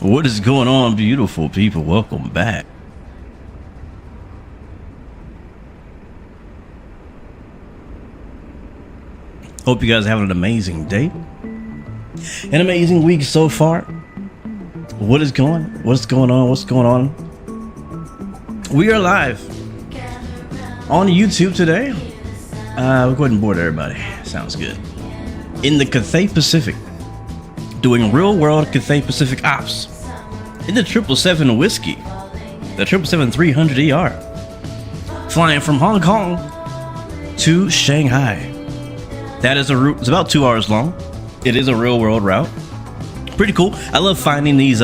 What is going on, beautiful people? Welcome back. Hope you guys are having an amazing day, an amazing week so far. What's going on? What's going on? We are live on YouTube today. We'll go ahead and board everybody. Sounds good. In the Cathay Pacific, doing real world Cathay Pacific ops in the 777 Whiskey, the 777-300ER, flying from Hong Kong to Shanghai. That is a route. It's about 2 hours long. It is a real world route. Pretty cool. I love finding these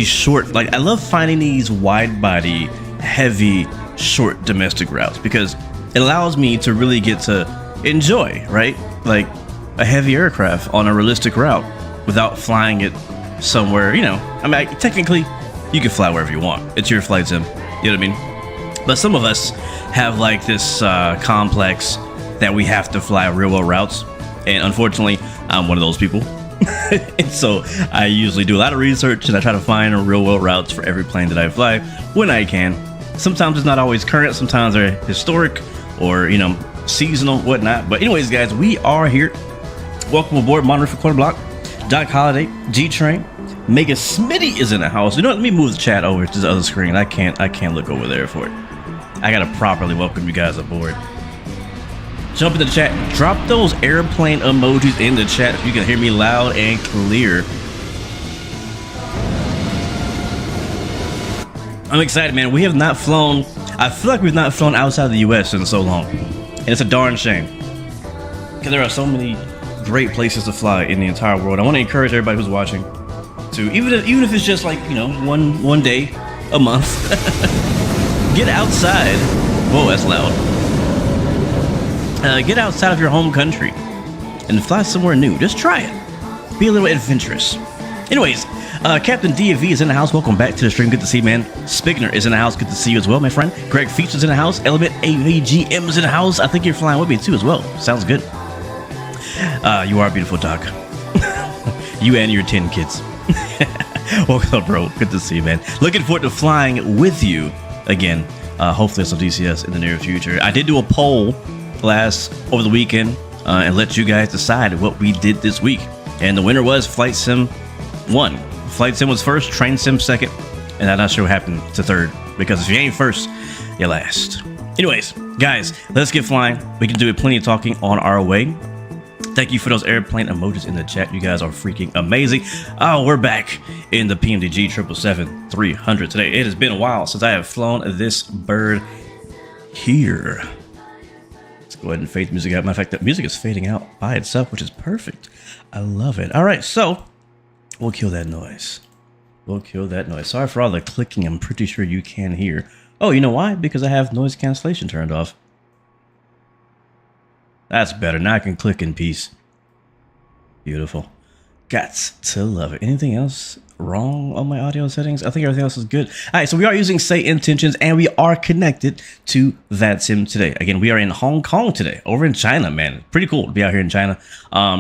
short, I love finding these wide body, heavy, short domestic routes because it allows me to really get to enjoy, right? Like a heavy aircraft on a realistic route without flying it somewhere, you know. I mean, technically, you can fly wherever you want. It's your flight sim, you know what I mean? But some of us have like this complex that we have to fly real world routes, and unfortunately, I'm one of those people. And so I usually do a lot of research and I try to find real world routes for every plane that I fly when I can. Sometimes it's not always current, sometimes they're historic or, you know, seasonal, whatnot. But anyways, guys, we are here. Welcome aboard Modern for Quarter Block. Doc Holiday, G-Train, Mega Smitty is in the house. You know what? Let me move the chat over to the other screen. I can't look over there for it. I gotta properly welcome you guys aboard. Jump in the chat. Drop those airplane emojis in the chat so you can hear me loud and clear. I'm excited, man. We have not flown. I feel like we've not flown outside of the US in so long, and it's a darn shame. because there are so many great places to fly in the entire world. I want to encourage everybody who's watching to, even if it's just like, you know, one day a month, get outside. Whoa, that's loud. Get outside of your home country and fly somewhere new. Just try it. Be a little adventurous. Anyways, Captain DFV is in the house. Welcome back to the stream. Good to see you, man. Spigner is in the house. Good to see you as well, my friend. Greg Feats is in the house. Element AVGM is in the house. I think you're flying with me too as well. Sounds good. You are beautiful, Doc. You and your 10 kids. Welcome up, bro. Good to see you, man. Looking forward to flying with you again. Hopefully some DCS in the near future. I did do a poll over the weekend and let you guys decide what we did this week. And the winner was Flight Sim 1. Flight Sim was first, Train Sim second, and I'm not sure what happened to third, because if you ain't first, you're last. Anyways, guys, let's get flying. We can do plenty of talking on our way. Thank you for those airplane emojis in the chat. You guys are freaking amazing. Oh, we're back in the PMDG 777-300 today. It has been a while since I have flown this bird here. Let's go ahead and fade the music out. Matter of fact, that music is fading out by itself, which is perfect. I love it. All right, so we'll kill that noise. We'll kill that noise. Sorry for all the clicking. I'm pretty sure you can hear. Oh, you know why? Because I have noise cancellation turned off. That's better. Now I can click in peace. Beautiful. Gots to love it. Anything else wrong on my audio settings? I think everything else is good. All right, so we are using Say Intentions, and we are connected to VATSIM today. Again, we are in Hong Kong today, over in China, man. Pretty cool to be out here in China.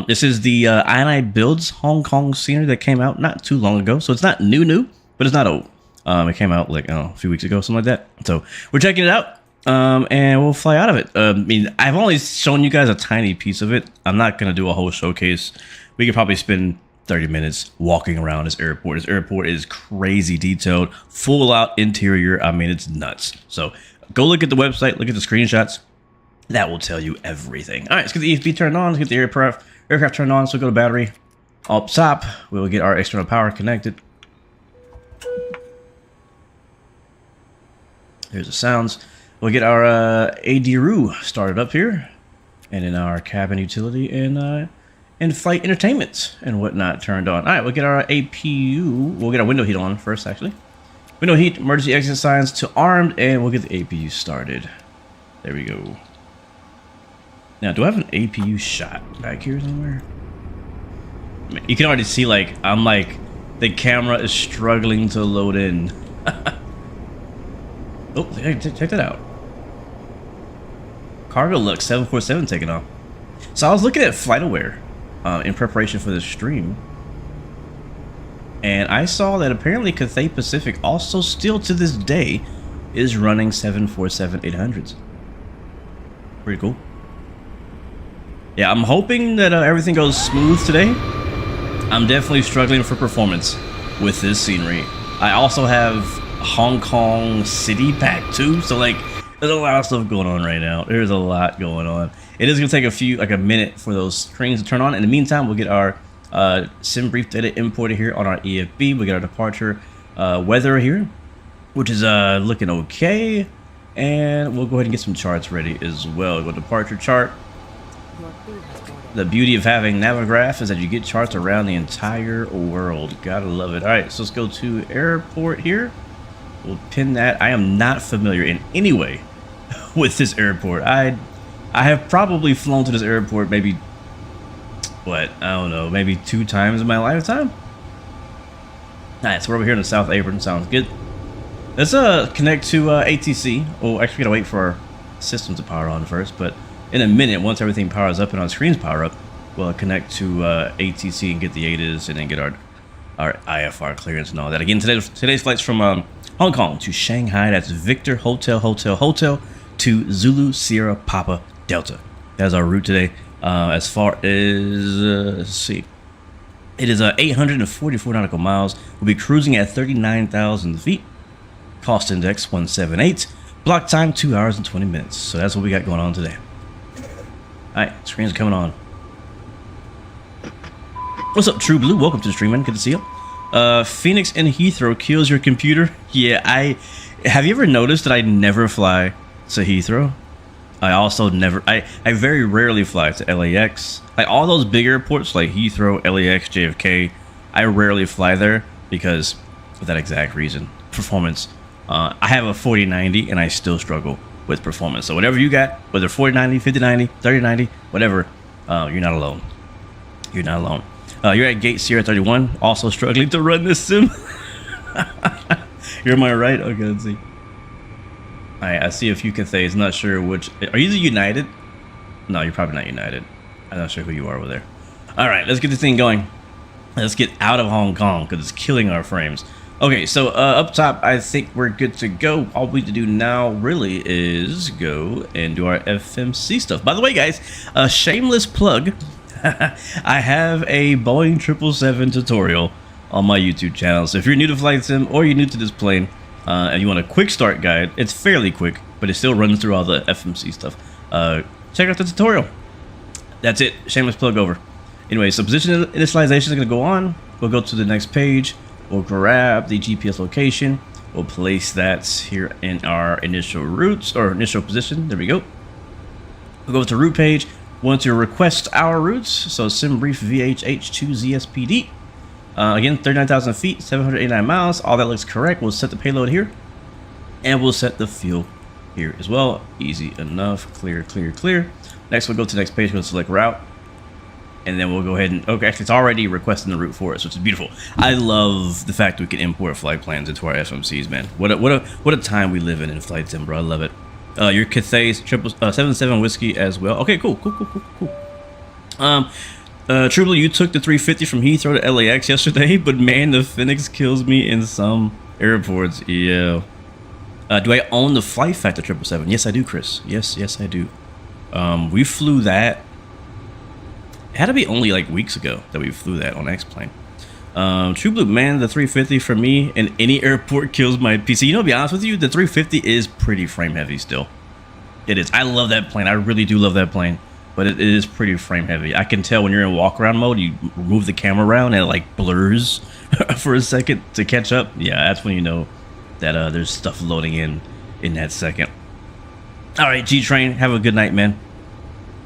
This is the I Builds Hong Kong scenery that came out not too long ago, so it's not new, but it's not old. It came out like a few weeks ago, something like that. So we're checking it out. And we'll fly out of it. I mean, I've only shown you guys a tiny piece of it. I'm not going to do a whole showcase. We could probably spend 30 minutes walking around this airport. This airport is crazy detailed, full out interior. I mean, it's nuts. So go look at the website, look at the screenshots. That will tell you everything. All right, let's get the EFB turned on. Let's get the aircraft turned on. So go to battery. Up top, we'll get our external power connected. Here's the sounds. We'll get our ADRU started up here, and then our cabin utility and in-flight entertainment and whatnot turned on. All right, we'll get our APU. We'll get our window heat on first, actually. Window heat, emergency exit signs to armed, and we'll get the APU started. There we go. Now, do I have an APU shot back here somewhere? I mean, you can already see, like, the camera is struggling to load in. Oh, check that out. Cargo Lux 747 taking off. So I was looking at FlightAware in preparation for this stream, and I saw that apparently Cathay Pacific also still to this day is running 747-800s. Pretty cool. Yeah, I'm hoping that everything goes smooth today. I'm definitely struggling for performance with this scenery. I also have Hong Kong City Pack too, so like there's a lot of stuff going on right now. There's a lot going on. It is gonna take a minute for those screens to turn on. In the meantime, we'll get our sim brief data imported here on our EFB. We get our departure weather here, which is looking okay, and we'll go ahead and get some charts ready as well. We'll go departure chart. The beauty of having Navigraph is that you get charts around the entire world. Gotta love it. All right, so let's go to airport here. We'll pin that. I am not familiar in any way with this airport. I have probably flown to this airport maybe, what, I don't know, maybe 2 times in my lifetime. Alright, so we're over here in the South Apron. Sounds good. Let's connect to ATC. Oh, actually, we gotta wait for our system to power on first, but in a minute, once everything powers up and our screens power up, we'll connect to ATC and get the ATIS and then get our IFR clearance and all that. Again, today's flight's from Hong Kong to Shanghai. That's Victor Hotel to Zulu Sierra Papa Delta. That's our route today. As far as let's see, it is 844 nautical miles. We'll be cruising at 39,000 feet. Cost index 178. Block time 2 hours and 20 minutes. So that's what we got going on today. All right, screen's coming on. What's up, True Blue? Welcome to the stream, man. Good to see you. Phoenix and Heathrow kills your computer. Yeah, have you ever noticed that I never fly to Heathrow? I also never, I very rarely fly to LAX. Like all those big airports like Heathrow, LAX, JFK, I rarely fly there because of that exact reason. Performance. I have a 4090 and I still struggle with performance. So whatever you got, whether 4090, 5090, 3090, whatever, you're not alone. You're not alone. You're at Gate Sierra 31, also struggling to run this sim. You're my right? Okay, let's see. I see a few Cathays. Not sure which. Are you the United? No, you're probably not United. I'm not sure who you are over there. All right, let's get this thing going. Let's get out of Hong Kong because it's killing our frames. Okay, so up top, I think we're good to go. All we need to do now really is go and do our FMC stuff. By the way, guys, a shameless plug. I have a Boeing 777 tutorial on my YouTube channel. So if you're new to flight sim or you're new to this plane and you want a quick start guide, it's fairly quick, but it still runs through all the FMC stuff. Check out the tutorial. That's it. Shameless plug over. Anyway, so position initialization is going to go on. We'll go to the next page. We'll grab the GPS location. We'll place that here in our initial routes or initial position. There we go. We'll go to route page. Want to request our routes. So sim brief VHHH to ZSPD. Again, 39,000 feet, 789 miles. All that looks correct. We'll set the payload here. And we'll set the fuel here as well. Easy enough. Clear, clear, clear. Next, we'll go to the next page. We'll select route. And then we'll go ahead and, okay, actually it's already requesting the route for us, which is beautiful. I love the fact that we can import flight plans into our FMCs, man. What a time we live in flight sim, bro. I love it. Your Cathay 77 whiskey as well. Okay, cool. True Blue, you took the 350 from Heathrow to LAX yesterday, but man, the Phoenix kills me in some airports. Yeah. Do I own the flight factor 777? Yes, I do, Chris. Yes, I do. We flew that. It had to be only like weeks ago that we flew that on X-Plane. True Blue, man, the 350 for me in any airport kills my PC. You know, to be honest with you, the 350 is pretty frame heavy still. It is. I love that plane. I really do love that plane. But it is pretty frame heavy. I can tell when you're in walk around mode, you move the camera around and it like blurs for a second to catch up. Yeah, that's when you know that there's stuff loading in that second. All right, G-Train, have a good night, man.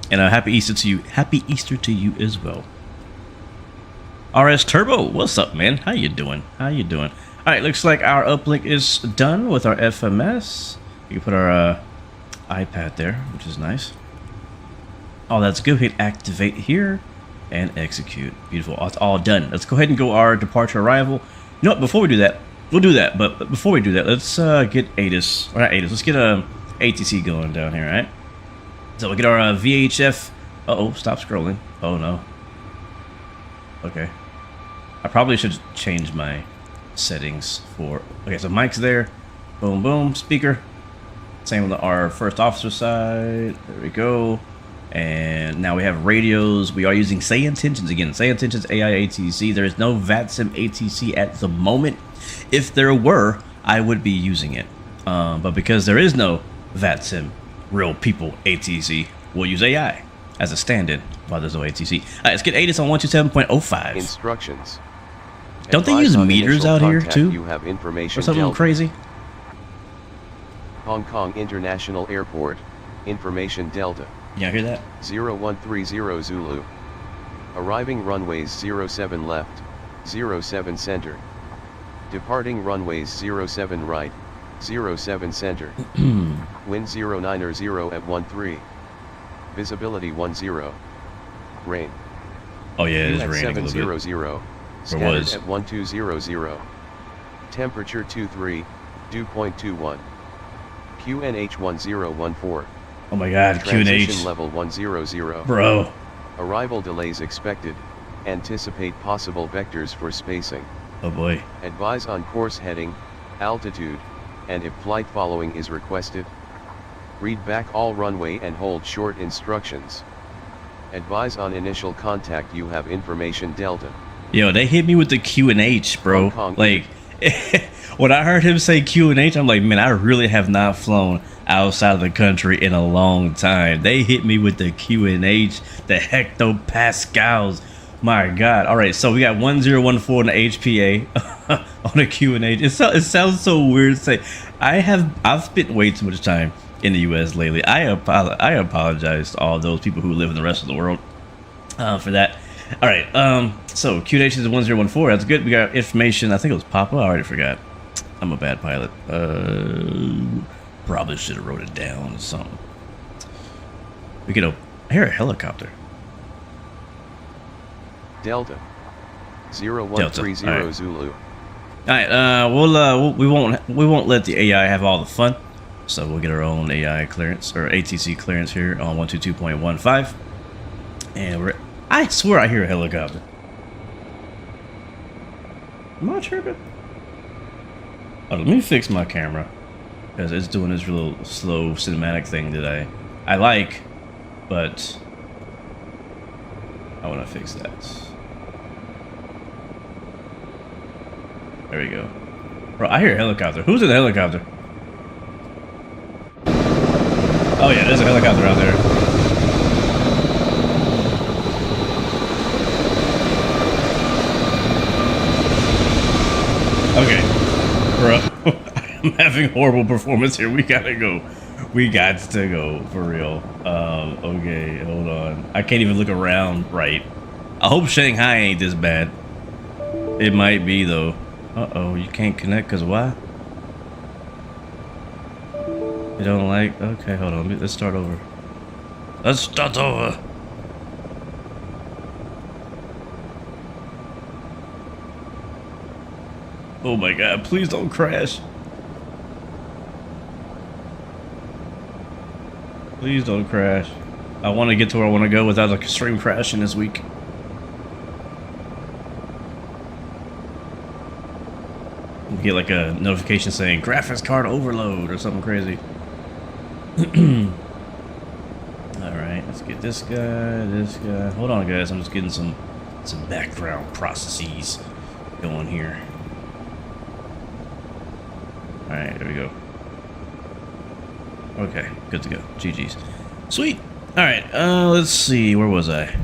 And happy Easter to you. Happy Easter to you as well. RS Turbo, what's up, man? How you doing? All right, looks like our uplink is done with our FMS. We can put our iPad there, which is nice. Oh, that's good. Hit activate here and execute. Beautiful. It's all done. Let's go ahead and go our departure arrival. You know what? Before we do that, we'll do that. But before we do that, let's get ATIS. Or not ATIS. Let's get ATC going down here, all right? So we'll get our VHF. Uh-oh, stop scrolling. Oh, no. Okay. I probably should change my settings for... Okay, so mic's there. Boom, boom. Speaker. Same on our first officer side. There we go. And now we have radios. We are using Say Intentions again. Say Intentions AI ATC. There is no VATSIM ATC at the moment. If there were, I would be using it. But because there is no VATSIM real people ATC, we'll use AI as a stand-in while there's no ATC. All right, let's get ATIS on 127.05. Instructions. Don't they use meters out here too? You have information or something crazy? Hong Kong International Airport. Information Delta. Yeah, hear that? 0130 Zulu. Arriving runways 07 left, 07 center. Departing runways 07 right, 07 center. Wind 090 at 13. Visibility 10. Rain. Oh yeah, it is raining a little bit. 700. Scattered at 1200. Temperature 23, dew point 21. QNH 1014. Oh my god, Transition QNH. level 100. Bro. Arrival delays expected. Anticipate possible vectors for spacing. Oh boy. Advise on course heading, altitude, and if flight following is requested. Read back all runway and hold short instructions. Advise on initial contact. You have information Delta. Yo, they hit me with the QNH, bro. Like, when I heard him say QNH, I'm like, man, I really have not flown outside of the country in a long time. They hit me with the QNH, the hectopascals. My God. All right, so we got 1014 on the HPA on the QNH. It sounds so weird to say. I've spent way too much time in the U.S. lately. I apologize to all those people who live in the rest of the world for that. All right, so QH is 1014. That's good. We got information. I think it was Papa. I already forgot. I'm a bad pilot. Probably should have wrote it down or something. We get I hear a helicopter. Delta 0130 Delta. Zulu. All right, we won't let the AI have all the fun. So we'll get our own AI clearance or ATC clearance here on 122.15. And I swear I hear a helicopter. Am I tripping? Oh, let me fix my camera because it's doing this little slow cinematic thing that I like, but I want to fix that. There we go. Bro, I hear a helicopter. Who's in the helicopter? Oh yeah, there's a helicopter out there. Okay, bro, I'm having horrible performance here. We gotta go. We got to go for real. Okay, hold on. I can't even look around right. I hope Shanghai ain't this bad. It might be though. Uh-oh, you can't connect because why? You don't like? Okay, hold on. Let's start over. Let's start over. Oh my god, please don't crash. Please don't crash. I want to get to where I want to go without like extreme crashing this week. We'll get like a notification saying graphics card overload or something crazy. Alright, let's get this guy. Hold on guys, I'm just getting some background processes going here. Alright, there we go. Okay, good to go. GG's. Sweet! Alright, let's see, where was I?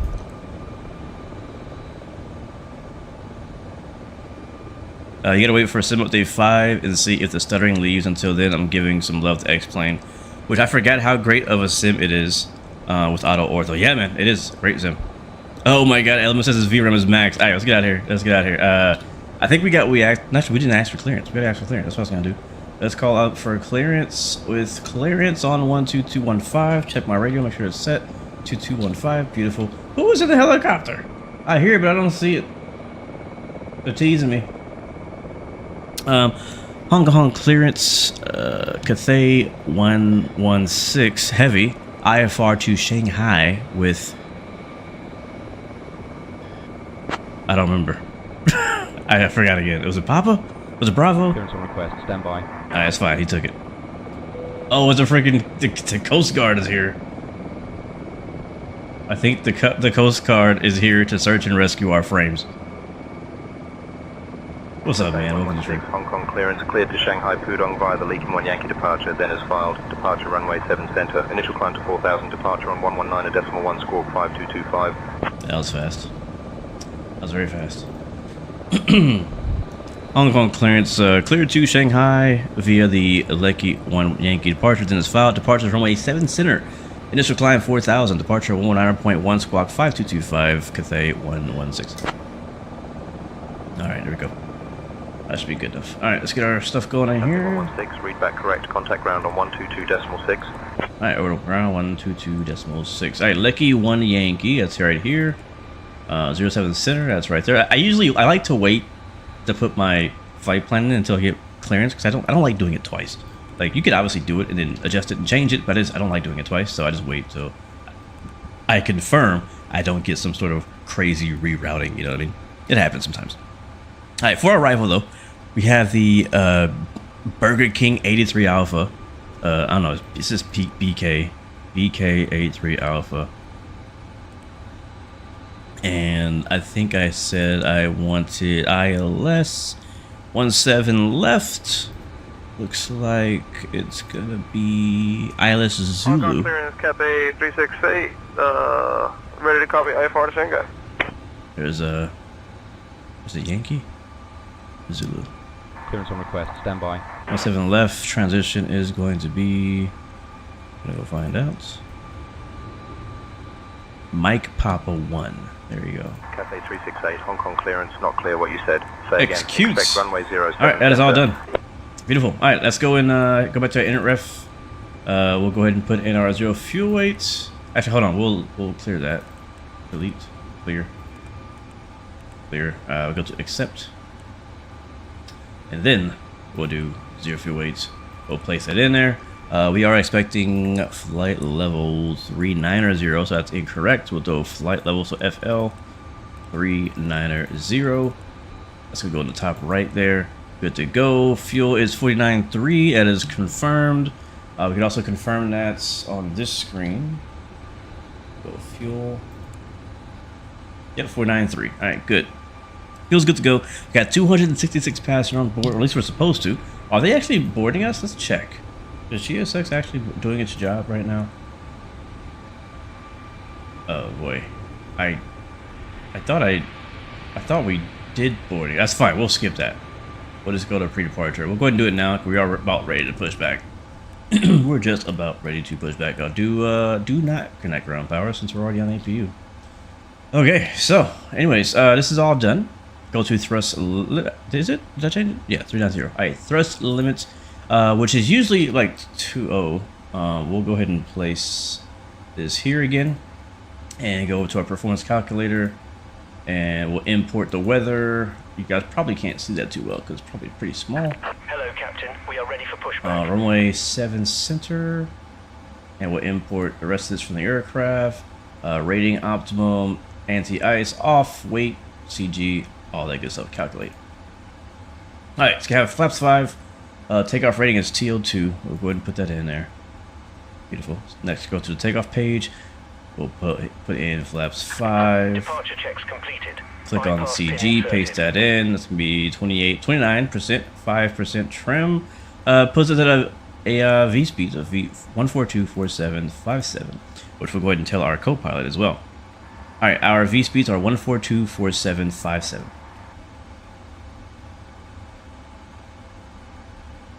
You gotta wait for Sim Update 5 and see if the stuttering leaves. Until then, I'm giving some love to X-Plane. Which I forgot how great of a sim it is with auto ortho. Yeah, man, it is great sim. Oh my god, Element says his VRAM is max. Alright, let's get out of here. Let's get out of here. I think we didn't ask for clearance. We gotta ask for clearance. That's what I was gonna do. Let's call out for clearance with clearance on 12215. Check my radio, make sure it's set. 2215, beautiful. Who was in the helicopter? I hear it, but I don't see it. They're teasing me. Hong Kong clearance, Cathay 116 heavy, IFR to Shanghai with, I don't remember. I forgot again. Was it Papa? Was it Bravo? Clearance on request, stand by. Alright, that's fine, he took it. Oh, it's a freaking, the Coast Guard is here. I think the Coast Guard is here to search and rescue our frames. What's up, man? Welcome to the Hong Kong clearance cleared to Shanghai Pudong via the Leaking 1 Yankee departure, then is filed. Departure runway 7 center. Initial climb to 4,000. Departure on 119.1 squawk 5225. That was fast. That was very fast. Hong Kong clearance cleared to Shanghai via the Leaky 1 Yankee departure, then is filed. Departure runway 7 center. Initial climb 4,000. Departure 119.1 squawk 5225. Cathay 116. Alright, there we go. That should be good enough. Alright, let's get our stuff going in here. 116, read back correct. Contact ground on 122.6. Alright, orbital ground 122.6. Alright, Lecky 1 Yankee, that's right here. 07 center, that's right there. I like to wait to put my flight plan in until I get clearance, because I don't like doing it twice. Like, you could obviously do it and then adjust it and change it, but I don't like doing it twice, so I just wait till I confirm I don't get some sort of crazy rerouting, you know what I mean? It happens sometimes. Alright, for our arrival though, we have the Burger King 83 Alpha. I don't know, this is BK 83 Alpha. And I think I said I wanted ILS 17 left. Looks like it's gonna be ILS Zulu. Hong Kong clearance Cathay 368. Ready to copy IFR to Shanghai. There's a... is it Yankee? Zulu. Clearance on request, stand by. 17 left, transition is going to be Gonna go find out. Mike Papa 1. There you go. Cathay 368, Hong Kong clearance, not clear what you said. Say again. Executes. Expect runway 07. Alright, that is all done. Beautiful. Alright, let's go and go back to our init ref. We'll go ahead and put in our 0 fuel weight. Actually, hold on. We'll clear that. Delete. Clear. Clear. We'll go to accept. And then we'll do 0 fuel weight. We'll place it in there. We are expecting flight level 390, so that's incorrect. We'll do flight level, so FL 390. That's gonna go in the top right there. Good to go. Fuel is 49.3. That is confirmed. We can also confirm that on this screen. Go fuel. Yep, 493. All right, good. Fuel's good to go. We got 266 passengers on board, or at least we're supposed to. Are they actually boarding us? Let's check. Is GSX actually doing its job right now? Oh boy, I thought we did boarding. That's fine. We'll skip that. We'll just go to pre-departure. We'll go ahead and do it now. We are about ready to push back. We're just about ready to push back. Do not connect ground power since we're already on APU. Okay, so anyways, this is all done. Go to thrust limit. Is it? Did I change it? Yeah, 390. All right, thrust limits, which is usually like 2.0. We'll go ahead and place this here again, and go to our performance calculator, and we'll import the weather. You guys probably can't see that too well because it's probably pretty small. Hello, Captain. We are ready for pushback. Runway 7 center, and we'll import the rest of this from the aircraft. Rating optimum, anti-ice off, weight, CG, all that good stuff. Calculate. All right, so we have flaps 5. Takeoff rating is TL2. We'll go ahead and put that in there. Beautiful. Next, go to the takeoff page. We'll put in flaps 5. Departure checks completed. Click on CG, paste that in. That's gonna be 29%, 5% trim. Puts us at a V speed of 1424757, which we'll go ahead and tell our co-pilot as well. All right, our V speeds are 1424757.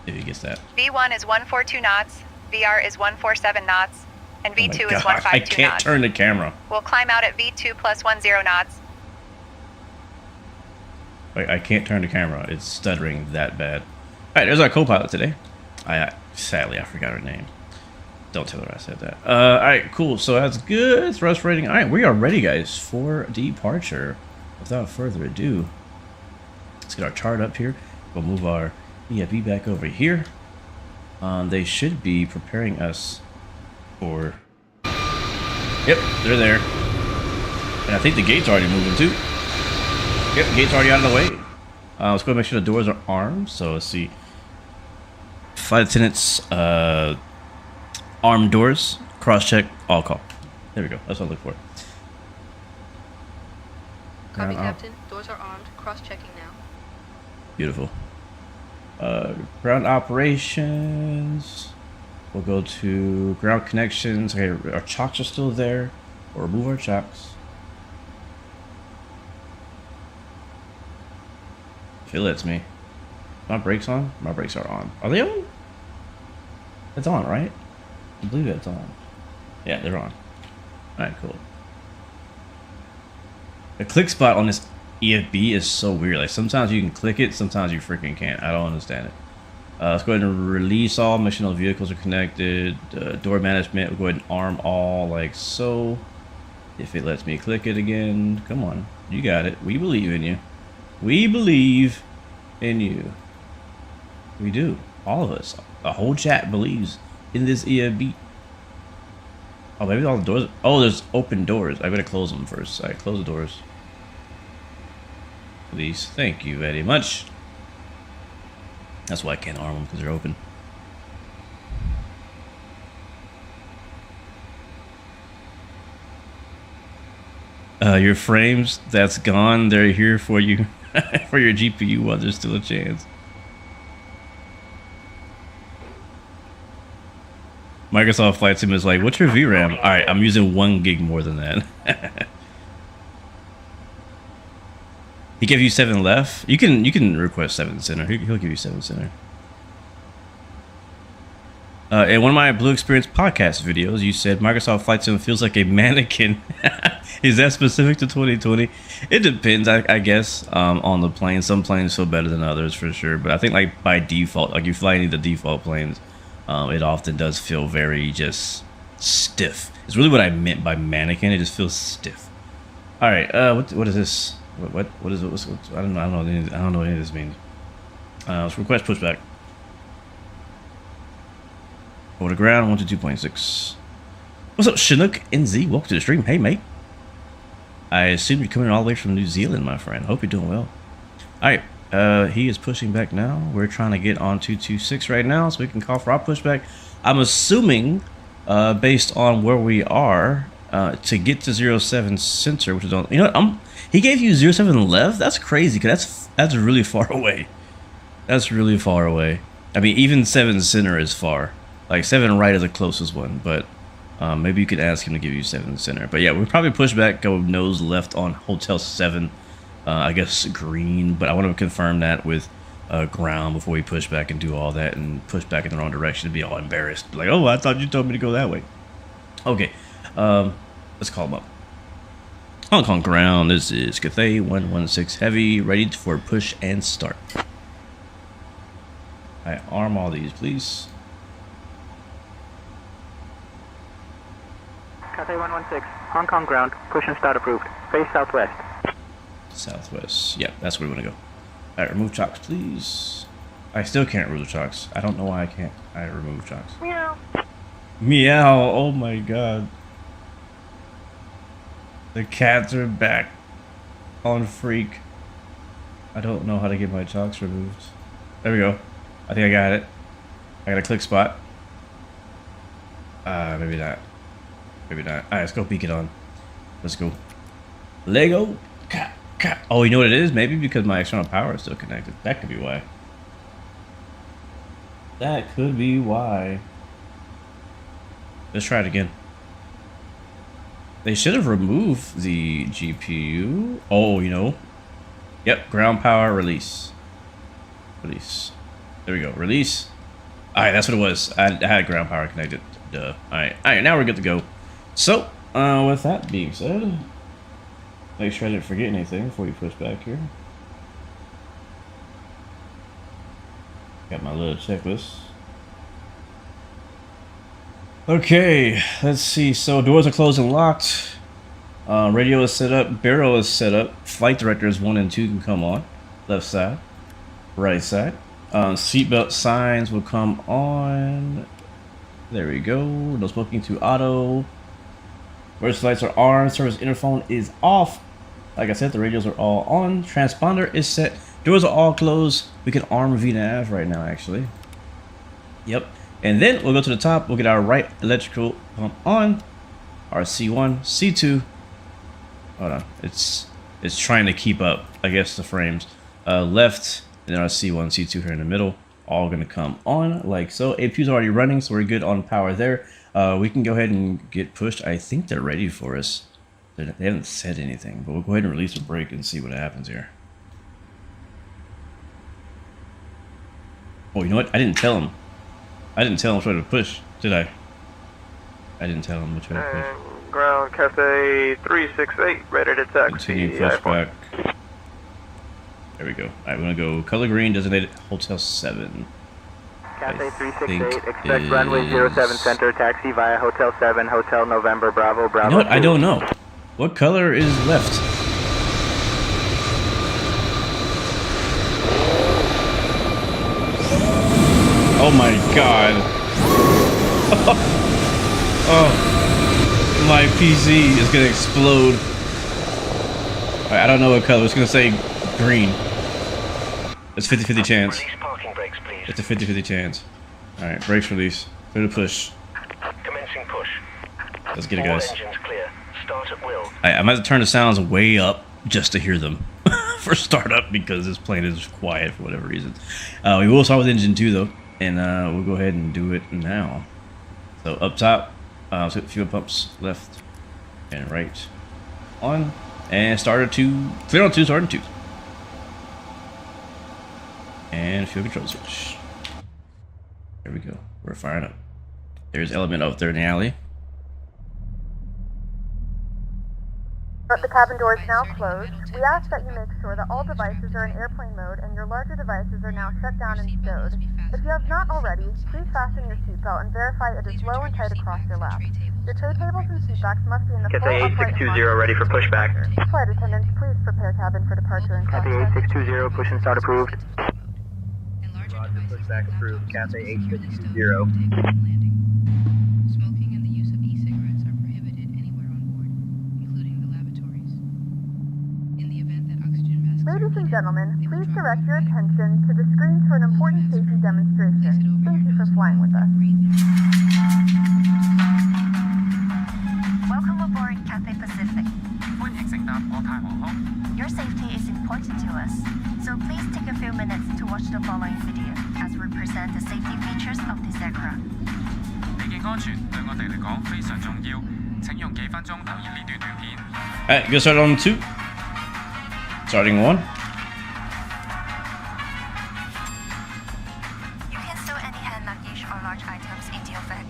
If he gets that. V1 is 142 knots, VR is 147 knots, and V2 Oh my is God, 152 I can't knots. turn the camera. We'll climb out at V2 plus 10 knots. Wait, I can't turn the camera. It's stuttering that bad. All right, there's our co-pilot today. Sadly, I forgot her name. Don't tell her I said that. All right, cool. So that's good. Thrust rating. All right, we are ready, guys, for departure. Without further ado, let's get our chart up here. We'll move our EFB back over here. They should be preparing us for... Yep, they're there. And I think the gate's already moving too. Yep, gate's already out of the way. Let's go and make sure the doors are armed. So let's see. Flight attendants, armed doors, cross check, all call. There we go. That's what I look for. Copy, Captain. Doors are armed. Cross-checking now. Beautiful. Ground operations. We'll go to ground connections. Okay, our chocks are still there. We'll remove our chocks. If it lets me. My brakes on? My brakes are on. Are they on? It's on, right? I believe it's on. Yeah, they're on. Alright, cool. The click spot on this EFB is so weird. Like, sometimes you can click it, sometimes you freaking can't. I don't understand it. Let's go ahead and release all. Make sure those vehicles are connected. Door management, we'll go ahead and arm all like so. If it lets me click it again. Come on. You got it. We believe in you. We believe in you. We do. All of us. The whole chat believes in this EFB. Oh, maybe all the doors. Oh, there's open doors. I gotta close them first. All right, close the doors. Please. Thank you very much. That's why I can't arm them, because they're open. Your frames, that's gone. They're here for you. For your GPU while there's still a chance. Microsoft Flight Sim is like, what's your VRAM? Alright, I'm using 1 gig more than that. He gave you 7 left. You can request 7 center. He'll give you 7 center. In one of my Blue Experience podcast videos, you said Microsoft Flight Sim feels like a mannequin. Is that specific to 2020? It depends, I guess, on the plane. Some planes feel better than others for sure, but I think like by default, like you fly any of the default planes, it often does feel very just stiff. It's really what I meant by mannequin. It just feels stiff. All right, what is this? What is it? What's, I don't know. I don't know what any of this means. Let's request pushback. Over the ground, 122.6. What's up, Chinook NZ? Welcome to the stream. Hey, mate. I assume you're coming all the way from New Zealand, my friend. Hope you're doing well. All right, he is pushing back now. We're trying to get on 226 right now, so we can call for our pushback. I'm assuming, based on where we are, to get to 07 center, which is on. You know what? He gave you 07 left. That's crazy, cause that's really far away. That's really far away. I mean, even 7 center is far. Like 7 right is the closest one, but maybe you could ask him to give you 7 center. But yeah, we'll probably push back, go nose left on Hotel 7. I guess green, but I want to confirm that with ground before we push back and do all that and push back in the wrong direction to be all embarrassed. Like, oh, I thought you told me to go that way. Okay, let's call him up. Hong Kong ground, this is Cathay 116 Heavy, ready for push and start. I arm all these, please. Cathay 116, Hong Kong ground, push and start approved. Face southwest. Southwest, yeah, that's where we want to go. All right, remove chocks, please. I still can't remove chocks. I don't know why I can't. I remove chocks. Meow. Meow, oh my god. The cats are back on freak. I don't know how to get my chocks removed. There we go. I think I got it. I got a click spot. Maybe not. Maybe not. Alright, let's go peek it on. Let's go. Lego. Oh, you know what it is? Maybe because my external power is still connected. That could be why. That could be why. Let's try it again. They should have removed the GPU. Oh, you know. Yep, ground power release. Release. There we go. Release. Alright, that's what it was. I had ground power connected. Duh. Alright, now we're good to go. So, with that being said, make sure I didn't forget anything before we push back here. Got my little checklist. Okay, let's see. So doors are closed and locked. Radio is set up. Barrel is set up. Flight directors 1 and 2 can come on. Left side, right side. Seatbelt signs will come on. There we go. No smoking to auto. Emergency lights are on. Service interphone is off. Like I said, the radios are all on. Transponder is set. Doors are all closed. We can arm VNAV right now, actually. Yep. And then we'll go to the top. We'll get our right electrical pump on. Our C1, C2. Hold on. It's trying to keep up, I guess, the frames. Left, and then our C1, C2 here in the middle. All going to come on like so. APU's already running, so we're good on power there. We can go ahead and get pushed. I think they're ready for us. They haven't said anything, but we'll go ahead and release a brake and see what happens here. Oh, you know what? I didn't tell him. I didn't tell him which way to push, did I? I didn't tell him which way to push. Ground Cathay 368, ready to taxi. Continue pushback. There we go. Alright, we're gonna go color green, designated Hotel 7. Cathay 368, expect runway 07 center, taxi via Hotel 7, Hotel November, Bravo, Bravo. You know what? 2. I don't know. What color is left? Oh my god. Oh, my PC is gonna explode. I don't know what color. It's gonna say green. It's 50-50 chance. Release parking brakes, please. It's a 50-50 chance. Alright, brakes release. Clear to push. Commencing push. Let's get it, All guys. engines clear. Start at will. I might have to turn the sounds way up just to hear them for startup because this plane is quiet for whatever reason. We will start with engine 2 though, and we'll go ahead and do it now. So up top, fuel pumps left and right on, and starter 2, clear on 2, starter 2. And fuel control switch. There we go. We're firing up. There's Element up there in the alley. The cabin door is now closed. We ask that you make sure that all devices are in airplane mode and your larger devices are now shut down and stowed. If you have not already, please fasten your seatbelt and verify it is low and tight across your lap. Your tray tables and seatbacks must be in the full Cathay upright 8620 ready for pushback. Flight attendants, please prepare cabin for departure and Cathay cross-check. 8620, push and start approved. Roger, pushback approved. Cathay 8620. Smoking and the use of e-cigarettes are prohibited anywhere on board, including the lavatories. In the event that oxygen masks are Ladies and needed, gentlemen, they will please drop direct them your in. attention to the screens for an important safety demonstration. Thank you for flying with us. Welcome aboard Cathay Pacific. Your safety is important to us, so please take a few minutes to watch the following video as we present the safety features of this aircraft. Alright, get started on 2. Starting 1. You can stow any hand luggage or large items into your bag.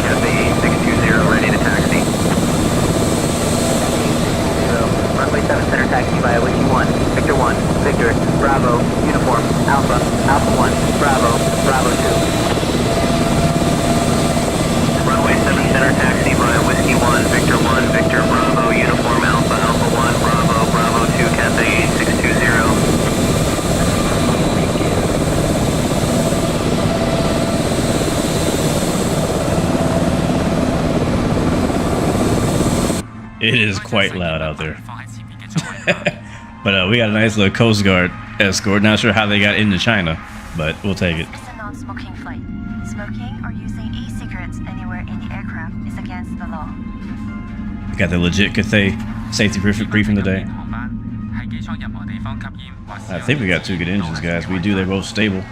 Cathay 8620 ready to taxi. Runway 7 center taxi via Whiskey 1, Victor 1, Victor, Bravo, Uniform, Alpha, Alpha 1, Bravo, Bravo 2. Runway 7 center taxi via Whiskey 1, Victor 1, Victor, Bravo, Uniform, Alpha, Alpha 1, Bravo, Bravo 2, Cathay 8620. It is quite loud out there. But we got a nice little Coast Guard escort. Not sure how they got into China, but we'll take it. It's a non-smoking flight. Smoking or using e-cigarettes anywhere in the aircraft is against the law. We got the legit Cathay safety briefing today. I think we got 2 good engines, guys. We do. They're both stable.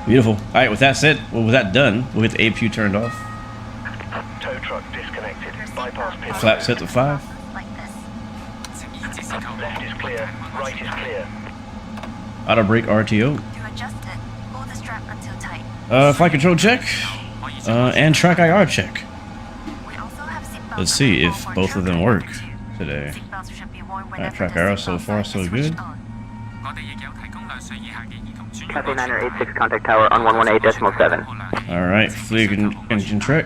Beautiful. All right, with that said, well, with that done, we'll get the APU turned off. Tow truck disconnected. Bypass pin. Flap set to 5. Like this. Left is clear. Right is clear. Auto brake RTO. To adjust it, pull the strap until tight. Flight control check. And track IR check. We also have seatbelts Let's see if available for both of them travel work activity. today. Seatbelts should be worn Alright, whenever track the IR so seatbelt far sign so is good. switched on. Cathay 986, contact tower on 118.7. Alright, free engine track.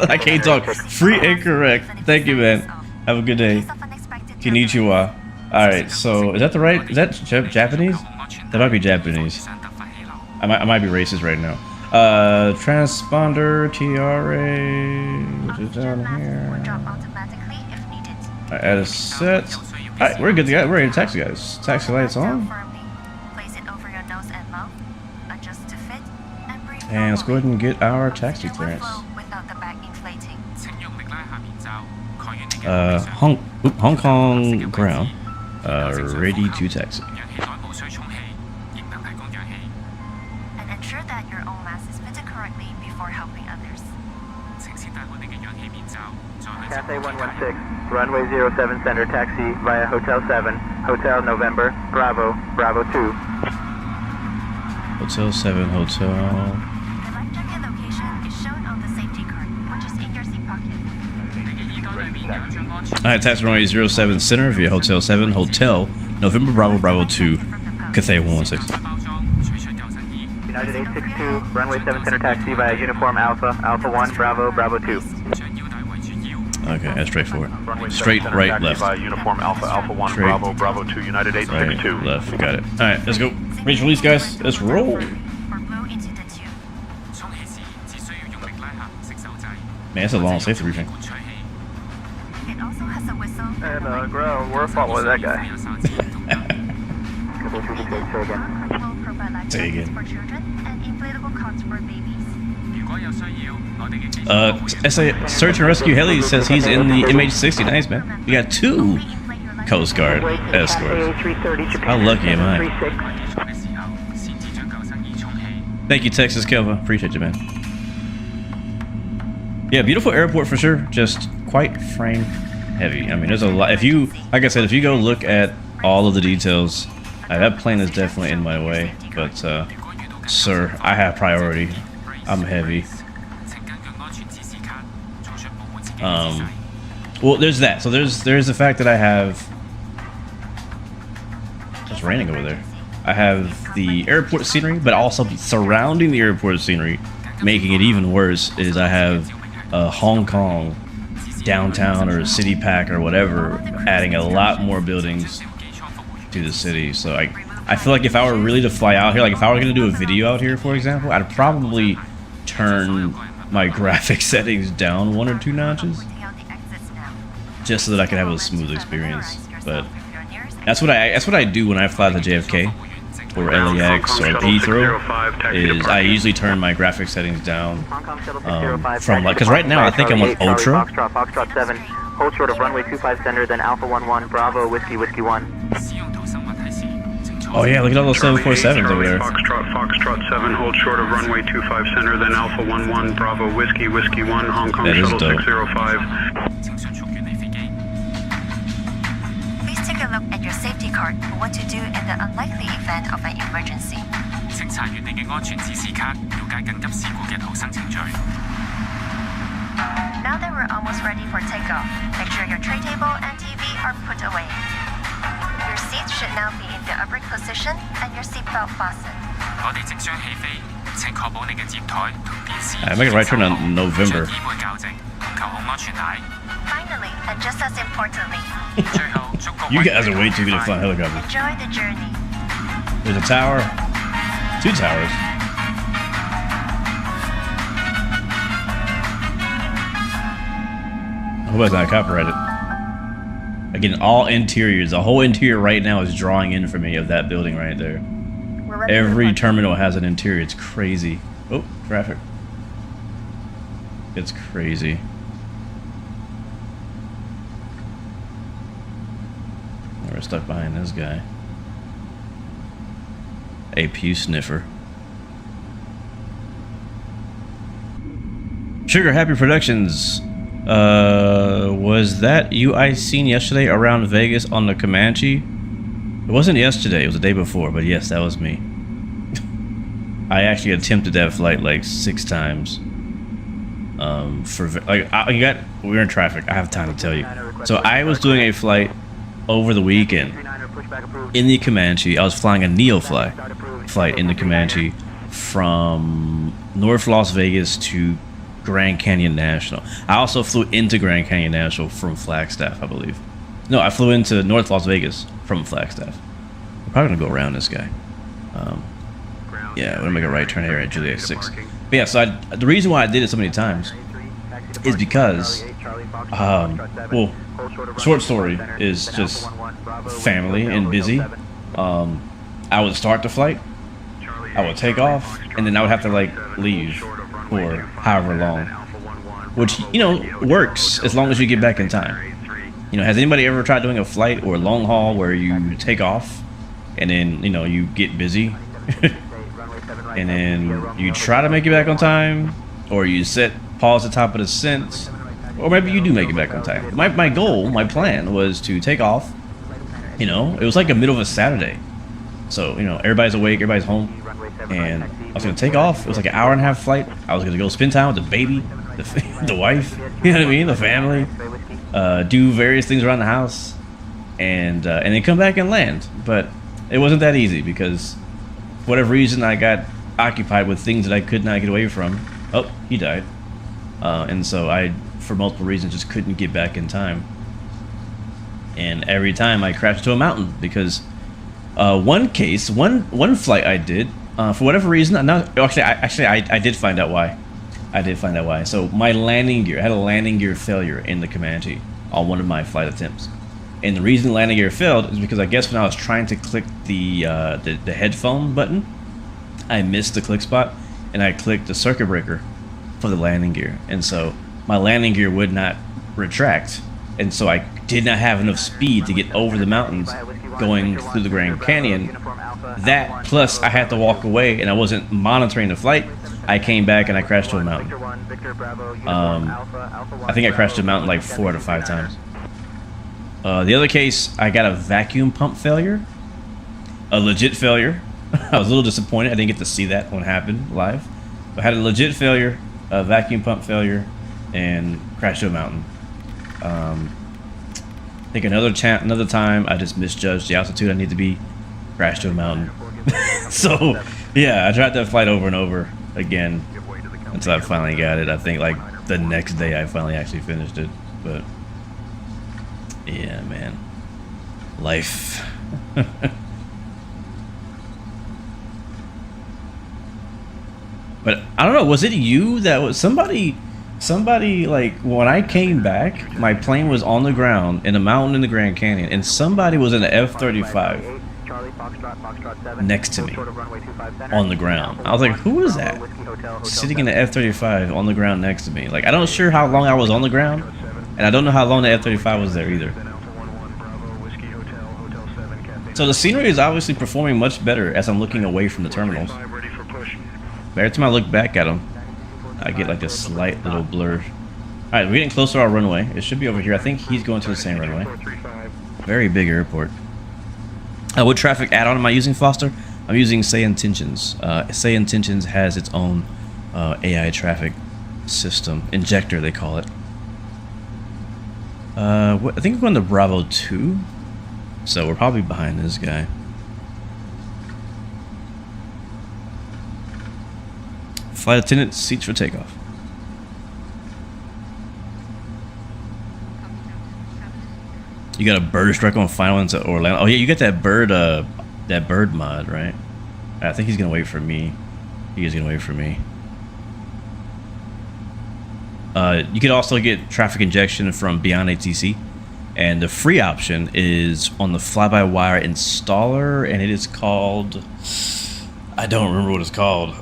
I can't talk. Free and correct. Thank you, man. Have a good day. Konnichiwa. Alright, so is that the right? Is that Japanese? That might be Japanese. I might be racist right now. Transponder TRA, which is down here. Alright, add a set. Alright, we're good to go. We're ready to taxi, guys. Taxi lights on. And let's go ahead and get our taxi clearance. Hong Kong ground. Ready to taxi. And ensure that your own mask is fitted correctly before helping others. Cathay 116, runway 07 center taxi via Hotel 7, Hotel November, Bravo, Bravo 2. Hotel 7, Hotel. The life jacket location is shown on the safety card, which is in your seat pocket. Alright, taxi runway 07 center via Hotel 7, Hotel November, Bravo, Bravo 2, Cathay 116. United 862, runway 7 center taxi via Uniform Alpha, Alpha 1, Bravo, Bravo 2. Okay, that's straightforward. Straight, right, left. Uniform Alpha, Alpha 1, Straight. Bravo, Bravo 2, United 862. Right, left, got it. Alright, let's go. Reach release, guys. Let's roll. Or blow into the tube. Man, that's a long safety briefing. It also has a whistle. And ground, we're following that guy. Inflatable prophylaxis Say again. for children and inflatable cots for babies. SA Search and Rescue Heli says he's in the MH60. Nice, man. We got 2 Coast Guard escorts. How lucky am I? Thank you, Texas Kelva. Appreciate you, man. Yeah, beautiful airport for sure. Just quite frame heavy. I mean, there's a lot. If you, like I said, if you go look at all of the details, that plane is definitely in my way. But, sir, I have priority. I'm heavy. Well, there's that. So there's the fact that I have. It's raining over there. I have the airport scenery, but also surrounding the airport scenery, making it even worse, is I have Hong Kong downtown or city pack or whatever, adding a lot more buildings to the city. So I feel like if I were really to fly out here, like if I were going to do a video out here, for example, I'd probably turn my graphic settings down 1 or 2 notches, just so that I could have a smooth experience. But that's what I do when I fly to JFK or LAX or Heathrow. Is I usually turn my graphic settings down from like, because right now I think I'm on Ultra. Foxtrot 7, hold short of runway 25 center, then Alpha 11, Bravo, Whiskey 1. Oh yeah, look at all those 747s over there. Foxtrot 7, hold short of runway 25 center, then Alpha 11, Bravo, Whiskey 1, Hong Kong Shuttle 605. Take a look at your safety card for what to do in the unlikely event of an emergency. Now that we're almost ready for takeoff, make sure your tray table and TV are put away. Your seats should now be in the upright position and your seatbelt fastened. I make a right turn on November. Finally, and just as importantly, you guys are way too good at flying helicopters. Enjoy the journey. There's a tower. 2 towers. I hope that's not copyrighted. Again, all interiors. The whole interior right now is drawing in for me of that building right there. Every terminal has an interior. It's crazy. Oh, traffic. It's crazy. We're stuck behind this guy. A pew sniffer. Sugar Happy Productions. Was that you I seen yesterday around Vegas on the Comanche? It wasn't yesterday, it was the day before, but yes, that was me. I actually attempted that flight like 6 times. We're in traffic. I have time to tell you. So I was doing a flight over the weekend in the Comanche. I was flying a Neo flight in the Comanche from North Las Vegas to Grand Canyon National. I also flew into Grand Canyon National from Flagstaff, I believe. No, I flew into North Las Vegas from Flagstaff. I'm probably gonna go around this guy. Yeah, we're gonna make a right turn here at Juliet 6. But yeah, so the reason why I did it so many times is because, well, short story is just family and busy. I would start the flight, I would take off, and then I would have to like leave for however long, which, you know, works as long as you get back in time. You know, has anybody ever tried doing a flight or a long haul where you take off and then, you know, you get busy and then you try to make it back on time, or you pause the top of the descent, or maybe you do make it back on time. My goal, my plan was to take off. You know, it was like the middle of a Saturday, so, you know, everybody's awake, everybody's home, and I was gonna take off. It was like an 1.5-hour flight. I was gonna go spend time with the baby, the wife, you know what I mean, the family, do various things around the house, and then come back and land. But it wasn't that easy because, for whatever reason, I got occupied with things that I could not get away from. Oh, he died. And so I, for multiple reasons, just couldn't get back in time. And every time I crashed into a mountain because one flight I did, for whatever reason, I did find out why. So my landing gear, I had a landing gear failure in the Comanche on one of my flight attempts. And the reason the landing gear failed is because I guess when I was trying to click the headphone button, I missed the click spot and I clicked the circuit breaker of the landing gear, and so my landing gear would not retract, and so I did not have enough speed to get over the mountains going through the Grand Canyon. That plus I had to walk away, and I wasn't monitoring the flight. I came back and I crashed to a mountain. I think I crashed to a mountain like 4 out of 5 times. The other case, I got a vacuum pump failure, a legit failure. I was a little disappointed. I didn't get to see that one happen live. But I had a legit failure, a vacuum pump failure, and crashed to a mountain. I think another time I just misjudged the altitude I need to be, crashed to a mountain. So yeah, I tried that flight over and over again until I finally got it. I think like the next day I finally actually finished it. But yeah, man, life. But I don't know, was it you that was somebody like when I came back, my plane was on the ground in a mountain in the Grand Canyon, and somebody was in an F-35 next to me on the ground. I was like, who is that sitting in the F-35 on the ground next to me? Like, I don't sure how long I was on the ground, and I don't know how long the F-35 was there either. So the scenery is obviously performing much better as I'm looking away from the terminals. Every time I look back at them, I get like a slight little blur. Alright, we're getting close to our runway. It should be over here. I think he's going to the same runway. Very big airport. What traffic add-on am I using, Foster? I'm using Say Intentions. Say Intentions has its own AI traffic system. Injector, they call it. I think we're going to Bravo 2. So we're probably behind this guy. Flight attendant, seats for takeoff. You got a bird strike on final into Orlando. Oh yeah, you got that bird mod, right? I think he's gonna wait for me. He is gonna wait for me. You could also get traffic injection from Beyond ATC, and the free option is on the fly-by-wire installer, and it is called, I don't remember what it's called.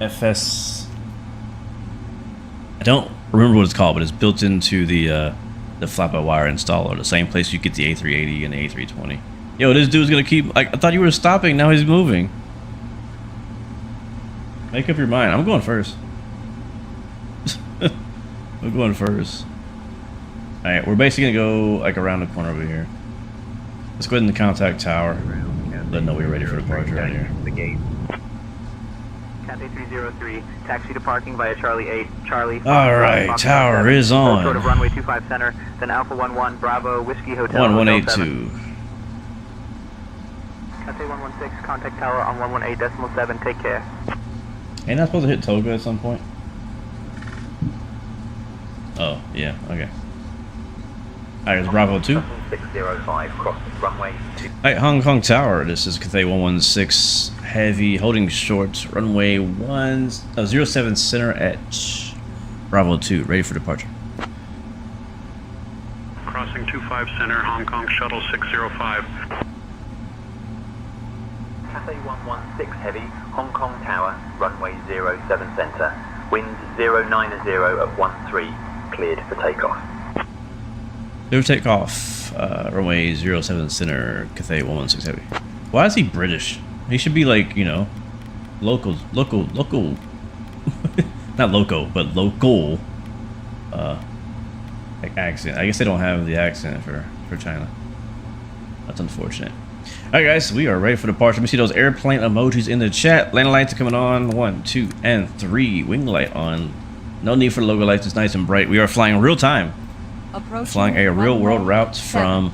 FS. I don't remember what it's called, but it's built into the fly-by-wire installer, the same place you get the A380 and the A320. Yo, this dude's gonna keep. I thought you were stopping. Now he's moving. Make up your mind. I'm going first. I'm going first. All right, we're basically gonna go like around the corner over here. Let's go ahead and contact tower. Let them know we're ready for departure right here. The gate. Cathay 303, taxi to parking via Charlie 8, Charlie. All right, tower is on. Short of runway 25 center, then Alpha 11 Bravo Whiskey Hotel. 1182. Cathay 116, contact tower on 118.7. Take care. Ain't I supposed to hit Toga at some point? Oh yeah, okay. All right, it's Bravo 2. 605, cross runway 2. All right, Hong Kong Tower. This is Cathay 116 Heavy, holding short, runway 07 center at Bravo 2, ready for departure. Crossing 25 center, Hong Kong shuttle 605. Cathay 116 Heavy, Hong Kong Tower, runway 07 center, wind 090 at 13, cleared for takeoff. Clear for takeoff, runway 07 center, Cathay 116 Heavy. Why is he British? He should be like, you know, local, not loco, but local, like accent. I guess they don't have the accent for China. That's unfortunate. All right, guys, we are ready for departure. Let me see those airplane emojis in the chat. Landing lights are coming on. 1, 2, and 3. Wing light on. No need for logo lights. It's nice and bright. We are flying real time. Flying a real world route from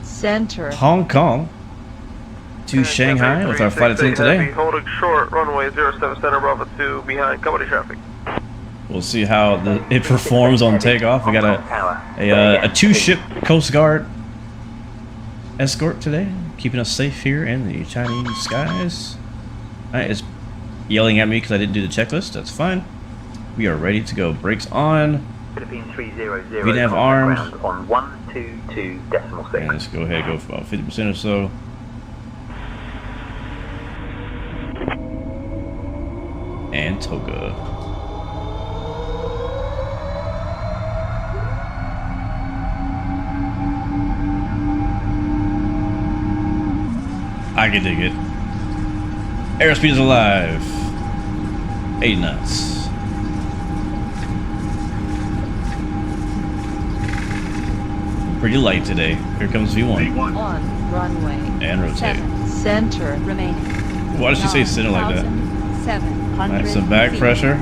Hong Kong to Shanghai with our flight attendant today. Holding short, runway 07 center, Bravo 2, behind company traffic. We'll see how it performs on takeoff. We got a 2-ship Coast Guard escort today, keeping us safe here in the Chinese skies. Alright, it's yelling at me because I didn't do the checklist. That's fine. We are ready to go. Brakes on. VNAV armed. On 122.6. And let's go ahead and go for about 50% or so. And Toga. I can dig it. Airspeed is alive. 8 knots. Pretty light today. Here comes V1. On runway. And rotate. 7 center remaining. Why does she say center like that? 700. Alright, some back pressure.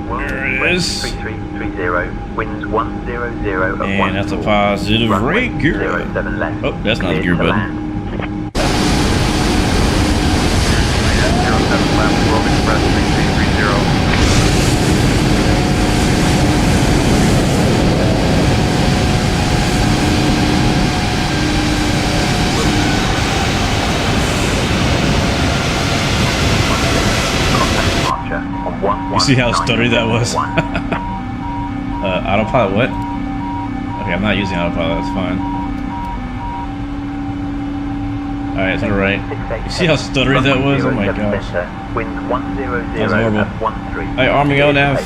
There it is. 3330, winds 100 at And that's a positive rate gear. 07 left. Oh, that's not the gear button. You see how stuttery that was? Autopilot what? Okay, I'm not using autopilot, that's fine. Alright, to the right. You see how stuttery that was? Oh my gosh. That's horrible. Alright, arming O nav.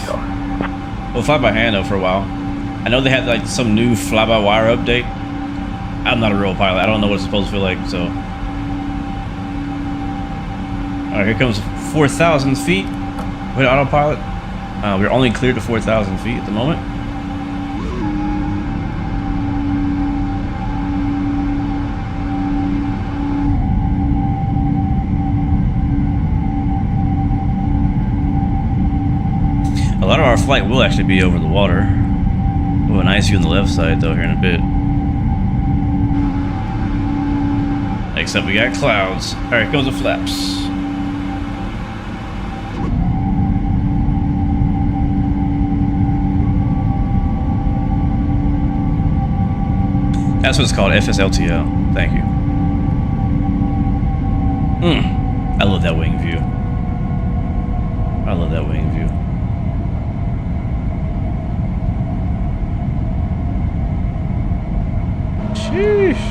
We'll fly by hand though for a while. I know they had like some new fly-by-wire update. I'm not a real pilot, I don't know what it's supposed to feel like, so. Alright, here comes 4,000 feet. With autopilot, we're only cleared to 4,000 feet at the moment. A lot of our flight will actually be over the water. We'll have an nice view on the left side though here in a bit. Except we got clouds. Alright, here goes the flaps. That's what it's called, FSLTL. Thank you. I love that wing view. I love that wing view. Sheesh.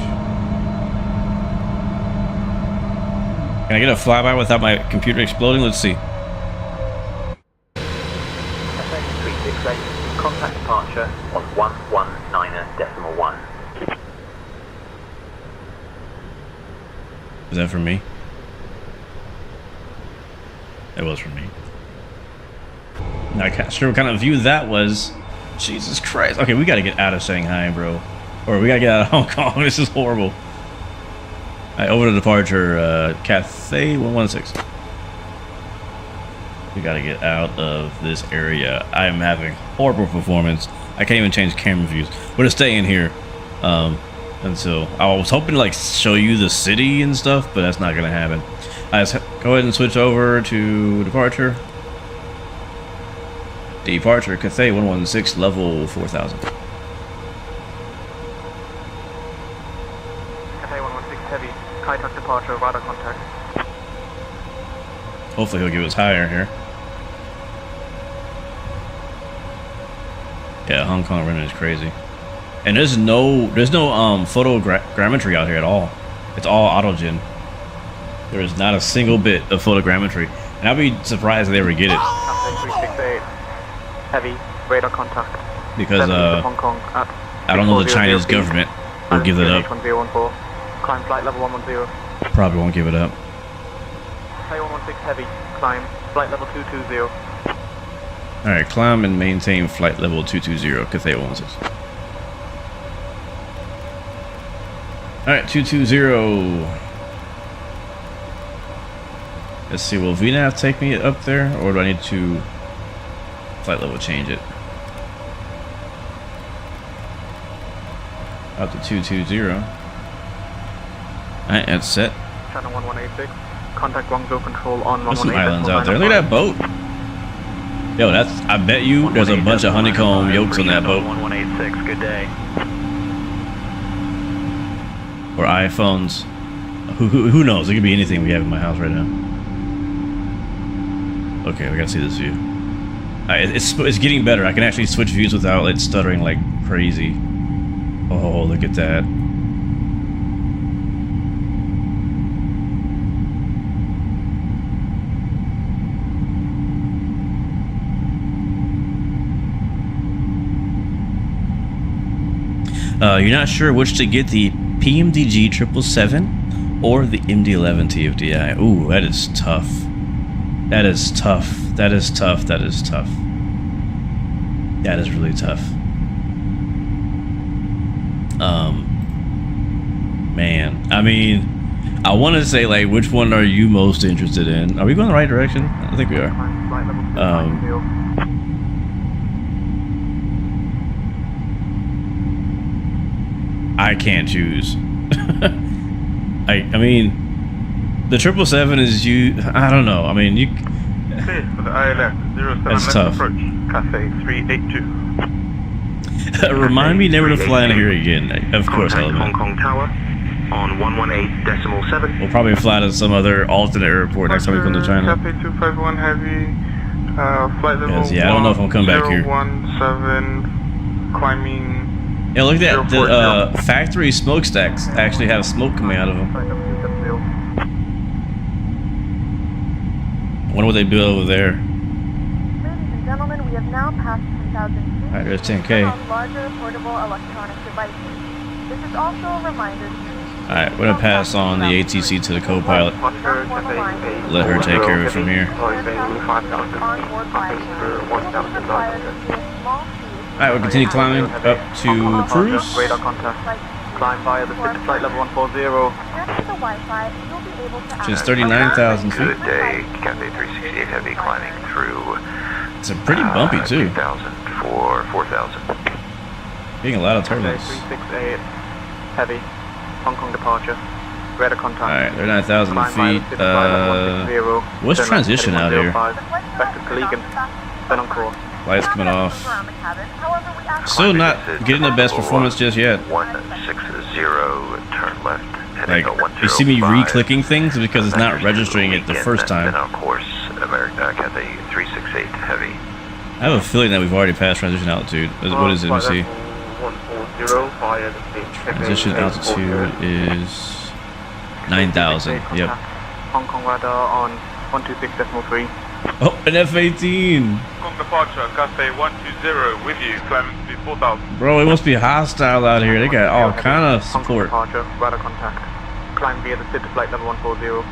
Can I get a flyby without my computer exploding? Let's see. Contact departure on 119.1. Is that for me? It was for me. Not sure what kind of view that was. Jesus Christ. Okay, we gotta get out of Shanghai, bro. Or we gotta get out of Hong Kong. This is horrible. Alright, over to departure, Cathay 116. We gotta get out of this area. I am having horrible performance. I can't even change camera views. We're gonna stay in here. And so I was hoping to like show you the city and stuff, but that's not gonna happen. Let's go ahead and switch over to departure. Departure, Cathay 116, level 4,000. Cathay 116 heavy, Kaituck departure, radar contact. Hopefully he'll give us higher here. Yeah, Hong Kong running is crazy. And there's no photogrammetry out here at all. It's all autogen. There is not a single bit of photogrammetry. And I'd be surprised if they ever get it. Cathay 368, heavy, radar contact. Because Hong Kong at I don't know the Chinese government will give it up. Climb flight level 110. Probably won't give it up. Cathay 116 heavy, climb flight level 220. Alright, climb and maintain flight level 220, Cathay 116. Alright, 220. Let's see, will VNAV take me up there, or do I need to flight level change it? Up to 220. Alright, that's set. Channel 1186, contact Guangzhou control on 118. There's some islands out there. Look at that boat. Yo, that's, I bet you there's a bunch of honeycomb yolks on that boat. 1186, good day. Or iPhones. Who knows? It could be anything we have in my house right now. Okay, we gotta see this view. It's getting better. I can actually switch views without it stuttering like crazy. Oh, look at that. You're not sure which to get, the PMDG 777 or the MD-11 TFDI. Ooh, that is tough. That is tough. That is tough. That is tough. That is really tough. Man, I mean, I want to say, like, which one are you most interested in? Are we going the right direction? I think we are. I can't choose. I mean, the 777 is you. I don't know. I mean, you. For the ILS, 07 That's tough. approach, Cathay 382. Remind me never to fly in here again. Of course I will. Hong Kong Tower on 118.7. We'll probably fly to some other alternate airport next time we come to China. Cathay 251 heavy, flight level Yeah, I don't know if I'm coming back here. 017, climbing. Yeah, look at that. The factory smokestacks actually have smoke coming out of them. I wonder what they do over there. Ladies and gentlemen, we have now passed 10,000 feet. Alright, there's 10K. On larger portable electronic devices. This is also a reminder to Alright, we're gonna pass on the ATC to the co-pilot. Let her take care of it from here. Alright, we'll continue climbing up to cruise. Climb via the flight level 140. Just 39,000 feet. Good day, Cathay 368 heavy climbing through. It's a pretty bumpy too. 2,000 for 4,000. Getting a lot of turbulence. 368 heavy, Hong Kong departure. Radar contact. Alright, they're 9,000 feet. What's transition out here? Back to Collegan, then on course. Lights coming off. Still not getting the best performance just yet. 160, turn left. Like, you see me re-clicking things because it's not registering it the first time. Then on course, Cathay 368 heavy. I have a feeling that we've already passed transition altitude. What is it? Let me see. Transition altitude is 9,000. Yep. Hong Kong radar on 126.3. Oh, an F-18. Hong Kong departure, Cathay 120 with you, climbing to 4,000. Bro, it must be hostile out here. They got all kind of support. Hong Kong departure, radar contact. Climb via the city flight level 140.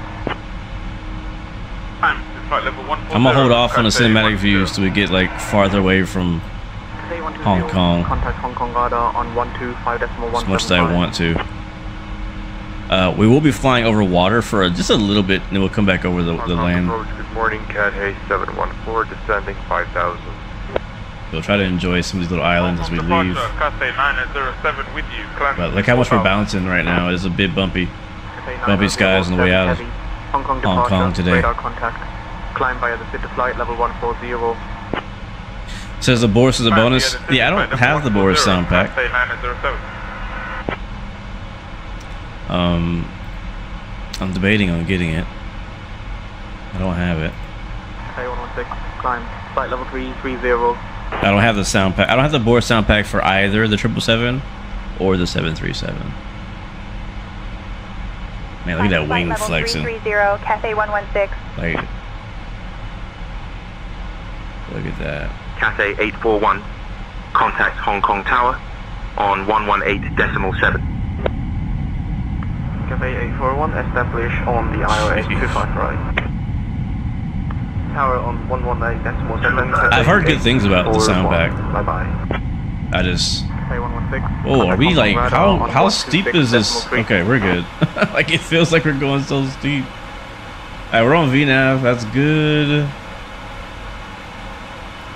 Climb to flight level 140. I'm gonna hold off on the cinematic views till we get like farther away from Hong Kong. Contact Hong Kong radar on 125.175. As much as I want to. We will be flying over water for just a little bit, and then we'll come back over the land. Good morning, Cathay 714, descending 5,000. We'll try to enjoy some of these little islands as we leave. Cathay 907 with you. But look how much we're bouncing right now. It's a bit bumpy. Bumpy skies on the way out of Hong Kong today. Radar contact. Climb via the city flight level 140. Says the Boris is a bonus. Yeah, I don't have the Boris sound pack. Cathay 907. I'm debating on getting it. I don't have it. Cathay 116, climb flight level 330. I don't have the sound pack. I don't have the Boris sound pack for either the 777 or the 737. Man, look at that wing flexing. 330, Cathay 116. Like, look at that. Cathay 841, contact Hong Kong Tower on 118.7. Cathay 841, establish on the IOS 25 right. Tower on 118.7. I've heard good things about the sound pack. Bye-bye. I just... Cathay 116. Oh, are we like... How steep is this? Okay, we're good. Like, it feels like we're going so steep. Alright, we're on VNAV. That's good.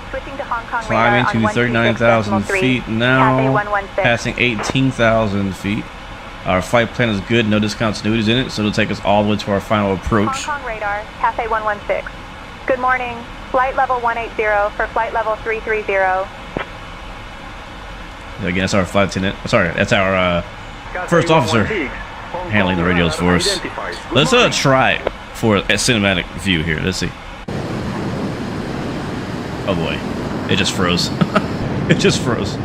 Switching to Hong Kong Climbing radar to on 39,000 feet now. Cathay 116. Passing 18,000 feet. Our flight plan is good. No discontinuities in it, so it'll take us all the way to our final approach. Hong Kong radar, Cathay 116. Good morning. Flight level 180 for flight level 330. Again, that's our flight attendant. Sorry, that's our first officer handling the radios for us. Let's try for a cinematic view here. Let's see. Oh boy, it just froze. It just froze.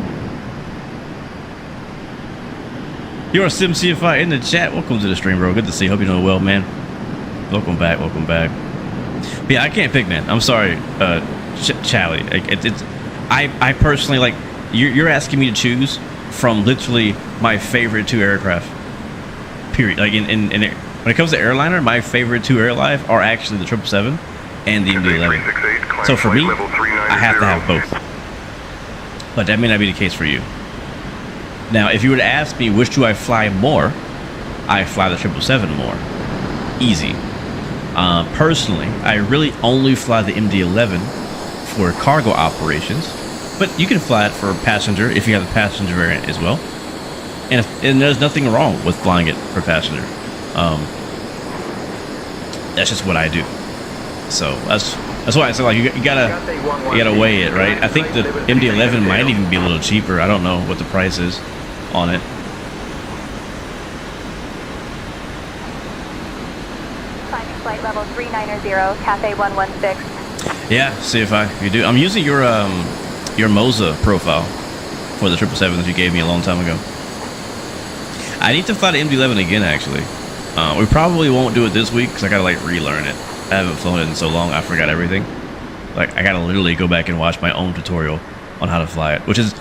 You're SimCFI in the chat. Welcome to the stream, bro. Good to see you. Hope you're doing well, man. Welcome back. Welcome back. But yeah, I can't pick, man. I'm sorry, Chally. I personally like. You're asking me to choose from literally my favorite two aircraft. Period. Like in When it comes to airliner, my favorite two airlife are actually the 777 and the MD-11. So for me, I have to have both. But that may not be the case for you. Now, if you were to ask me which do I fly more, I fly the 777 more. Easy. Personally, I really only fly the MD-11 for cargo operations, but you can fly it for passenger if you have the passenger variant as well. And there's nothing wrong with flying it for passenger. That's just what I do. So that's why I said, like, you gotta weigh it, right? I think the MD-11 might even be a little cheaper. I don't know what the price is on it. Flight level 390, Cathay 116. Yeah, see if you do. I'm using your Moza profile for the 777 that you gave me a long time ago. I need to fly the MD-11 again, actually. We probably won't do it this week because I gotta like relearn it. I haven't flown it in so long, I forgot everything. Like, I gotta literally go back and watch my own tutorial on how to fly it, which is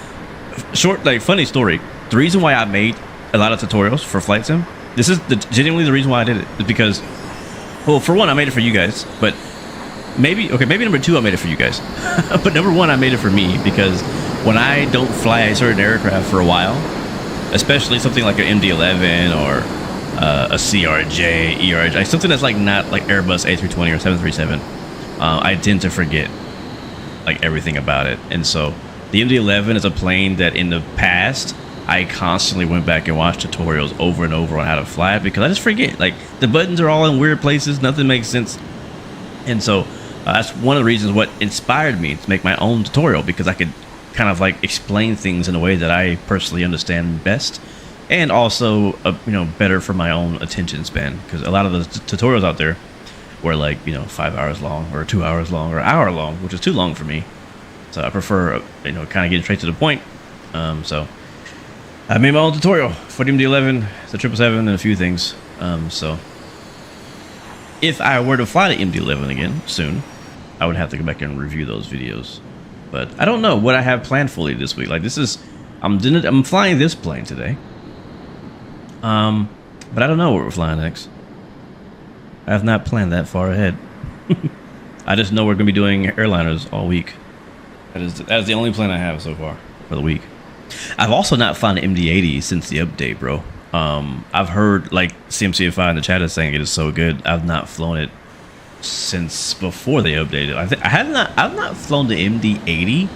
short. Like, funny story. The reason why I made a lot of tutorials for flight sim, this is genuinely the reason why I did it, is because, well, for one, I made it for you guys, but maybe number two, I made it for you guys. But number one, I made it for me because when I don't fly a certain aircraft for a while, especially something like an MD-11 or a CRJ, ERJ, something that's like not like Airbus A320 or 737, I tend to forget like everything about it. And so the MD-11 is a plane that in the past I constantly went back and watched tutorials over and over on how to fly it because I just forget. Like, the buttons are all in weird places, nothing makes sense. And so that's one of the reasons what inspired me to make my own tutorial, because I could kind of like explain things in a way that I personally understand best, and also you know, better for my own attention span, because a lot of the tutorials out there were like, you know, 5 hours long or 2 hours long or an hour long, which is too long for me. So I prefer, you know, kind of getting straight to the point. So I made my own tutorial for the MD-11, the 777, and a few things. So if I were to fly the MD-11 again soon, I would have to go back and review those videos. But I don't know what I have planned fully this week. Like, this is, I'm flying this plane today. But I don't know what we're flying next. I have not planned that far ahead. I just know we're going to be doing airliners all week. That is the only plan I have so far for the week. I've also not flown the MD-80 since the update, bro. I've heard like CMCFI in the chat is saying it is so good. I've not flown it since before they updated. I've not flown the MD-80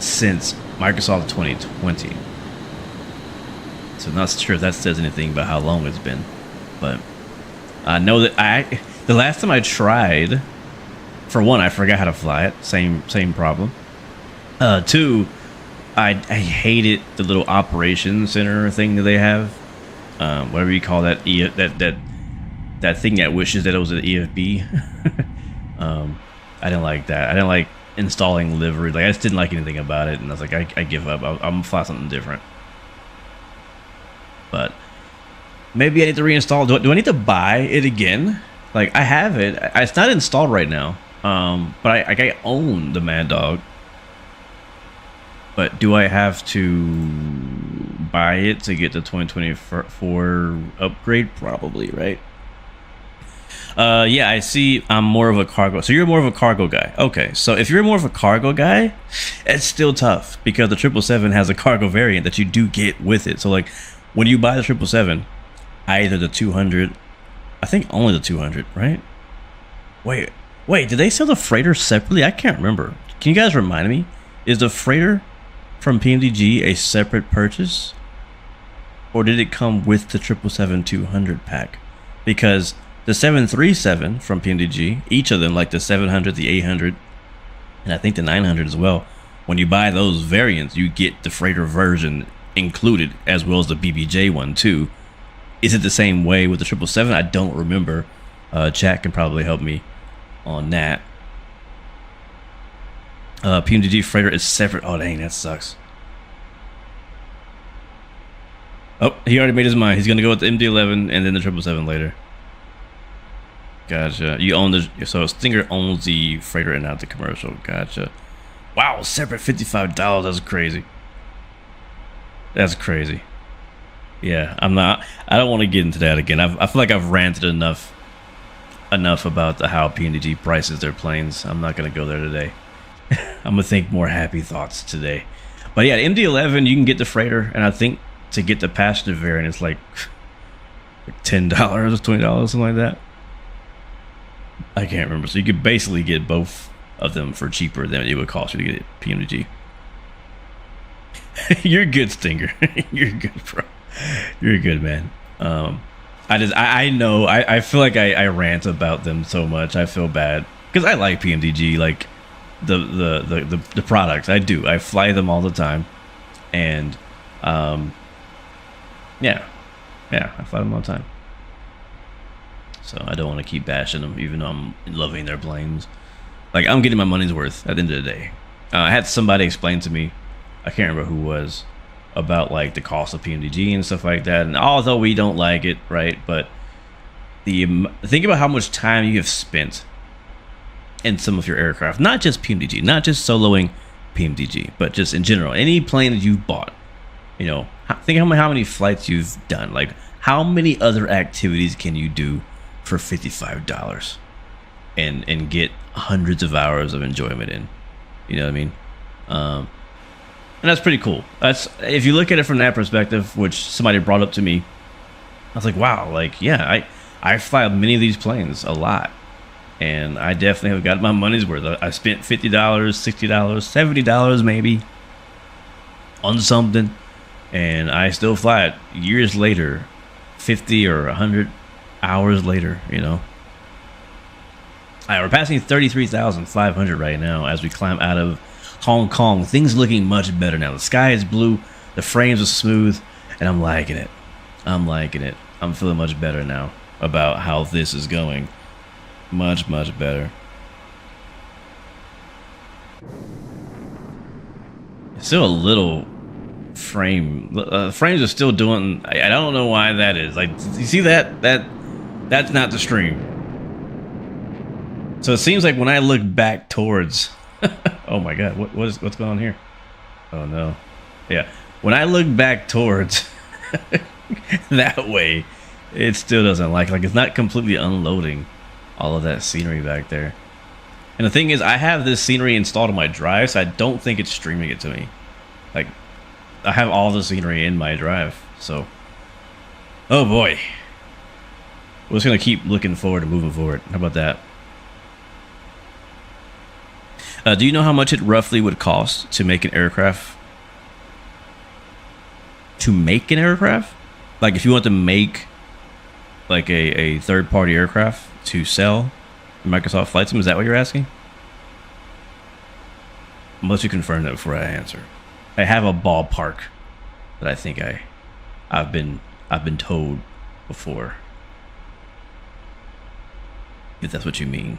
since Microsoft 2020. So I'm not sure if that says anything about how long it's been, but I know that the last time I tried, for one, I forgot how to fly it. Same problem. Two, I hated the little operation center thing that they have. Whatever you call that, that thing that wishes that it was an EFB. I didn't like that. I didn't like installing livery. Like, I just didn't like anything about it, and I was like, I give up. I'm gonna fly something different. But maybe I need to reinstall. Do I need to buy it again? Like, I have it. It's not installed right now. But I own the Mad Dog. But do I have to buy it to get the 2024 upgrade? Probably, right? Yeah, I see. I'm more of a cargo. So you're more of a cargo guy. Okay, so if you're more of a cargo guy, it's still tough because the 777 has a cargo variant that you do get with it. So like, when you buy the 777, either the 200, I think only the 200, right? Wait, did they sell the freighter separately? I can't remember. Can you guys remind me? Is the freighter from PMDG a separate purchase, or did it come with the 777-200 pack? Because the 737 from PMDG, each of them, like the 700, the 800, and I think the 900 as well, when you buy those variants, you get the freighter version included, as well as the BBJ one too. Is it the same way with the 777? I don't remember. Chat can probably help me on that. PMDG freighter is separate. Oh dang, that sucks. Oh, he already made his mind. He's gonna go with the MD-11 and then the 777 later. Gotcha. You own the, so Stinger owns the freighter and not the commercial. Gotcha. Wow, separate $55. That's crazy. That's crazy. Yeah, I'm not. I don't want to get into that again. I feel like I've ranted enough about how PMDG prices their planes. I'm not gonna go there today. I'm gonna think more happy thoughts today. But yeah, MD-11 you can get the freighter, and I think to get the passenger variant it's like $10 or $20, something like that. I can't remember. So you could basically get both of them for cheaper than it would cost you to get PMDG. You're good, Stinger. You're good, bro. You're good, man. I know I feel like I rant about them so much. I feel bad because I like PMDG, like the products. I do. I fly them all the time, and yeah, I fly them all the time. So I don't want to keep bashing them, even though I'm loving their planes. Like, I'm getting my money's worth at the end of the day. I had somebody explain to me, I can't remember who was, about like the cost of PMDG and stuff like that. And although we don't like it, right? But think about how much time you have spent in some of your aircraft, not just PMDG, not just soloing PMDG, but just in general, any plane that you've bought. You know, think how many flights you've done. Like, how many other activities can you do for $55 and get hundreds of hours of enjoyment in? You know what I mean? And that's pretty cool. That's, if you look at it from that perspective, which somebody brought up to me, I was like, wow, like, yeah, I fly many of these planes a lot, and I definitely have got my money's worth. I spent $50, $60, $70 maybe on something, and I still fly it years later, 50 or 100 hours later, you know. All right, we're passing 33,500 right now as we climb out of Hong Kong. Things looking much better now. The sky is blue, the frames are smooth, and I'm liking it. I'm liking it. I'm feeling much better now about how this is going. Much better. Still a little frame. Frames are still doing. I don't know why that is. Like, you see that? That's not the stream. So it seems like when I look back towards. Oh my God! What's going on here? Oh no! Yeah, when I look back towards that way, it still doesn't like it's not completely unloading all of that scenery back there. And the thing is, I have this scenery installed on my drive, so I don't think it's streaming it to me. Like, I have all the scenery in my drive, so. Oh boy! We're just gonna keep looking forward and moving forward. How about that? Do you know how much it roughly would cost to make an aircraft? To make an aircraft? Like, if you want to make like a third-party aircraft to sell in Microsoft Flight Sim, is that what you're asking? Unless you confirm that before I answer. I have a ballpark that I think I've been told before. If that's what you mean.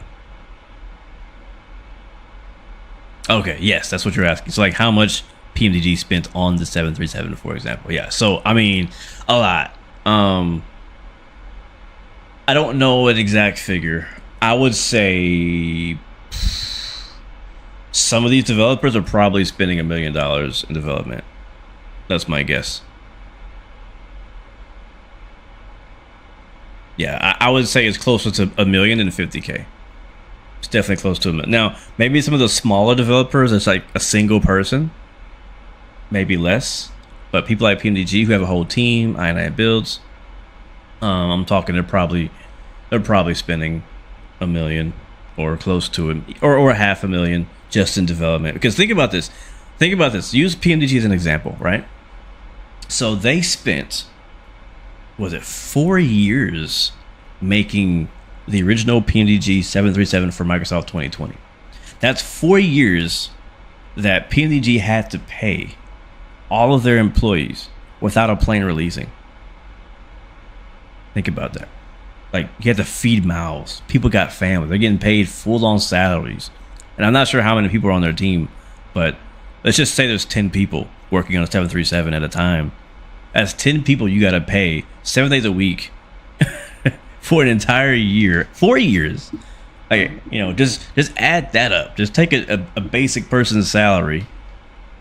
Okay, yes, that's what you're asking. So, like, how much PMDG spent on the 737, for example? Yeah, so, I mean, a lot. I don't know an exact figure. I would say some of these developers are probably spending $1 million in development. That's my guess. Yeah, I would say it's closer to $1 million than 50K. It's definitely close to $1 million. Now, maybe some of the smaller developers, it's like a single person, maybe less. But people like PMDG who have a whole team, I9 builds, I'm talking they're probably spending $1 million or close to it, or $500,000 just in development. Because think about this. Use PMDG as an example, right? So they spent, was it 4 years making the original PMDG 737 for Microsoft 2020. That's 4 years that PMDG had to pay all of their employees without a plane releasing. Think about that. Like, you had to feed mouths. People got families. They're getting paid full-on salaries. And I'm not sure how many people are on their team, but let's just say there's 10 people working on a 737 at a time. That's 10 people you got to pay 7 days a week for an entire year. 4 years. Like, you know, just add that up. Just take a basic person's salary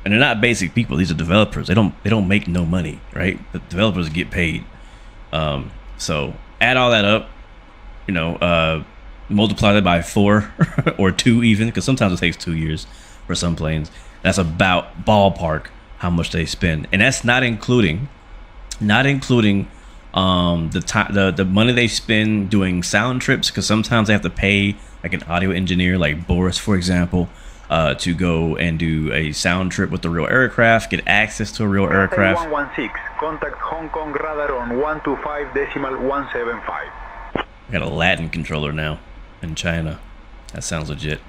And they're not basic people. These are developers. They don't make no money, right? The developers get paid. So add all that up, you know, multiply that by 4 or 2 even, because sometimes it takes 2 years for some planes. That's about ballpark how much they spend, and that's not including the time, the money they spend doing sound trips, because sometimes they have to pay like an audio engineer, like Boris, for example, to go and do a sound trip with the real aircraft, get access to a real aircraft. 116, contact Hong Kong radar on 125.175. I got a Latin controller now in China. That sounds legit.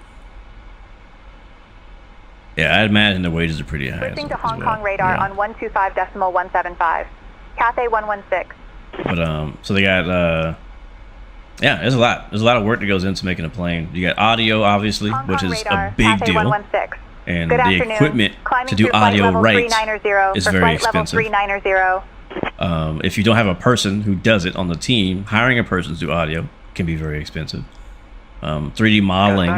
Yeah, I imagine the wages are pretty high. Switching to Hong Kong radar on 125.175. Cathay 116. But so they got yeah, there's a lot of work that goes into making a plane. You got audio, obviously, which is a big deal, and the equipment to do audio right is very expensive. If you don't have a person who does it on the team, hiring a person to do audio can be very expensive. 3D modeling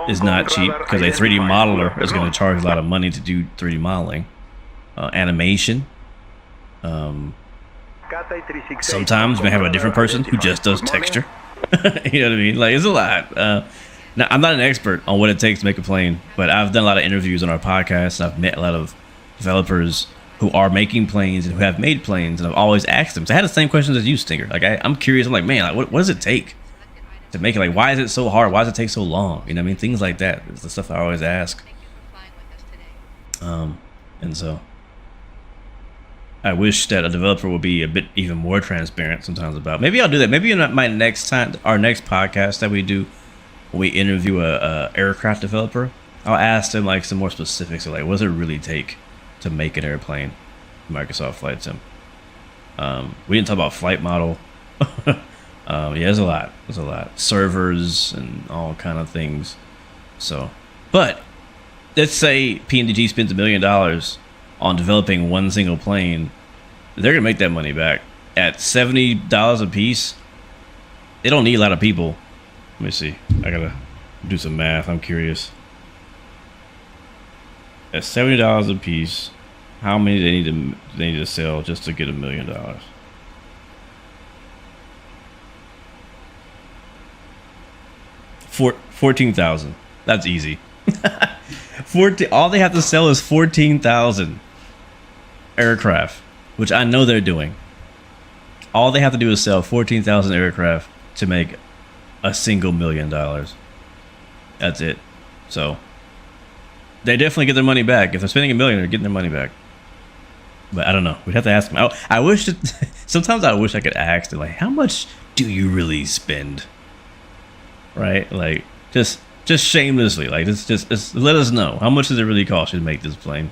is not cheap, because a 3D modeler is going to charge a lot of money to do 3D modeling. Animation. Sometimes you may have a different person who just does texture. You know what I mean? Like, it's a lot. Now, I'm not an expert on what it takes to make a plane, but I've done a lot of interviews on our podcast, and I've met a lot of developers who are making planes and who have made planes, and I've always asked them. So I had the same questions as you, Stinger. Like, I'm curious. I'm like, man, like, what does it take to make it? Like, why is it so hard? Why does it take so long? You know what I mean? Things like that. It's the stuff I always ask. And so I wish that a developer would be a bit even more transparent sometimes about. Maybe I'll do that. Maybe in my next time, our next podcast that we do, when we interview a aircraft developer, I'll ask them like some more specifics of like, what does it really take to make an airplane? Microsoft Flight Sim. We didn't talk about flight model. Yeah, there's a lot. There's a lot. Servers and all kind of things. So, but let's say P&DG spends $1 million on developing one single plane. They're gonna make that money back at $70 a piece. They don't need a lot of people. Let me see. I gotta do some math. I'm curious. At $70 a piece, how many they need to sell just to get $1 million? 14,000. That's easy. 14. All they have to sell is 14,000 aircraft, which I know they're doing. All they have to do is sell 14,000 aircraft to make a single $1 million. That's it. So they definitely get their money back. If they're spending $1 million, they're getting their money back. But I don't know. We'd have to ask them. I wish that sometimes I wish I could ask them, like, how much do you really spend? Right? Like, just shamelessly, like, just let us know, how much does it really cost you to make this plane?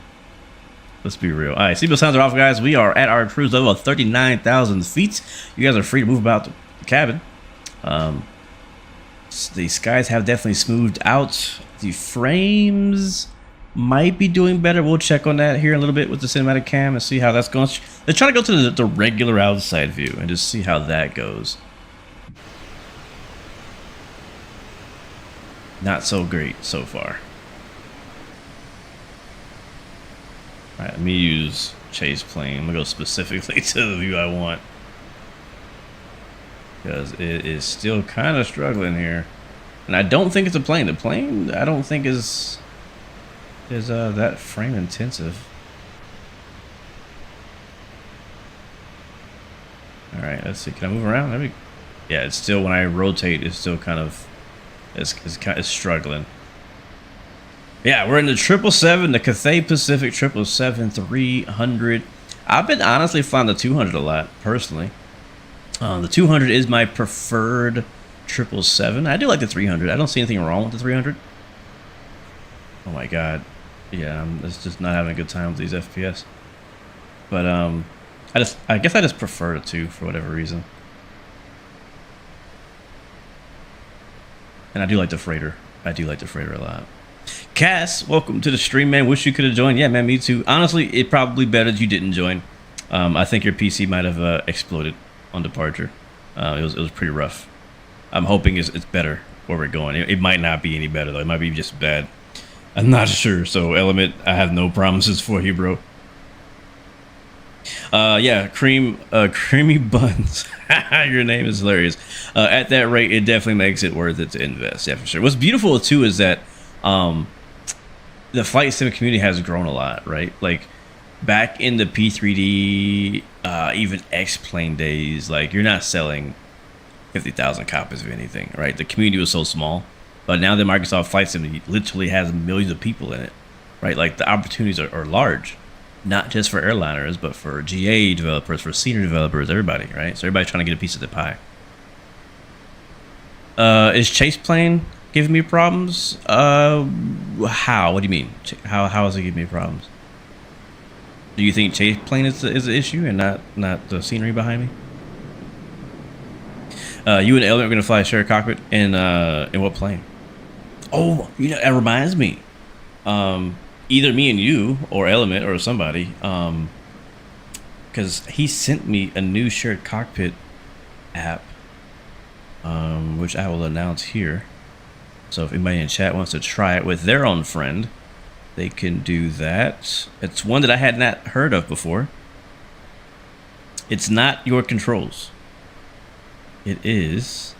Let's be real. All right, seatbelt sounds are off, guys. We are at our cruise level of 39,000 feet. You guys are free to move about the cabin. The skies have definitely smoothed out. The frames might be doing better. We'll check on that here in a little bit with the cinematic cam and see how that's going. Let's try to go to the regular outside view and just see how that goes. Not so great so far. All right, let me use chase plane. I'm gonna go specifically to the view I want, because it is still kind of struggling here, and I don't think it's a plane. The plane, I don't think is that frame intensive. All right, let's see. Can I move around? Yeah, it's still, when I rotate, it's still kind of. It's struggling. Yeah, we're in the 777, the Cathay Pacific 777-300. I've been honestly flying the 200 a lot, personally. The 200 is my preferred 777. I do like the 300. I don't see anything wrong with the 300. Oh my god. Yeah, I'm just not having a good time with these FPS. But I guess I just prefer the 2 for whatever reason. And I do like the freighter. I do like the freighter a lot. Cass, welcome to the stream, man. Wish you could have joined. Yeah, man, me too. Honestly, it probably better that you didn't join. I think your PC might have exploded on departure. It was pretty rough. I'm hoping it's better where we're going. It might not be any better, though. It might be just bad. I'm not sure. So Element, I have no promises for you, bro. Yeah, creamy buns. Your name is hilarious. At that rate, it definitely makes it worth it to invest. Yeah, for sure. What's beautiful too is that the flight sim community has grown a lot, right? Like back in the P3D, even X-Plane days, like you're not selling 50,000 copies of anything, right? The community was so small, but now that Microsoft Flight Sim literally has millions of people in it, right? Like the opportunities are large, not just for airliners, but for GA developers, for senior developers, everybody, right? So everybody's trying to get a piece of the pie. Is Chase Plane giving me problems? How? What do you mean? How is it giving me problems? Do you think Chase Plane is the issue and not the scenery behind me? You and Element are gonna fly a shared cockpit in what plane? Oh, you know, that reminds me. Either me and you or Element or somebody, because he sent me a new shared cockpit app, which I will announce here. So if anybody in chat wants to try it with their own friend, they can do that. It's one that I had not heard of before. It's not your controls. It is.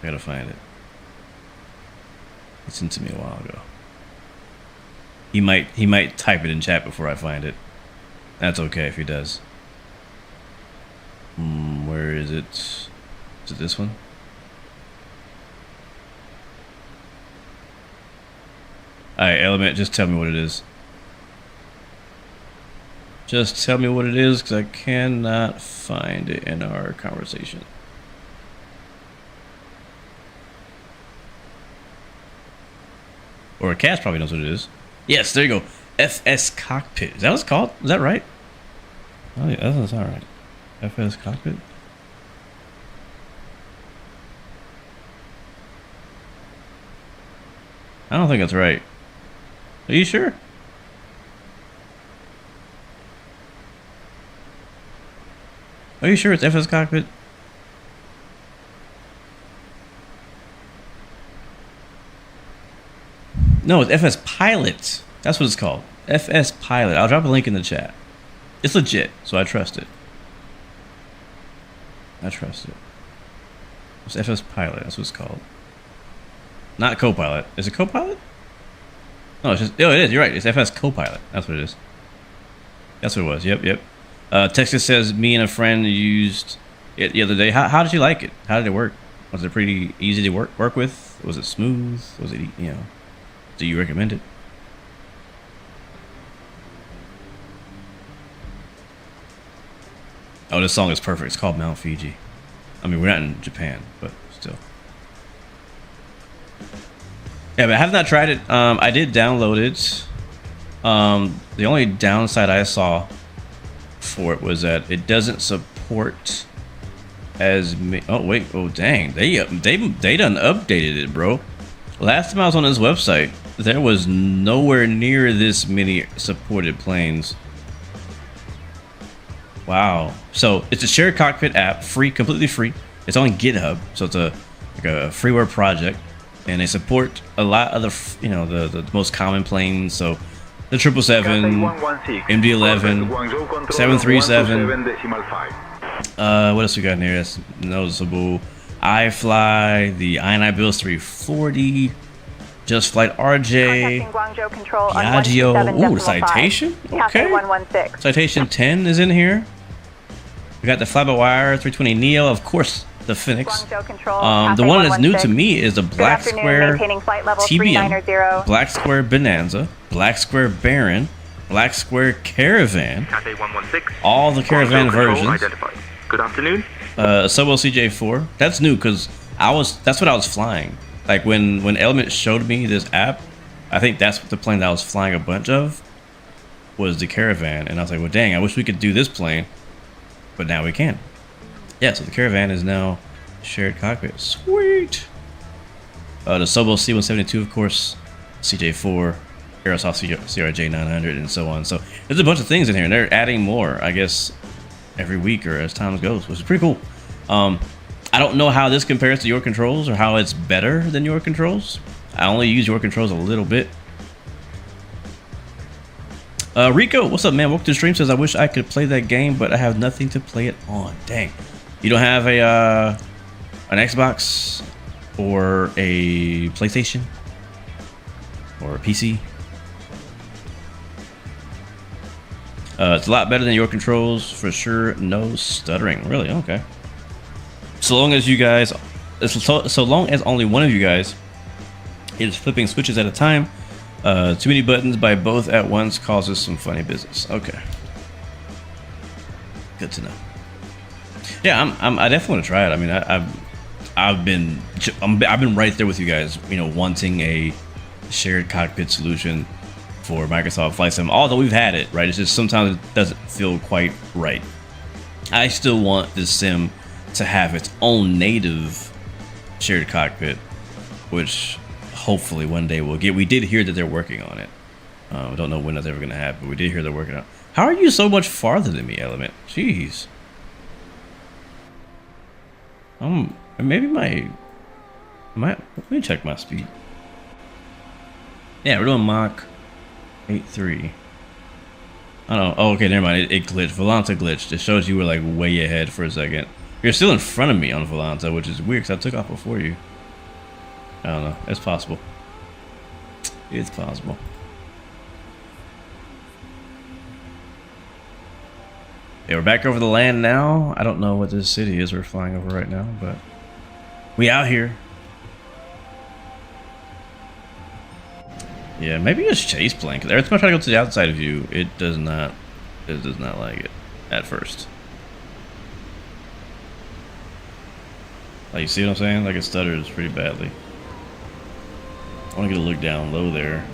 I gotta find it. It sent to me a while ago. He might type it in chat before I find it. That's okay if he does. Where is it? Is it this one? Alright, Element, just tell me what it is. Just tell me what it is, because I cannot find it in our conversation. Or Cass probably knows what it is. Yes, there you go. FS Cockpit. Is that what it's called? Is that right? Oh yeah, that sounds alright. FS Cockpit. I don't think that's right. Are you sure? Are you sure it's FS Cockpit? No, it's FS Pilot. That's what it's called. FS Pilot. I'll drop a link in the chat. It's legit, so I trust it. I trust it. It's FS Pilot. That's what it's called. Not Copilot. Is it Copilot? No, it's just... Oh, it is. You're right. It's FS Copilot. That's what it is. That's what it was. Yep. Texas says, me and a friend used it the other day. How did you like it? How did it work? Was it pretty easy to work with? Was it smooth? Was it, you know... Do you recommend it? Oh, this song is perfect. It's called Mount Fiji. I mean, we're not in Japan, but still. Yeah, but I have not tried it. I did download it. The only downside I saw for it was that it doesn't support as me. Oh wait, oh dang, they done updated it, bro. Last time I was on this website, there was nowhere near this many supported planes. Wow. So it's a shared cockpit app, free, completely free. It's on GitHub, so it's like a freeware project, and they support a lot of the, you know, the most common planes. So the 777, MD-11, 737. What else we got in here that's noticeable? iFly, the INI 340, Just Flight RJ, Yagio. Ooh, Citation? Okay. Citation 10 is in here. We got the Fly-by-Wire 320 Neo, of course, the Phoenix. The one that's new to me is the Black Square TBM, Black Square Bonanza, Black Square Baron, Black Square Caravan, all the Caravan versions. Good afternoon. Sobo CJ4. That's new because that's what I was flying. Like when Element showed me this app, I think that's the plane that I was flying a bunch of was the Caravan, and I was like, well, dang, I wish we could do this plane, but now we can. Yeah, so the Caravan is now shared cockpit. Sweet. The Sobo C172, of course, CJ4, Aerosoft CRJ 900, and so on. So there's a bunch of things in here, and they're adding more, I guess, every week or as time goes, which is pretty cool. I don't know how this compares to your controls or how it's better than your controls. I only use your controls a little bit. Rico, what's up, man? Welcome to the stream. Says I wish I could play that game, but I have nothing to play it on. Dang. You don't have a an Xbox or a PlayStation or a PC? It's a lot better than your controls for sure. No stuttering. Really? Okay. So long as you guys, so long as only one of you guys is flipping switches at a time. Too many buttons by both at once causes some funny business. Okay. Good to know. Yeah, I definitely want to try it. I mean, I've been right there with you guys. You know, wanting a shared cockpit solution for Microsoft Flight Sim. Although we've had it, right? It's just sometimes it doesn't feel quite right. I still want this sim to have its own native shared cockpit, which hopefully one day we'll get. We did hear that they're working on it. I don't know when that's ever going to happen, but we did hear they're working on it. How are you so much farther than me, Element? Jeez. Maybe let me check my speed. Yeah, we're doing Mach 8.3. I don't know. Oh, okay, never mind. It glitched. Volanta glitched. It shows you were like way ahead for a second. You're still in front of me on Volanta, which is weird because I took off before you. I don't know. It's possible. It's possible. Yeah, we're back over the land now. I don't know what this city is we're flying over right now, but we out here. Yeah, maybe just chase plane, because every time I try to go to the outside view, it does not like it at first. Like, you see what I'm saying? Like, it stutters pretty badly. I want to get a look down low there.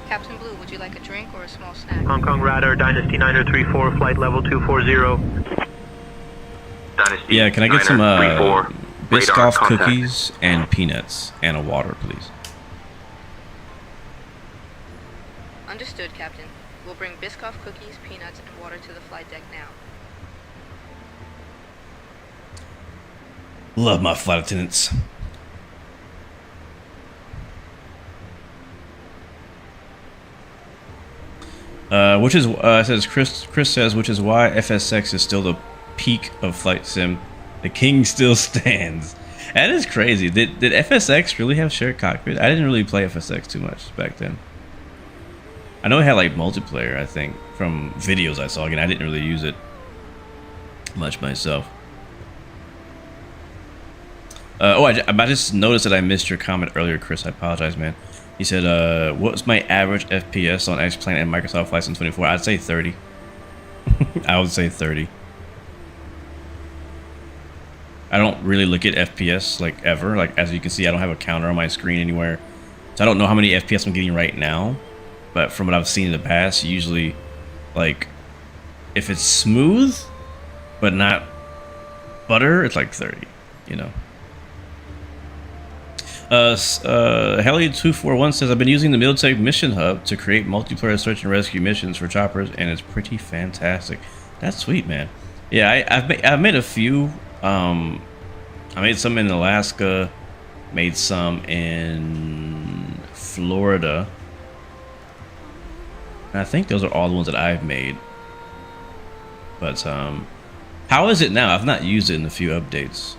Captain Blue, would you like a drink or a small snack? Hong Kong Radar, Dynasty 934, flight level 240. Dynasty Yeah, can I get some 934, Biscoff contact. cookies and peanuts and a water, please? Understood, Captain. We'll bring Biscoff cookies, peanuts, and water to the flight deck now. Love my flight attendants. Which is says Chris says, which is why FSX is still the peak of flight sim. The king still stands. That is crazy. Did FSX really have shared cockpit? I didn't really play FSX too much back then. I know it had like multiplayer, I think, from videos I saw. Again, I didn't really use it much myself. I just noticed that I missed your comment earlier, Chris. I apologize, man. He said, what's my average FPS on X-Plane and Microsoft Flight Sim 24? I'd say 30. I would say 30. I don't really look at FPS, like, ever. Like, as you can see, I don't have a counter on my screen anywhere. So I don't know how many FPS I'm getting right now. But from what I've seen in the past, usually, like, if it's smooth, but not butter, it's like 30, you know. Heli241 says, I've been using the Militech Mission Hub to create multiplayer search and rescue missions for choppers, and it's pretty fantastic. That's sweet, man. Yeah, I've made a few. I made some in Alaska, made some in Florida. And I think those are all the ones that I've made. But how is it now? I've not used it in a few updates.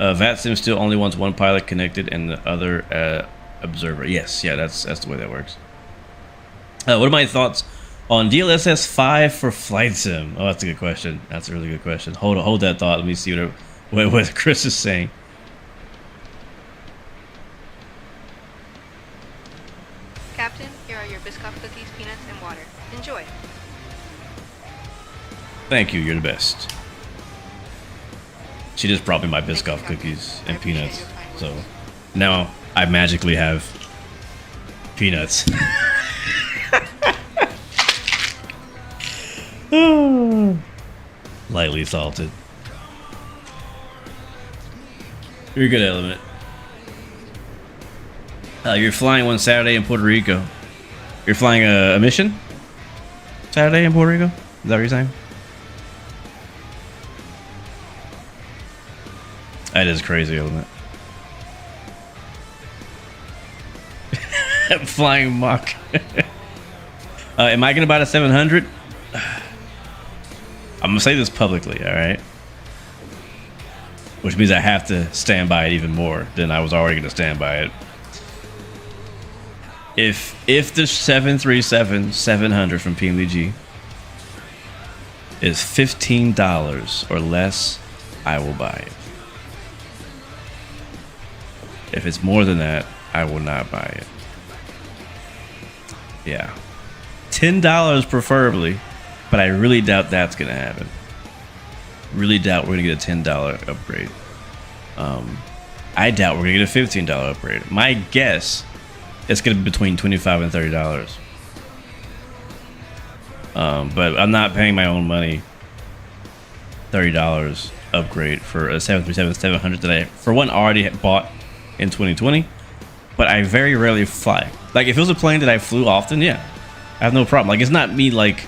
VATSIM still only wants one pilot connected and the other observer. Yes, yeah, that's the way that works. What are my thoughts on DLSS 5 for Flight Sim? Oh, that's a good question. That's a really good question. Hold that thought. Let me see what Chris is saying. Captain, here are your Biscoff cookies, peanuts, and water. Enjoy. Thank you. You're the best. She just brought me my Biscoff cookies and peanuts. So now I magically have peanuts. Lightly salted. You're a good, Element. You're flying one Saturday in Puerto Rico. You're flying a mission Saturday in Puerto Rico? Is that what you're saying? That is crazy, isn't it? Flying Mach. Am I gonna buy the 700? I'm gonna say this publicly, all right? Which means I have to stand by it even more than I was already gonna stand by it. If the 737-700 from PMDG is $15 or less, I will buy it. If it's more than that, I will not buy it. Yeah. $10 preferably, but I really doubt that's gonna happen. Really doubt we're gonna get a $10 upgrade. I doubt we're gonna get a $15 upgrade. My guess, it's gonna be between $25 and $30. But I'm not paying my own money. $30 upgrade for a 737-700 that I, for one, already had bought in 2020, but I very rarely fly. Like, if it was a plane that I flew often, yeah, I have no problem. Like, it's not me like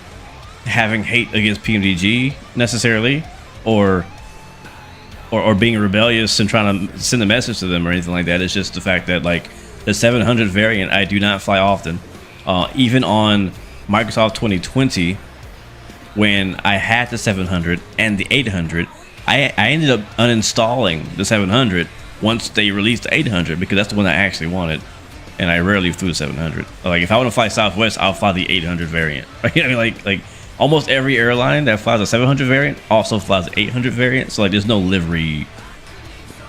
having hate against PMDG necessarily, or being rebellious and trying to send a message to them or anything like that. It's just the fact that, like, the 700 variant I do not fly often. Even on Microsoft 2020, when I had the 700 and the 800, I ended up uninstalling the 700 once they released the 800, because that's the one I actually wanted, and I rarely flew the 700. Like, if I want to fly Southwest, I'll fly the 800 variant. Right? I mean, like almost every airline that flies a 700 variant also flies the 800 variant. So, like, there's no livery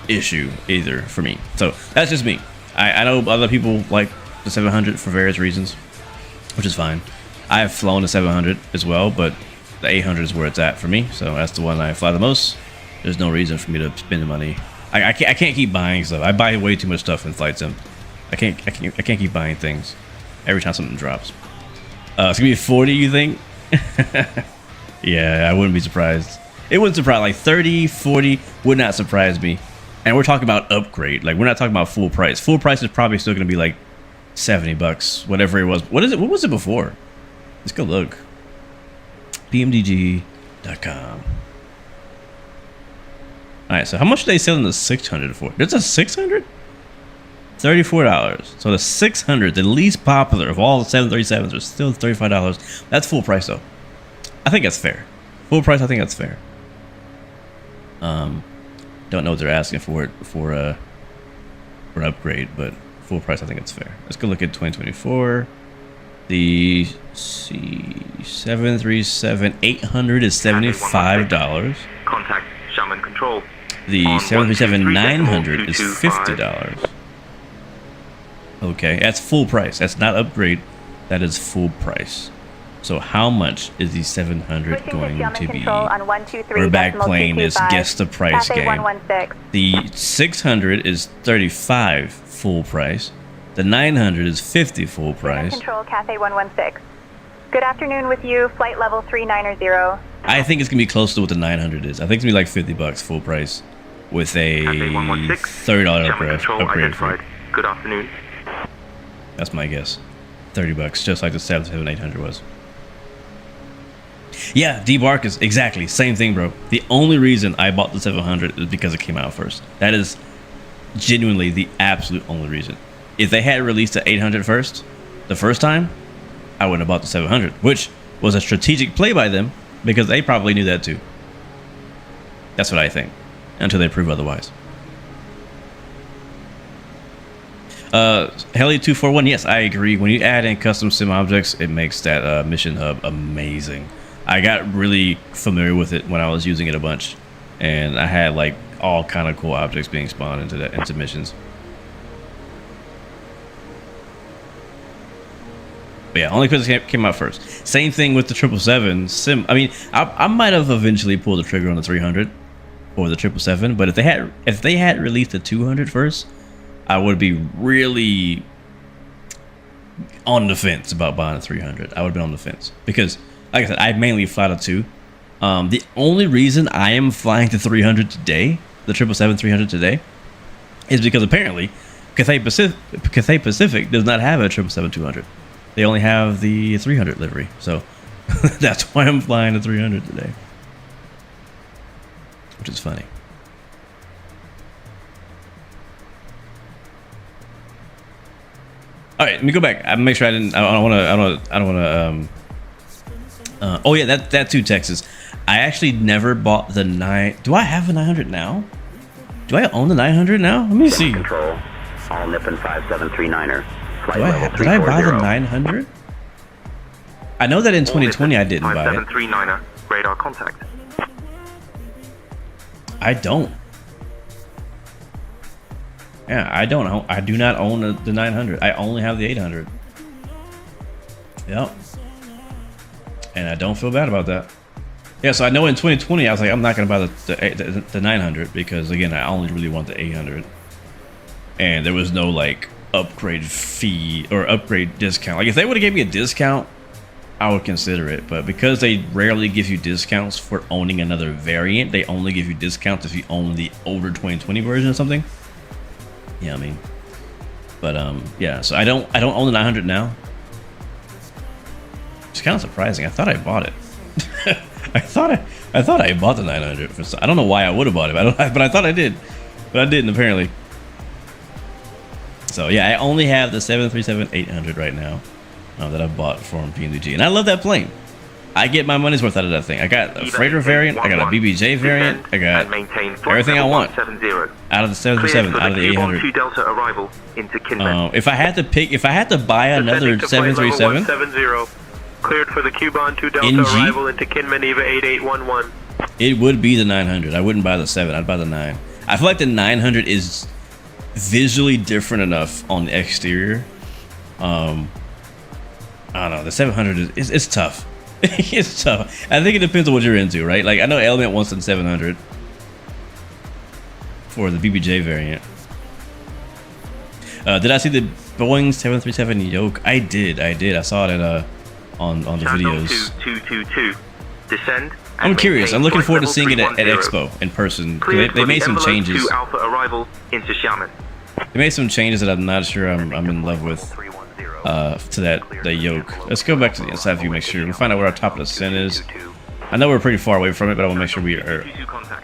issue either for me. So that's just me. I know other people like the 700 for various reasons, which is fine. I have flown the 700 as well, but the 800 is where it's at for me. So that's the one I fly the most. There's no reason for me to spend the money. I can't keep buying stuff. I buy way too much stuff in Flight Sim. I can't keep buying things every time something drops. It's gonna be 40, you think? Yeah, I wouldn't be surprised. It wouldn't surprise. Like 30, 40 would not surprise me. And we're talking about upgrade. Like, we're not talking about full price. Full price is probably still gonna be like $70, whatever it was. What is it? What was it before? Let's go look. PMDG.com. Alright, so how much are they selling the 600 for? There's a 600? $34. So the 600, the least popular of all the 737s, are still $35. That's full price though. I think that's fair. Full price, I think that's fair. Don't know what they're asking for it for an upgrade, but full price, I think it's fair. Let's go look at 2024. The C737-800 is $75. Contact Shaman Control. The 737-900 is $50. Okay, that's full price. That's not upgrade. That is full price. So how much is the 700 going to be? We're back playing this guess the price Cathay game. 116. The 600 is $35 full price. The 900 is $50 full price. Control Cathay 116. Good afternoon with you, flight level 390. I think it's gonna be close to what the 900 is. I think it's gonna be like $50 full price with a $30 upgrade for it. Good afternoon. That's my guess. $30, just like the 737-800 was. Yeah, debark exactly same thing, bro. The only reason I bought the 700 is because it came out first. That is genuinely the absolute only reason. If they had released the 800 first, the first time, I wouldn't have bought the 700, which was a strategic play by them because they probably knew that too. That's what I think, until they prove otherwise. Heli241, yes, I agree. When you add in custom sim objects, it makes that mission hub amazing. I got really familiar with it when I was using it a bunch, and I had like all kind of cool objects being spawned into missions. But yeah, only because it came out first. Same thing with the 777 sim. I mean, I might have eventually pulled the trigger on the 300 or the 777, but if they had released the 200 first, I would be really on the fence about buying a 300. I would have been on the fence because, like I said, I mainly fly the 2. The only reason I am flying the 300 today, the 777-300 today, is because apparently Cathay Pacific does not have a 777-200. They only have the 300 livery, so that's why I'm flying the 300 today, which is funny. All right, let me go back. I make sure I didn't. I don't want to. Oh yeah, that too, Texas. I actually never bought the 9. Do I have a 900 now? Do I own the 900 now? Let me see. Control, all Nippon 5739er. Did I buy the 900? I know that in 2020 I didn't buy it. 5739er, radar contact. I don't. Yeah, I don't own. I do not own the 900. I only have the 800. Yep. And I don't feel bad about that. Yeah, so I know in 2020 I was like, I'm not gonna buy the 900 because again, I only really want the 800, and there was no like upgrade fee or upgrade discount. Like if they would have gave me a discount, I would consider it. But because they rarely give you discounts for owning another variant, they only give you discounts if you own the older 2020 version or something. Yeah, I mean, but yeah. So I don't own the 900 now. It's kind of surprising. I thought I bought it. I thought I bought the 900. I don't know why I would have bought it. But I thought I did. But I didn't apparently. So yeah, I only have the 737-800 right now that I bought from PMDG, and I love that plane. I get my money's worth out of that thing. I got a freighter variant. I got a BBJ variant. I got everything I want out of the 737, out of the 800. If I had to pick, if I had to buy another 737. Cleared for the Cuban 2 Delta arrival into Kinman Eva 8811. It would be the 900. I wouldn't buy the 7. I'd buy the 9. I feel like the 900 is visually different enough on the exterior. I don't know. The 700 is it's tough. It's tough. I think it depends on what you're into, right? Like I know Element wants the 700 for the BBJ variant. Did I see the Boeing 737 yoke? I did. I saw it at on the videos. 222. Descend. I'm curious. I'm looking forward to seeing it at Expo in person. They made some changes. Alpha arrival into Xiamen. They made some changes that I'm not sure I'm in love with to that yoke. Let's go back to the inside view, make sure we find out where our top of the ascent is. I know we're pretty far away from it, but I want to make sure we are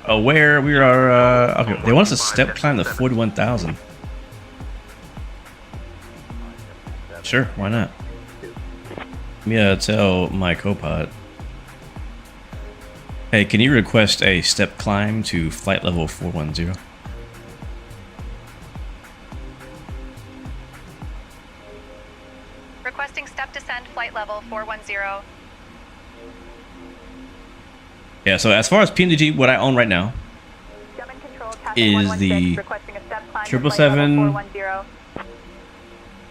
aware we are. Okay, they want us to step climb to 41,000. Sure, why not? Let me tell my co-pilot. Hey, can you request a step climb to flight level 410? Requesting step descent flight level 410. Yeah, so as far as PMDG, what I own right now is the 777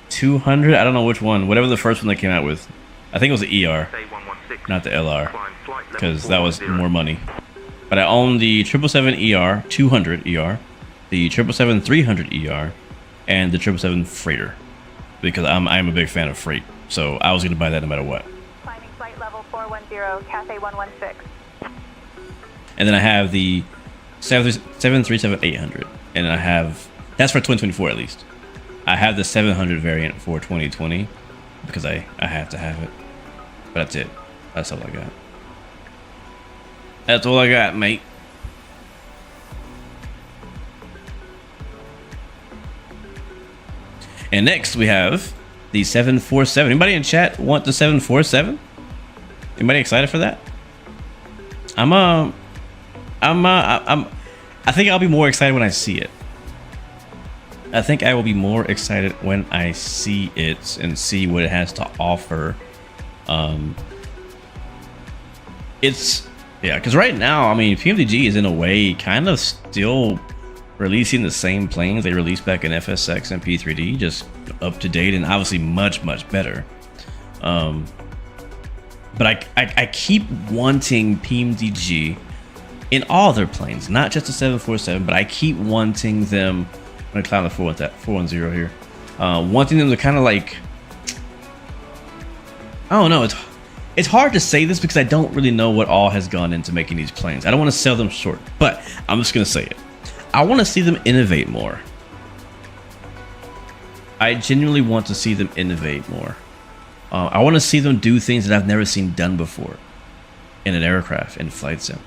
200. I don't know which one, whatever the first one they came out with. I think it was the ER, not the LR, because that was more money. But I own the 777 ER 200 ER, the 777 300 ER, and the 777 freighter, because I'm a big fan of freight. So I was going to buy that no matter what. Climbing flight level 410, Cathay 116. And then I have the 737 800, and I have that's for 2024 at least. I have the 700 variant for 2020 because I have to have it. But that's it. That's all I got. That's all I got, mate. And next we have the 747. Anybody in chat want the 747? Anybody excited for that? I think I'll be more excited when I see it. I think I will be more excited when I see it and see what it has to offer. Because right now, I mean, PMDG is in a way kind of still releasing the same planes they released back in FSX and P3D, just up to date and obviously much better. But I keep wanting PMDG in all their planes, not just the 747, but I keep wanting them. I'm gonna climb the 410 here. Wanting them to kind of like, I don't know. It's hard to say this because I don't really know what all has gone into making these planes. I don't want to sell them short, but I'm just gonna say it. I want to see them innovate more. I genuinely want to see them innovate more. I want to see them do things that I've never seen done before in an aircraft, in flight sim.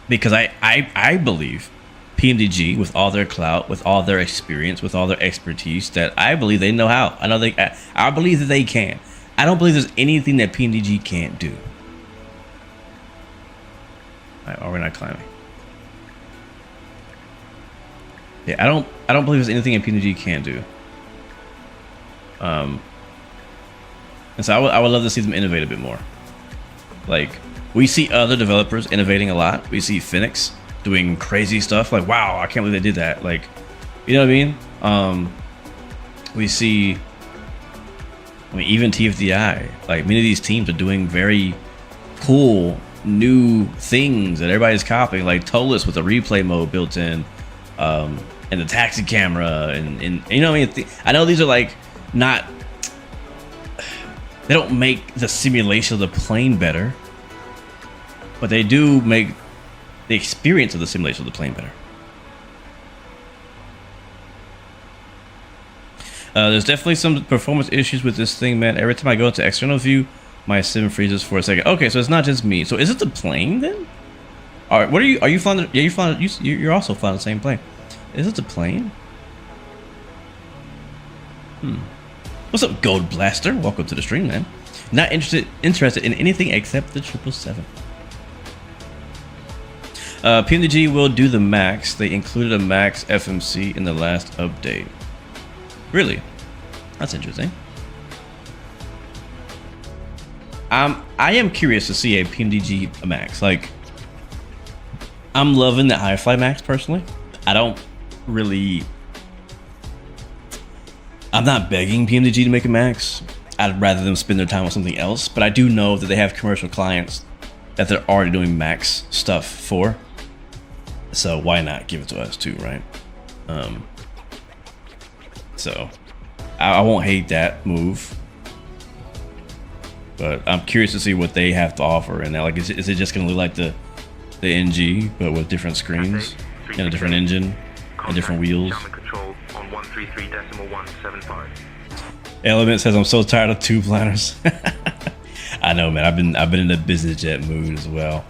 Because I believe PMDG, with all their clout, with all their experience, with all their expertise, that I believe they know how. I believe that they can. I don't believe there's anything that PMDG can't do. Are we not climbing? Yeah, I don't believe there's anything that PMDG can't do. And so I would love to see them innovate a bit more. Like, we see other developers innovating a lot. We see Phoenix doing crazy stuff. Like, wow, I can't believe they did that. Like, you know what I mean? We see, even TFDI. Like, many of these teams are doing very cool new things that everybody's copying. Like Tolus with a replay mode built in, and the taxi camera, and you know what I mean? I know these are like not. They don't make the simulation of the plane better, but they do make the experience of the simulation of the plane better. There's definitely some performance issues with this thing, man. Every time I go into external view, my sim freezes for a second. Okay, so it's not just me. So is it the plane then? All right, what are you flying? Yeah, you're also flying the same plane. Is it the plane? What's up, Gold Blaster? Welcome to the stream, man. Not interested in anything except the 777. PMDG will do the max. They included a max FMC in the last update. Really? That's interesting. I am curious to see a PMDG max. Like, I'm loving the iFly max personally. I don't really. I'm not begging PMDG to make a max. I'd rather them spend their time on something else. But I do know that they have commercial clients that they're already doing max stuff for. So why not give it to us too, right? So I won't hate that move. But I'm curious to see what they have to offer. And now, like, is it just going to look like the NG, but with different screens and a different engine and different wheels? Element says, I'm so tired of tube liners. I know, man. I've been in the business jet mood as well.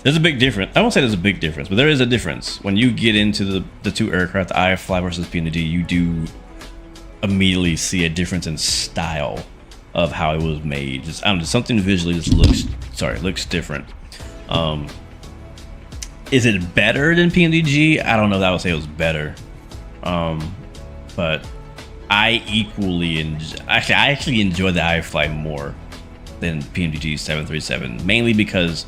There's a big difference. I won't say there's a big difference, but there is a difference. When you get into the two aircraft, the iFly versus PMDG, you do immediately see a difference in style of how it was made. Just, I don't know, something visually just looks different. Is it better than PMDG? I don't know that I would say it was better. But I actually enjoy the iFly more than PMDG 737, mainly because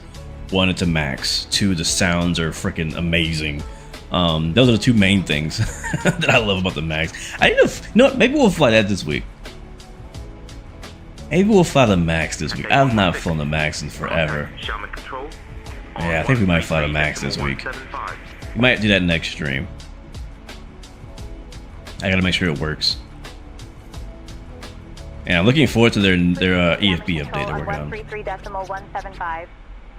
one, it's a max. Two, the sounds are freaking amazing. Those are the two main things that I love about the max. I need to, you know what, maybe we'll fly that this week. Maybe we'll fly the max this week. I've not flown the max in forever. Yeah, I think we might fly the max this week. We might do that next stream. I gotta make sure it works. And I'm looking forward to their EFB update they're working on. 133.175.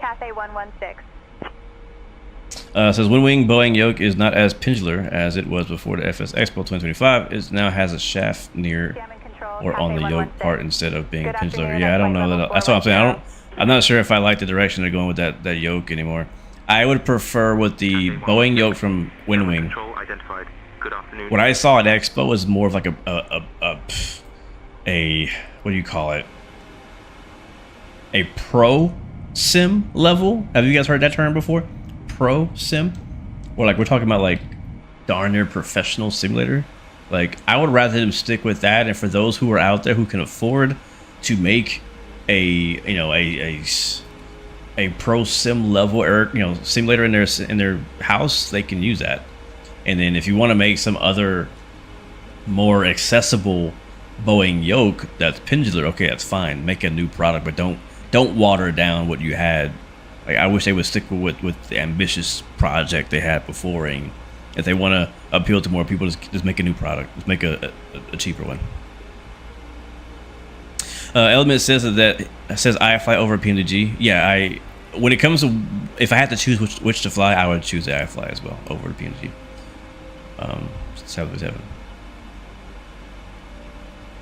Cathay 116. Says Wing Boeing yoke is not as pendular as it was before the FS Expo 2025. It now has a shaft near or on the yoke part instead of being pendular. Yeah, I don't know that. That's what I'm saying. I'm not sure if I like the direction they're going with that yoke anymore. I would prefer with the Boeing yoke from Wing. What I saw at Expo was more of like a what do you call it? A pro sim level. Have you guys heard that term before? Pro sim, or like we're talking about like darn near professional simulator. Like, I would rather them stick with that. And for those who are out there who can afford to make a pro sim level simulator in their house, they can use that. And then if you want to make some other more accessible Boeing yoke that's pendular, okay, that's fine. Make a new product, but don't water down what you had. Like, I wish they would stick with the ambitious project they had before. And if they want to appeal to more people, just make a new product. Just make a cheaper one. Element says that says iFly over PMDG. Yeah, when it comes to, if I had to choose which to fly, I would choose the iFly as well over the PMG. 737.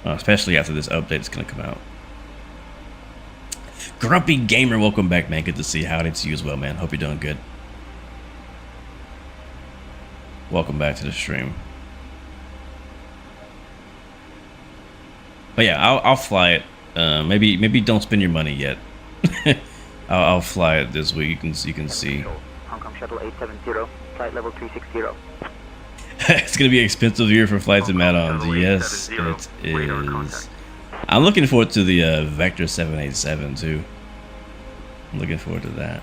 Especially after this update is gonna come out. Grumpy Gamer, welcome back, man. Good to see you. Howdy to you as well, man. Hope you're doing good. Welcome back to the stream. But yeah, I'll fly it. Maybe don't spend your money yet. I'll fly it this week. You can see. Hong Kong Shuttle 870, flight level 360. It's gonna be an expensive year for flights and add-ons. Yes, it is. I'm looking forward to the Vector 787 too. I'm looking forward to that.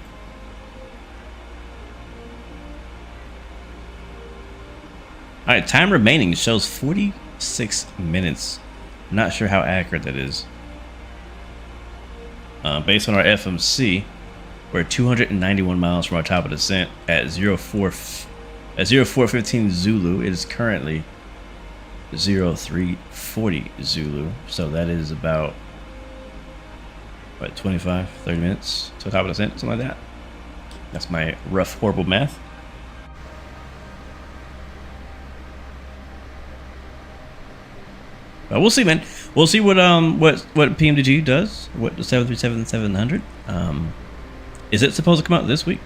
All right, time remaining shows 46 minutes. Not sure how accurate that is. Based on our FMC, we're 291 miles from our top of descent at 0415 Zulu. It is currently 0340 Zulu. So that is about, what, 25, 30 minutes to the top of descent, something like that. That's my rough, horrible math. But we'll see, man. We'll see what PMDG does. What the 737-700. Is it supposed to come out this week?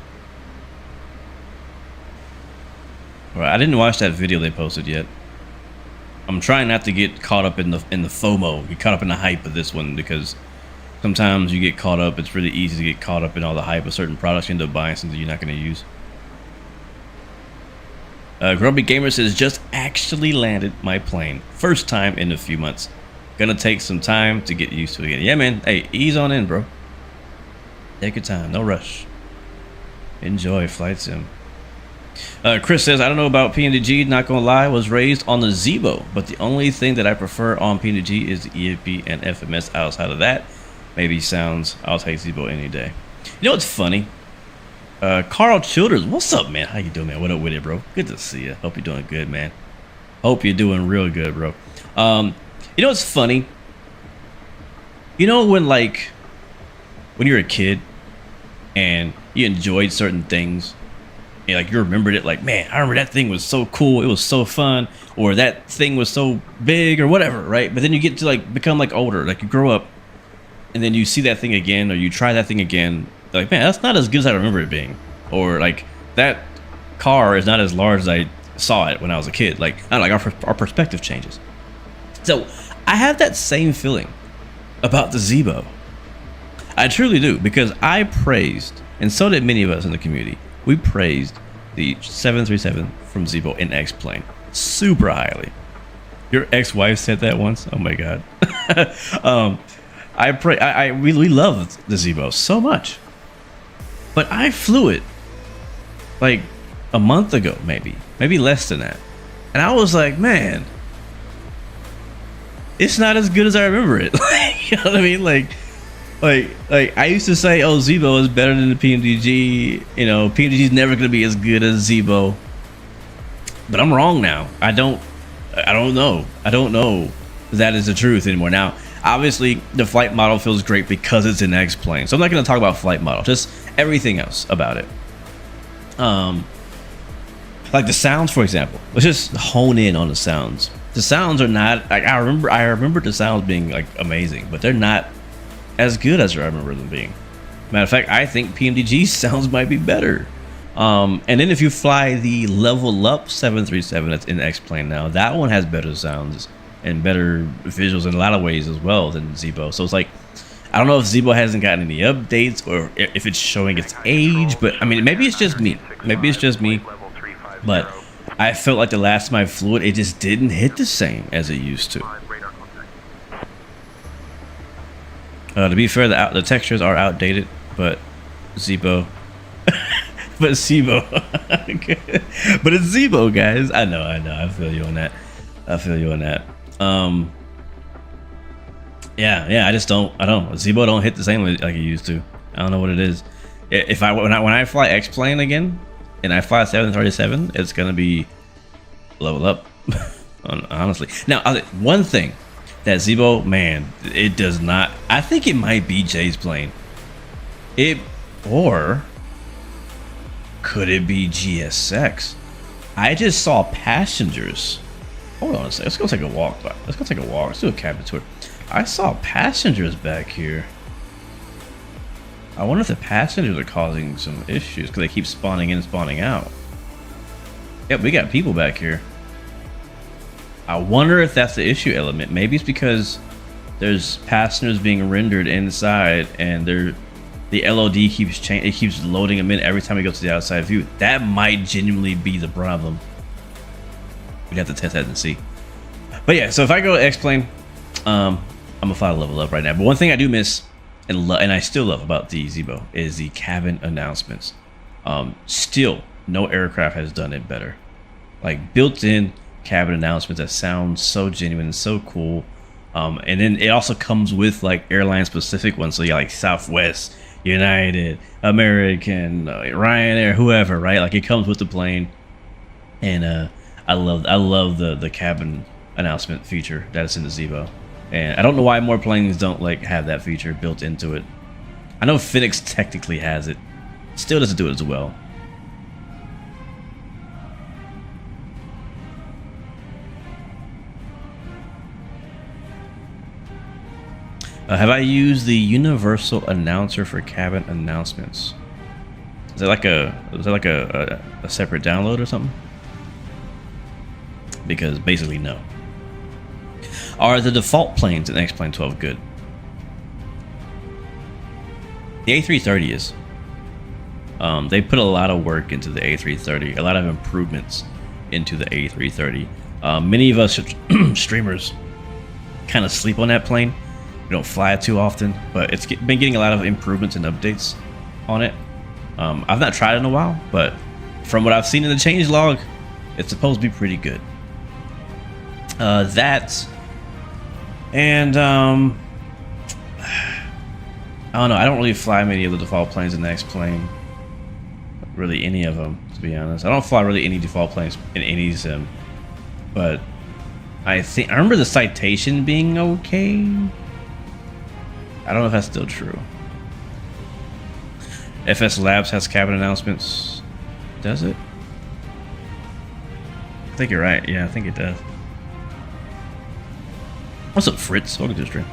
Well, I didn't watch that video they posted yet. I'm trying not to get caught up in the FOMO, get caught up in the hype of this one, because sometimes you get caught up. It's really easy to get caught up in all the hype of certain products. You end up buying something you're not going to use. Grumpy Gamer says, just actually landed my plane. First time in a few months. Gonna take some time to get used to it again. Yeah, man. Hey, ease on in, bro. Take your time. No rush. Enjoy Flight Sim. Chris says, I don't know about PNG. Not gonna lie. Was raised on the Zibo. But the only thing that I prefer on PNG is the EAP and FMS. Outside of that, maybe sounds. I'll take Zibo any day. You know what's funny? Carl Childers, what's up, man? How you doing, man? What up with it, bro? Good to see you. Hope you're doing good, man. Hope you're doing real good, bro. You know what's funny? You know when you're a kid and you enjoyed certain things, and like you remembered it, like, man, I remember that thing was so cool, it was so fun, or that thing was so big, or whatever, right? But then you get to like become like older, like you grow up, and then you see that thing again, or you try that thing again. Like, man, that's not as good as I remember it being, or like that car is not as large as I saw it when I was a kid. Like, I don't know, like our perspective changes. So I have that same feeling about the Zibo. I truly do, because I praised, and so did many of us in the community, we praised the 737 from Zibo in X-Plane super highly. Your ex-wife said that once. Oh my god. We love the Zibo so much. But I flew it like a month ago, maybe less than that. And I was like, man, it's not as good as I remember it. You know what I mean? Like I used to say, oh, Zibo is better than the PMDG. You know, PMDG is never going to be as good as Zibo. But I'm wrong now. I don't know that is the truth anymore. Now, obviously, the flight model feels great because it's an X-Plane. So I'm not going to talk about flight model, just everything else about it. Like the sounds, for example. Let's just hone in on the sounds. The sounds are not, like, I remember the sounds being like amazing, but they're not as good as I remember them being. Matter of fact, I think PMDG sounds might be better. And then if you fly the level up 737 that's in X-Plane now, that one has better sounds and better visuals in a lot of ways as well than Zibo. So it's like, I don't know if Zibo hasn't gotten any updates or if it's showing its age, but I mean, maybe it's just me. But I felt like the last time I flew it, it just didn't hit the same as it used to. To be fair, the textures are outdated, but Zibo. But it's Zibo. But it's Zibo, guys. I know. I feel you on that. Yeah. I don't know. Zibo don't hit the same like it used to. I don't know what it is. When I fly X-Plane again, and I fly 737, it's gonna be level up. Honestly. Now, one thing that Zibo, man, it does not. I think it might be Jay's plane. Or could it be GSX? I just saw passengers. Hold on a second. Let's go take a walk. Let's go take a walk. Let's do a cabin tour. I saw passengers back here. I wonder if the passengers are causing some issues because they keep spawning in and spawning out. Yep, we got people back here. I wonder if that's the issue element. Maybe it's because there's passengers being rendered inside and the LOD keeps changing. It keeps loading them in every time we go to the outside view. That might genuinely be the problem. We'd have to test that and see. But yeah, so if I go to X-Plane, I'm gonna fly a level up right now. But one thing I do miss and I still love about the Zebo is the cabin announcements. Still, no aircraft has done it better. Like built-in cabin announcements that sound so genuine and so cool. And then it also comes with like airline specific ones. So yeah, like Southwest, United, American, Ryanair, whoever, right? Like it comes with the plane. And I love the cabin announcement feature that's in the Zebo. And I don't know why more planes don't like have that feature built into it. I know Phoenix technically has it. Still doesn't do it as well. Have I used the universal announcer for cabin announcements? Is that like a separate download or something? Because basically no. Are the default planes in X-Plane 12 good? The A330 is. They put a lot of work into the A330, a lot of improvements into the A330. Many of us streamers kind of sleep on that plane. We don't fly it too often, but it's been getting a lot of improvements and updates on it. I've not tried it in a while, but from what I've seen in the changelog, it's supposed to be pretty good. That and I don't know. I don't really fly many of the default planes in the X-Plane. Really, any of them, to be honest. I don't fly really any default planes in any sim, but I remember the citation being okay. I don't know if that's still true. FS Labs has cabin announcements. Does it? I think you're right. Yeah, I think it does. What's up, Fritz? Welcome to the stream.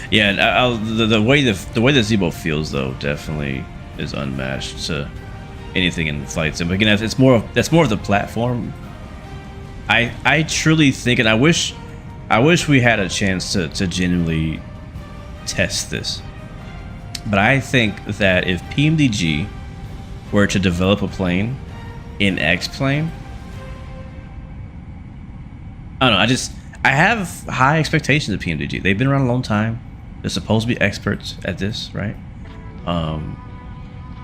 Yeah, the way the Zebo feels though definitely is unmatched to anything in flight sim. But again, that's more of the platform. I truly think, and I wish we had a chance to genuinely test this. But I think that if PMDG were to develop a plane in X-Plane, I don't know. I have high expectations of PMDG. They've been around a long time. They're supposed to be experts at this, right?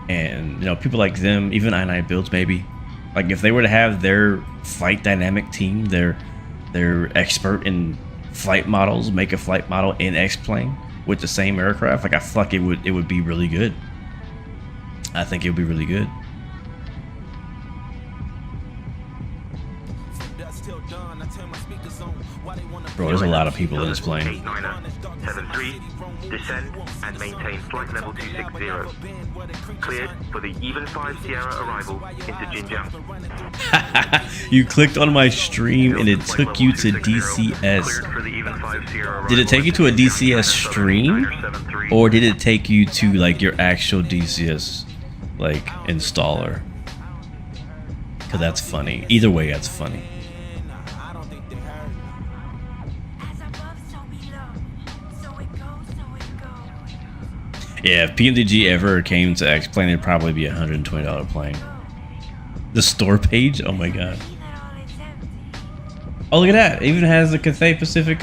And you know, people like them, even I9 Builds, maybe. Like if they were to have their flight dynamic team, their expert in flight models, make a flight model in X-Plane with the same aircraft, like I feel like it would be really good. I think it would be really good. Bro, there's a lot of people in this plane. 73, descend and maintain flight level 260. Cleared for the even 5 Sierra arrival into Jinjiang. You clicked on my stream and it took you to DCS. Did it take you to a DCS stream? Or did it take you to like your actual DCS like installer? Because that's funny. Either way, that's funny. Yeah, if PMDG ever came to X-Plane, it'd probably be a $120 plane. The store page? Oh my god. Oh, look at that. It even has the Cathay Pacific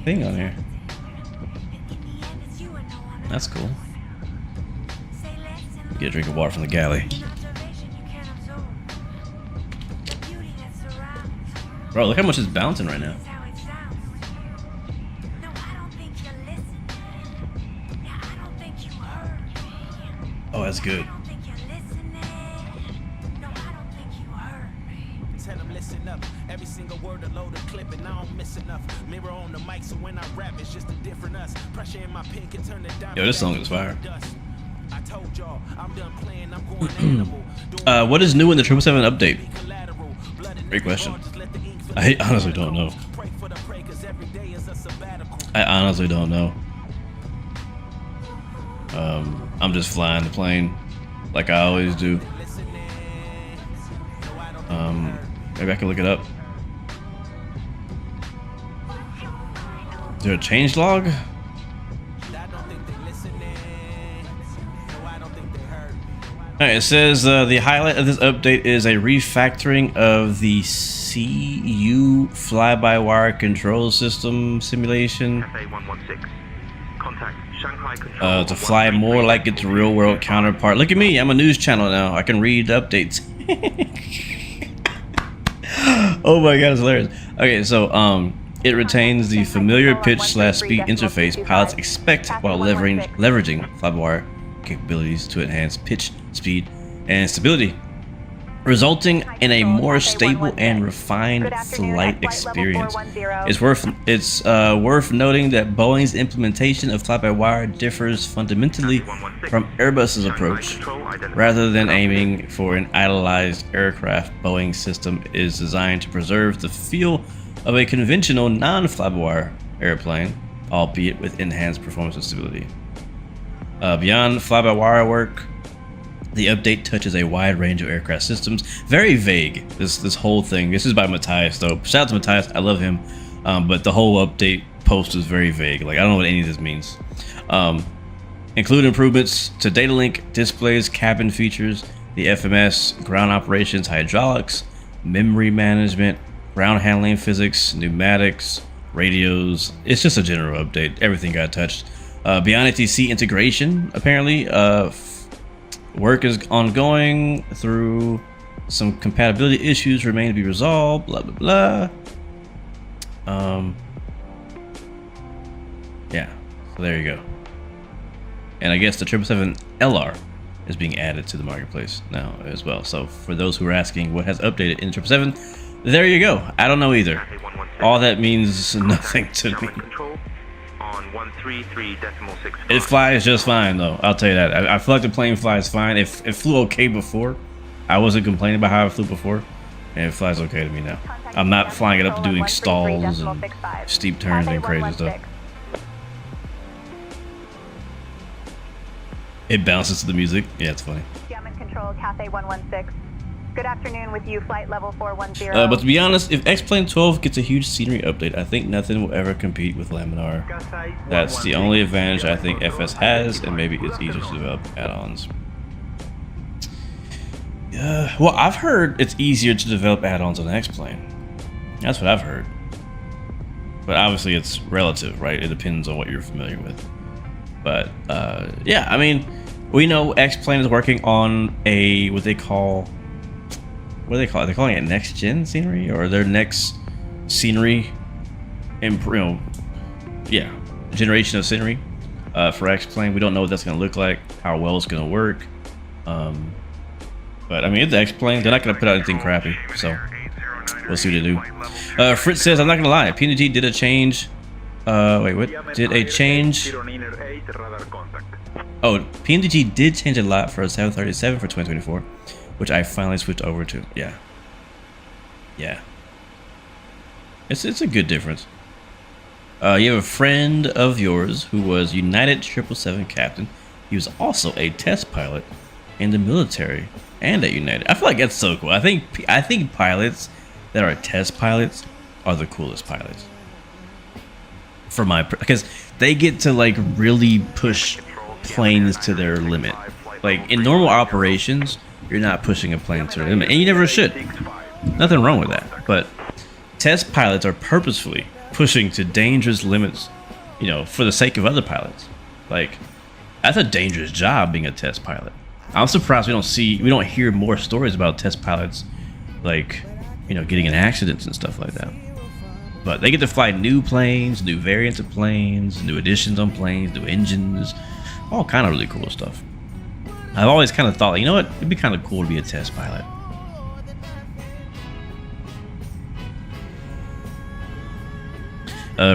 thing on here. That's cool. Get a drink of water from the galley. Bro, look how much it's bouncing right now. Oh, that's good. Yo, this song is fire. What is new in the 777 update? Great question. I honestly don't know. I honestly don't know. I'm just flying the plane like I always do. Maybe I can look it up. Is there a change log? Alright, it says the highlight of this update is a refactoring of the CU fly-by-wire control system simulation to fly more like its real-world counterpart. Look at me, I'm a news channel now. I can read updates. Oh my god, it's hilarious. Okay, so it retains the familiar pitch/speed interface pilots expect while leveraging fly-by-wire capabilities to enhance pitch, speed, and stability, resulting in a more stable and refined flight experience. It's worth noting that Boeing's implementation of fly-by-wire differs fundamentally from Airbus's approach. Rather than aiming for an idealized aircraft, Boeing's system is designed to preserve the feel of a conventional non-fly-by-wire airplane, albeit with enhanced performance and stability. Beyond fly-by-wire work, the update touches a wide range of aircraft systems. Very vague, this whole thing. This is by Matthias though. Shout out to Matthias, I love him. But the whole update post is very vague. Like, I don't know what any of this means. Include improvements to data link, displays, cabin features, the FMS, ground operations, hydraulics, memory management, ground handling physics, pneumatics, radios. It's just a general update. Everything got touched. Beyond ATC integration, apparently, work is ongoing through some compatibility issues remain to be resolved, blah blah blah. Yeah, so there you go. And I guess the 777 LR is being added to the marketplace now as well. So for those who are asking what has updated in the 777, there you go. I don't know either. All that means nothing to me. It flies just fine though, I'll tell you that. I feel like the plane flies fine. It flew okay before. I wasn't complaining about how it flew before, and it flies okay to me now. I'm not flying it up to doing stalls and steep turns and crazy stuff. It bounces to the music. Yeah, it's funny. German control, Cathay 116. Good afternoon with you, flight level 410. But to be honest, if X-Plane 12 gets a huge scenery update, I think nothing will ever compete with Laminar. That's the only advantage I think FS has, and maybe it's easier to develop add-ons. Well, I've heard it's easier to develop add-ons on X-Plane. That's what I've heard. But obviously it's relative, right? It depends on what you're familiar with. But yeah, I mean, we know X-Plane is working on a what they call it? They're calling it next gen scenery, or their next scenery, yeah, generation of scenery for X-Plane. We don't know what that's going to look like, how well it's going to work. But I mean, it's X-Plane. They're not going to put out anything crappy, so we'll see what they do. Fritz says, I'm not going to lie, PNG did a change. Wait, what? Did a change? Oh, PNG did change a lot for a 737 for 2024. Which I finally switched over to. Yeah. Yeah. It's a good difference. You have a friend of yours who was United 777 captain. He was also a test pilot in the military and at United. I feel like that's so cool. I think pilots that are test pilots are the coolest pilots. Because they get to like really push planes to their limit. Like in normal operations, you're not pushing a plane to their limit, and you never should. Nothing wrong with that. But test pilots are purposefully pushing to dangerous limits, you know, for the sake of other pilots. Like, that's a dangerous job being a test pilot. I'm surprised we don't hear more stories about test pilots, like, you know, getting in accidents and stuff like that. But they get to fly new planes, new variants of planes, new additions on planes, new engines, all kind of really cool stuff. I've always kind of thought, like, you know what, it'd be kind of cool to be a test pilot.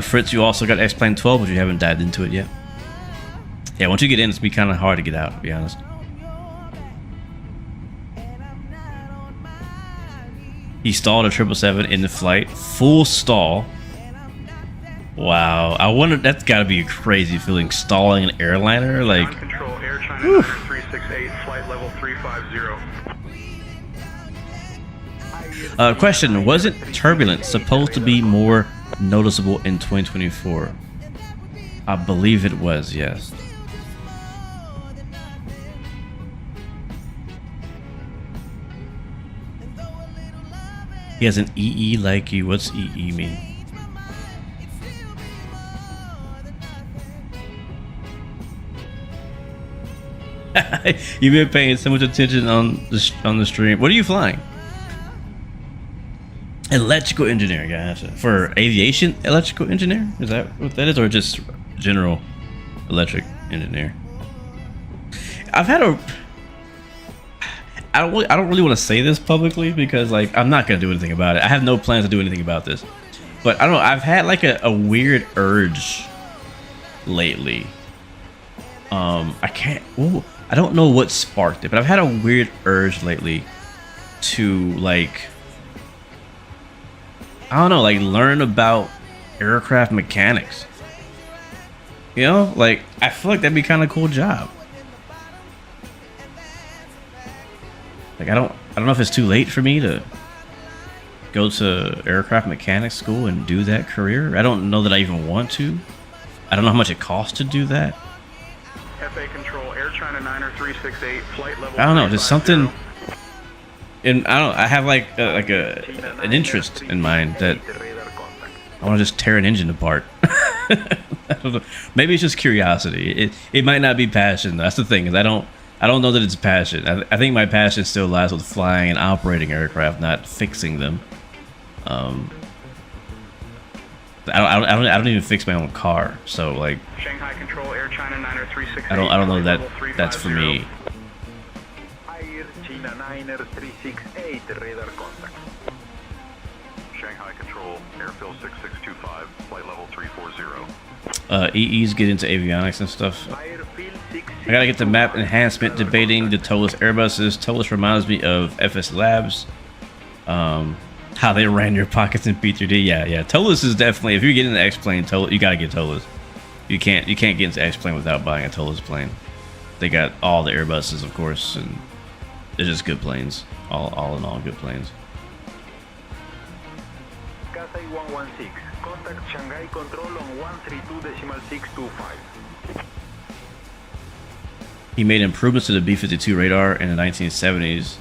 Fritz, you also got X-Plane 12, but you haven't dived into it yet. Yeah, once you get in, it's be kind of hard to get out, to be honest. He stalled a 777 in the flight, full stall. Wow, I wonder, that's got to be a crazy feeling, stalling an airliner, like. Control Air China 368, flight level 350. Question: wasn't turbulence supposed to be more noticeable in 2024? I believe it was, yes. He has an EE like you. What's EE mean? You've been paying so much attention on the stream. What are you flying? Electrical engineer, gotcha. For aviation electrical engineer? Is that what that is, or just general electric engineer? I've had a. I don't really want to say this publicly because like I'm not gonna do anything about it. I have no plans to do anything about this. But I don't know. I've had like a weird urge lately. I can't. Ooh, I don't know what sparked it, but I've had a weird urge lately to like. I don't know, like learn about aircraft mechanics. You know, like I feel like that'd be kind of cool job. Like I don't know if it's too late for me to go to aircraft mechanics school and do that career. I don't know that I even want to. I don't know how much it costs to do that. FA Control Air China 9368, flight level. I don't know, just something. And I have like an interest in mind that I want to just tear an engine apart. I don't know. Maybe it's just curiosity. It might not be passion. That's the thing, is I don't know that it's passion. I think my passion still lies with flying and operating aircraft, not fixing them. I don't even fix my own car, so like Shanghai Control Air China 9368. I don't know that that's for me. China 9368, radar contact. Shanghai Control, airfill 6625, flight level 340. EEs get into avionics and stuff. I gotta get the map enhancement debating the TOLUS Airbuses. TOLUS reminds me of FS Labs. How they ran your pockets in P3D. Yeah. TOLUS is definitely, if you're getting the X-Plane, you gotta get TOLUS. You can't get into X-Plane without buying a TOLUS plane. They got all the Airbuses, of course, and they're just good planes. All in all, good planes. Cathay 116, contact Shanghai Control on 132.625. He made improvements to the B-52 radar in the 1970s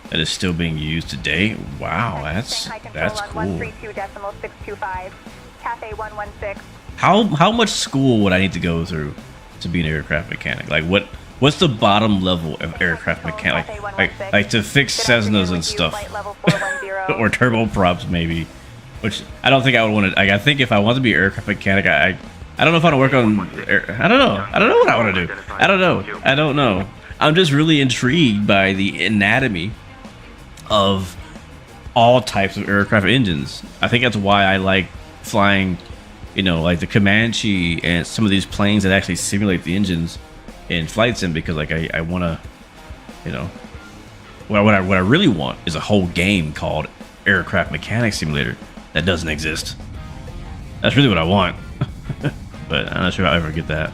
that is still being used today. Wow, that's cool. 132.625, Cathay 116. How much school would I need to go through to be an aircraft mechanic? Like what's the bottom level of aircraft mechanic? Like to fix Cessnas and stuff, or turboprops maybe. Which I don't think I would want to. Like, I think if I want to be an aircraft mechanic, I don't know if I want to work on. I don't know. I don't know what I want to do. I don't know. I'm just really intrigued by the anatomy of all types of aircraft engines. I think that's why I like flying, you know, like the Comanche and some of these planes that actually simulate the engines in flight sim, because like I want to, you know, what I really want is a whole game called Aircraft Mechanic Simulator that doesn't exist. That's really what I want. But I'm not sure I'll ever get that.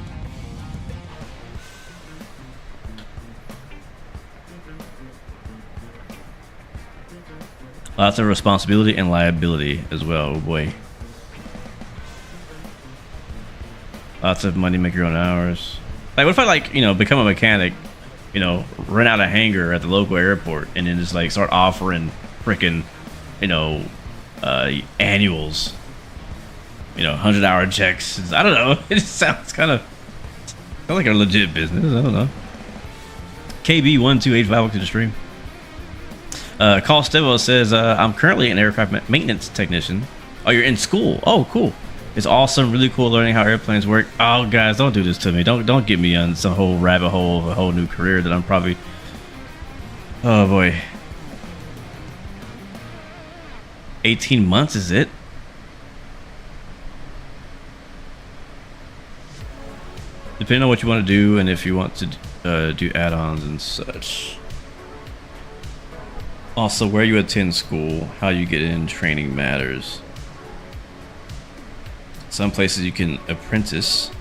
Lots of responsibility and liability as well. Oh boy. Lots of money, make your own hours. Like, what if I, like, you know, become a mechanic, you know, rent out a hangar at the local airport, and then just like start offering freaking, you know, annuals, you know, 100-hour checks. I don't know. It just sounds kind of like a legit business. I don't know. KB1285, welcome to the stream. Call Stevo says, I'm currently an aircraft maintenance technician. Oh, you're in school. Oh, cool. It's awesome. Really cool learning how airplanes work. Oh, guys, don't do this to me. Don't get me on some whole rabbit hole of a whole new career that I'm probably... Oh, boy. 18 months is it? depending on what you want to do and if you want to do add-ons and such. Also, where you attend school, how you get in training matters. Some places you can apprentice.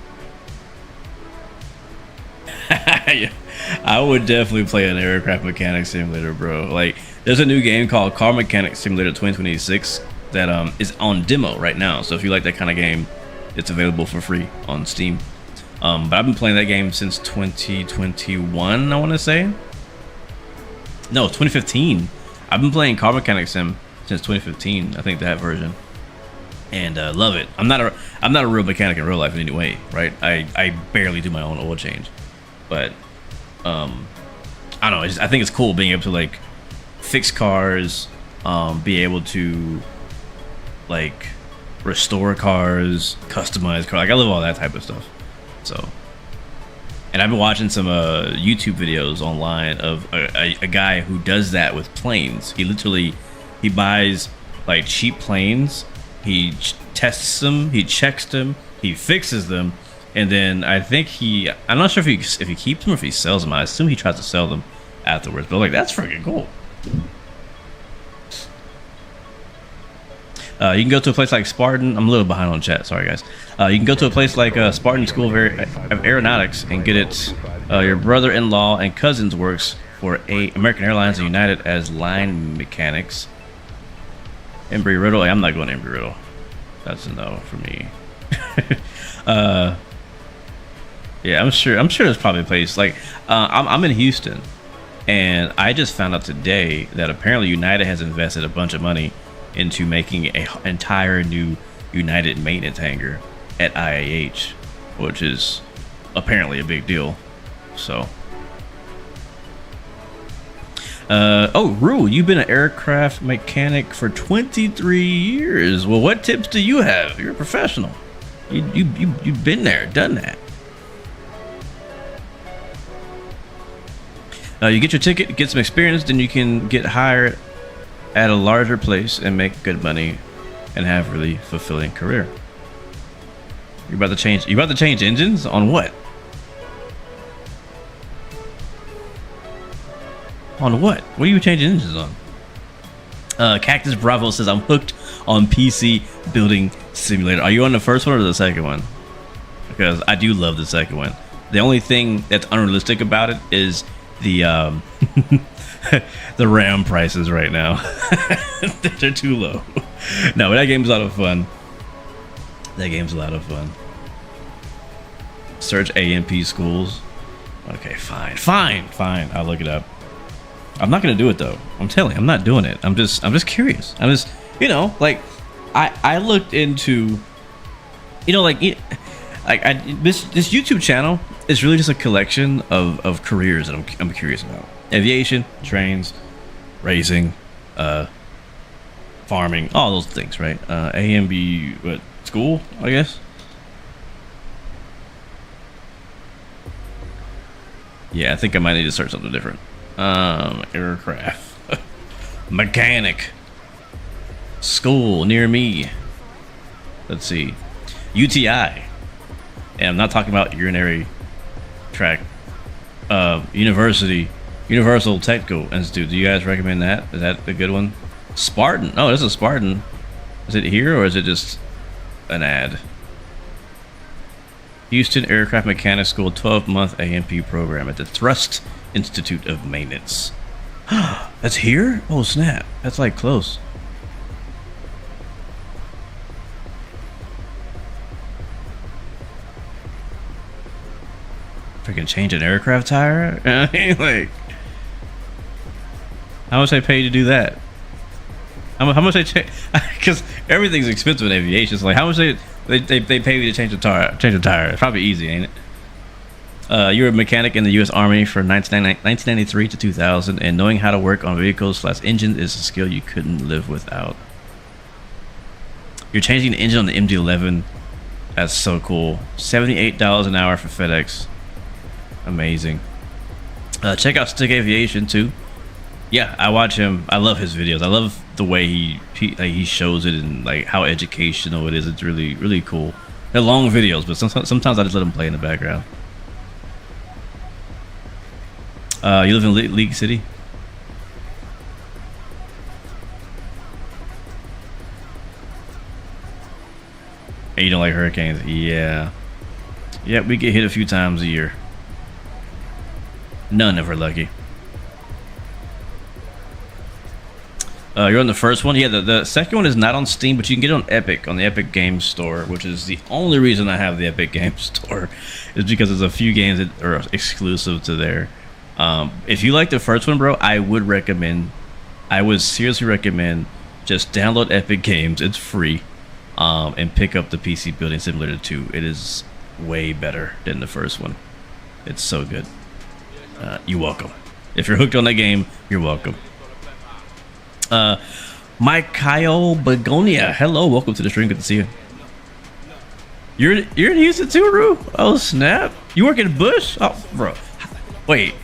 I would definitely play an aircraft mechanic simulator, bro. Like, there's a new game called Car Mechanic Simulator 2026 that is on demo right now. So if you like that kind of game, it's available for free on Steam. But I've been playing that game since 2021, I want to say. No, 2015. I've been playing Car Mechanic Sim since 2015. I think that version, and love it. I'm not a real mechanic in real life in any way, right? I barely do my own oil change, but I don't know. I think it's cool being able to like fix cars, be able to like restore cars, customize cars. Like, I love all that type of stuff. So, and I've been watching some YouTube videos online of a guy who does that with planes. He buys like cheap planes, he tests them, he checks them, he fixes them, and then I think I'm not sure if he keeps them or if he sells them. I assume he tries to sell them afterwards, but like, that's freaking cool. You can go to a place like Spartan. I'm a little behind on chat, sorry guys. You can go to a place like Spartan School of Aeronautics and get it. Your brother-in-law and cousins works for American Airlines and United as line mechanics. Embry-Riddle, I'm not going to Embry-Riddle. That's a no for me. Yeah, I'm sure there's probably a place like I'm in Houston, and I just found out today that apparently United has invested a bunch of money into making an entire new United maintenance hangar at IAH, which is apparently a big deal. So oh, Rue, you've been an aircraft mechanic for 23 years. Well, what tips do you have? You're a professional. You've been there, done that. You get your ticket, get some experience, then you can get hired at a larger place and make good money and have a really fulfilling career. You're about to change engines on what? On what? What are you changing engines on? Cactus Bravo says, I'm hooked on PC Building Simulator. Are you on the first one or the second one? Because I do love the second one. The only thing that's unrealistic about it is the the RAM prices right now. They're too low. No, but that game's a lot of fun. Search AMP schools. Okay, fine. I'll look it up. I'm not gonna do it though. I'm telling you, I'm not doing it. I'm just curious. I'm just, you know, like I looked into, you know, like this YouTube channel is really just a collection of careers that I'm curious about. Aviation, trains, racing, farming, all those things, right? AMB, what, school, I guess? Yeah, I think I might need to start something different. Aircraft. Mechanic. School near me. Let's see. UTI. And I'm not talking about urinary tract. Universal Technical Institute. Do you guys recommend that? Is that a good one? Spartan. Oh, this is Spartan. Is it here or is it just an ad? Houston Aircraft Mechanics School 12-month AMP program at the Thrust Institute of Maintenance. That's here? Oh snap. That's like close. Freaking change an aircraft tire? Like, how much I pay to do that? How much they change? Because everything's expensive in aviation. So like, how much they pay me to change a tire? It's probably easy, ain't it? You were a mechanic in the U.S. Army from 1993 to 2000, and knowing how to work on vehicles/engines is a skill you couldn't live without. You're changing the engine on the MD-11. That's so cool. $78 an hour for FedEx. Amazing. Check out Stick Aviation too. Yeah, I watch him. I love his videos. I love the way he shows it and like how educational it is. It's really cool. They're long videos, but sometimes I just let them play in the background. You live in League City? And you don't like hurricanes? Yeah. Yeah, we get hit a few times a year. None if we're lucky. You're on the first one? Yeah, the second one is not on Steam, but you can get it on Epic, on the Epic Games Store, which is the only reason I have the Epic Games Store, is because there's a few games that are exclusive to there. If you like the first one, bro, I would seriously recommend just download Epic Games. It's free. And pick up the PC Building Simulator 2. It is way better than the first one. It's so good. You're welcome. If you're hooked on that game, you're welcome. Mikhail Begonia, hello, welcome to the stream. Good to see you. You're in Houston too, Rue? Oh snap! You work at Bush? Oh, bro. Wait,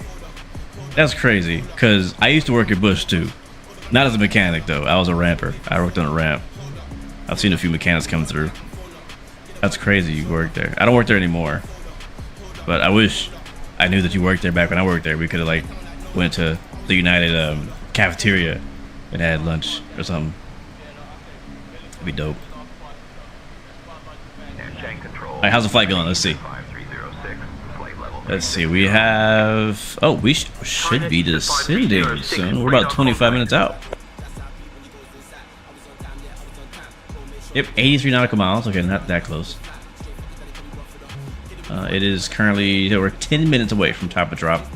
that's crazy. Cause I used to work at Bush too. Not as a mechanic though. I was a ramper. I worked on a ramp. I've seen a few mechanics come through. That's crazy you worked there. I don't work there anymore. But I wish I knew that you worked there back when I worked there. We could have like went to the United cafeteria and had lunch or something. That'd be dope. Alright, how's the flight going? Let's see. Let's see, we have... Oh, we should be descending soon. We're about 25 minutes out. Yep, 83 nautical miles. Okay, not that close. It is currently, we're 10 minutes away from top of drop.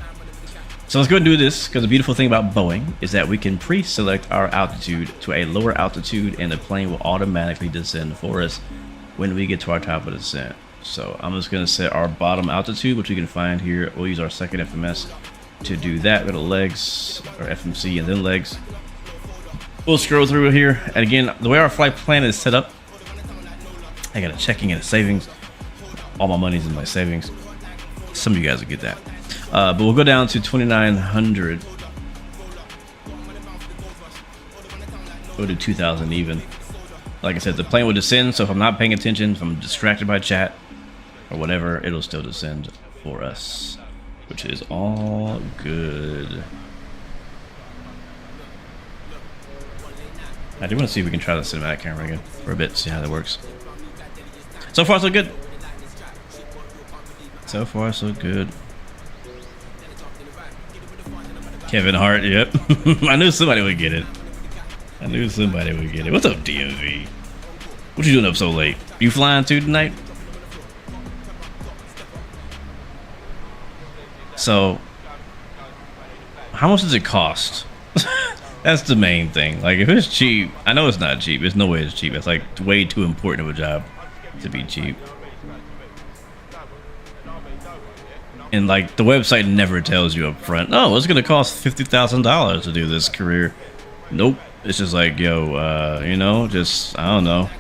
So let's go and do this, because the beautiful thing about Boeing is that we can pre-select our altitude to a lower altitude, and the plane will automatically descend for us when we get to our top of descent. So I'm just going to set our bottom altitude, which we can find here. We'll use our second FMS to do that. Go to legs, or FMC, and then legs. We'll scroll through it here, and again, the way our flight plan is set up, I got a checking and a savings. All my money's in my savings. Some of you guys will get that. But we'll go down to 2,900. Go to 2,000 even. Like I said, the plane will descend, so if I'm not paying attention, if I'm distracted by chat or whatever, it'll still descend for us, which is all good. I do want to see if we can try the cinematic camera again for a bit, see how that works. So far, so good. So far, so good. Kevin Hart, yep. I knew somebody would get it. I knew somebody would get it. What's up, DMV? What you doing up so late? You flying too tonight? So, how much does it cost? That's the main thing. Like, if it's cheap, I know it's not cheap. There's no way it's cheap. It's like way too important of a job to be cheap. And like, the website never tells you up front, oh, it's gonna cost $50,000 to do this career. Nope. It's just like, yo, you know, just, I don't know,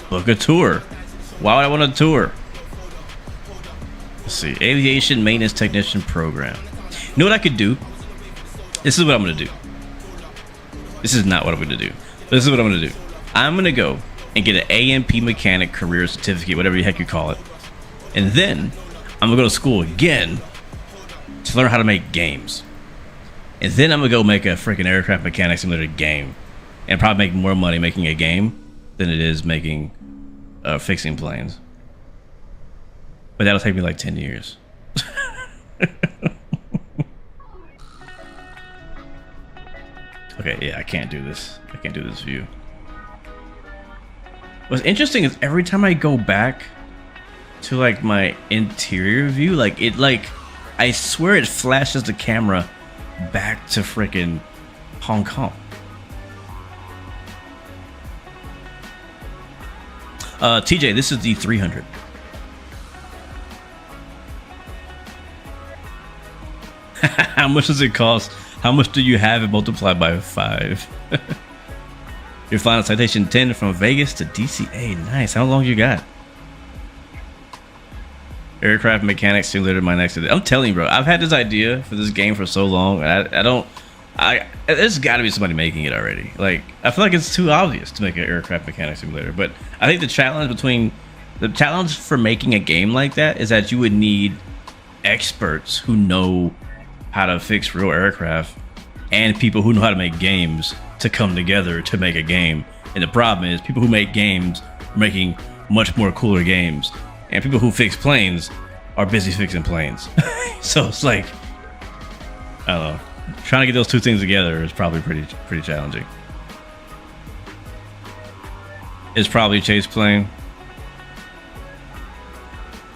book a tour. Why would I want a tour? Let's see, aviation maintenance technician program. You know what I could do? This is what I'm gonna do. This is not what I'm gonna do. This is what I'm gonna do. I'm gonna go and get an AMP mechanic career certificate, whatever the heck you call it. And then I'm gonna go to school again to learn how to make games. And then I'm gonna go make a freaking aircraft mechanic simulator game. And probably make more money making a game than it is making fixing planes. But that'll take me like 10 years. Okay, yeah, I can't do this. I can't do this view. What's interesting is every time I go back to like my interior view, like it, like I swear it flashes the camera back to freaking Hong Kong. TJ, this is the 300. How much does it cost? How much do you have it multiplied by 5? You're flying a Citation 10 from Vegas to DCA. Nice. How long you got? Aircraft mechanics simulator my next day. I'm telling you, bro, I've had this idea for this game for so long. There's got to be somebody making it already. Like, I feel like it's too obvious to make an aircraft mechanic simulator. But I think the challenge for making a game like that is that you would need experts who know how to fix real aircraft and people who know how to make games to come together to make a game. And the problem is people who make games are making much more cooler games, and people who fix planes are busy fixing planes. So it's like, I don't know, trying to get those two things together is probably pretty challenging. It's probably chase plane.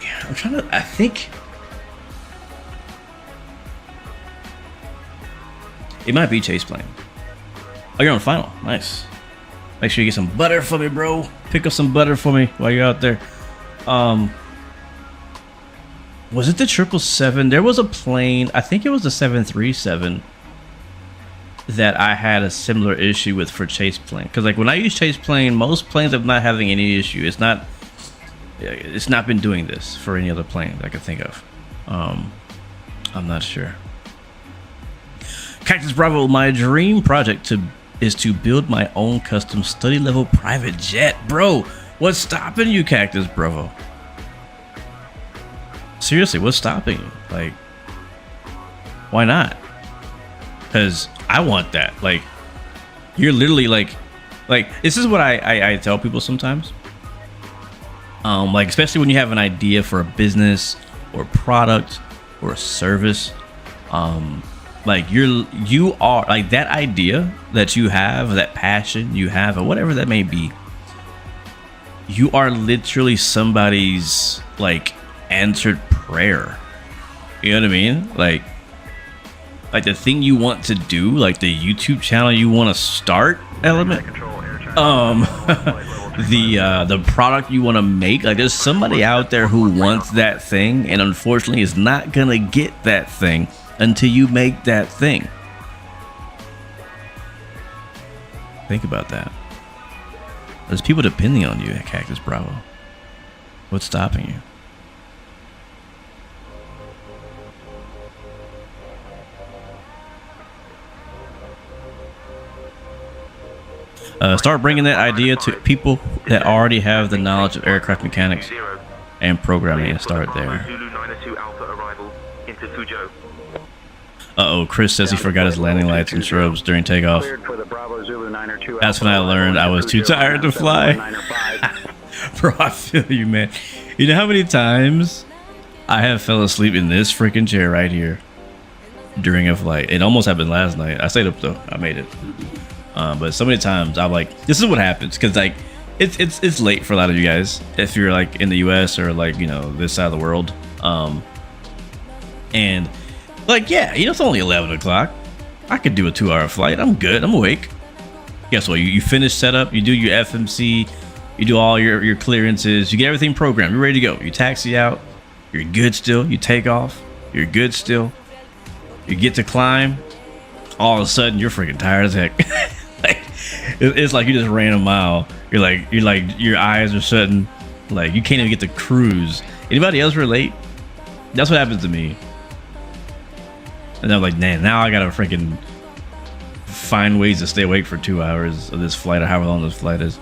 Yeah, I'm trying to, I think it might be chase plane. Oh, you're on final. Nice. Make sure you get some butter for me, bro. Pick up some butter for me while you're out there. Was it the 777? There was a plane, I think it was the 737 that I had a similar issue with for chase plane. Because like when I use chase plane, most planes are not having any issue. It's not been doing this for any other plane that I could think of. I'm not sure. Cactus Bravo, my dream project is to build my own custom study level private jet. Bro, what's stopping you, Cactus Bravo? Seriously, what's stopping you? Like, why not? Because I want that. Like, you're literally like this is what I tell people sometimes. Like, especially when you have an idea for a business or product or a service, like you are like that idea that you have, that passion you have, or whatever that may be, you are literally somebody's like answered prayer. You know what I mean? Like the thing you want to do, like the YouTube channel you want to start, element, the product you want to make, like there's somebody out there who wants that thing and unfortunately is not gonna get that thing until you make that thing. Think about that. There's people depending on you at Cactus Bravo. What's stopping you? Start bringing that idea to people that already have the knowledge of aircraft mechanics and programming and start there. Uh-oh, Chris says he forgot his landing lights and strobes during takeoff. That's when I learned I was too tired to fly. Bro, I feel you, man. You know how many times I have fell asleep in this freaking chair right here during a flight? It almost happened last night. I stayed up though. I made it. But so many times I'm like, this is what happens, because like it's late for a lot of you guys if you're like in the US or like, you know, this side of the world. And like, yeah, you know, it's only 11 o'clock. I could do a 2-hour flight. I'm good. I'm awake. Guess what? You finish setup. You do your FMC. You do all your clearances. You get everything programmed. You're ready to go. You taxi out. You're good still. You take off. You're good still. You get to climb. All of a sudden, you're freaking tired as heck. Like, it's like you just ran a mile. You're like your eyes are shutting. Like you can't even get to cruise. Anybody else relate? That's what happens to me. And I'm like, man, now I gotta freaking find ways to stay awake for 2 hours of this flight or however long this flight is.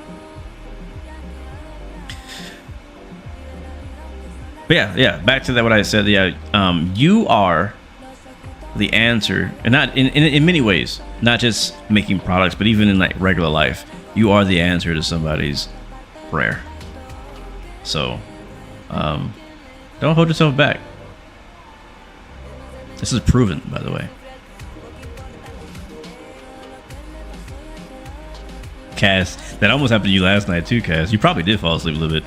But yeah, back to that what I said. Yeah, you are the answer, and not in many ways, not just making products, but even in like regular life, you are the answer to somebody's prayer. So don't hold yourself back. This is proven, by the way. Cass, that almost happened to you last night too, Cass. You probably did fall asleep a little bit.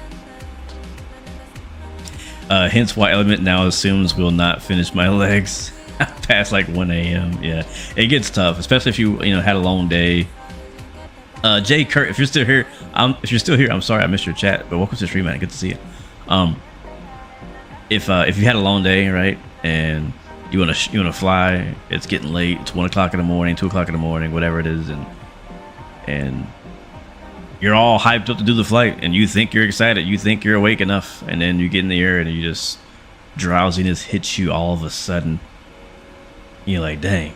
Hence why Element now assumes we'll not finish my legs past like 1 a.m. Yeah, it gets tough, especially if you had a long day. Jay Kurt, if you're still here, I'm sorry I missed your chat, but welcome to the stream, man. Good to see you. If you had a long day, right, and you wanna fly, it's getting late, it's 1 o'clock in the morning, 2 o'clock in the morning, whatever it is, and you're all hyped up to do the flight, and you think you're excited, you think you're awake enough, and then you get in the air and you just drowsiness hits you all of a sudden. You're like, dang.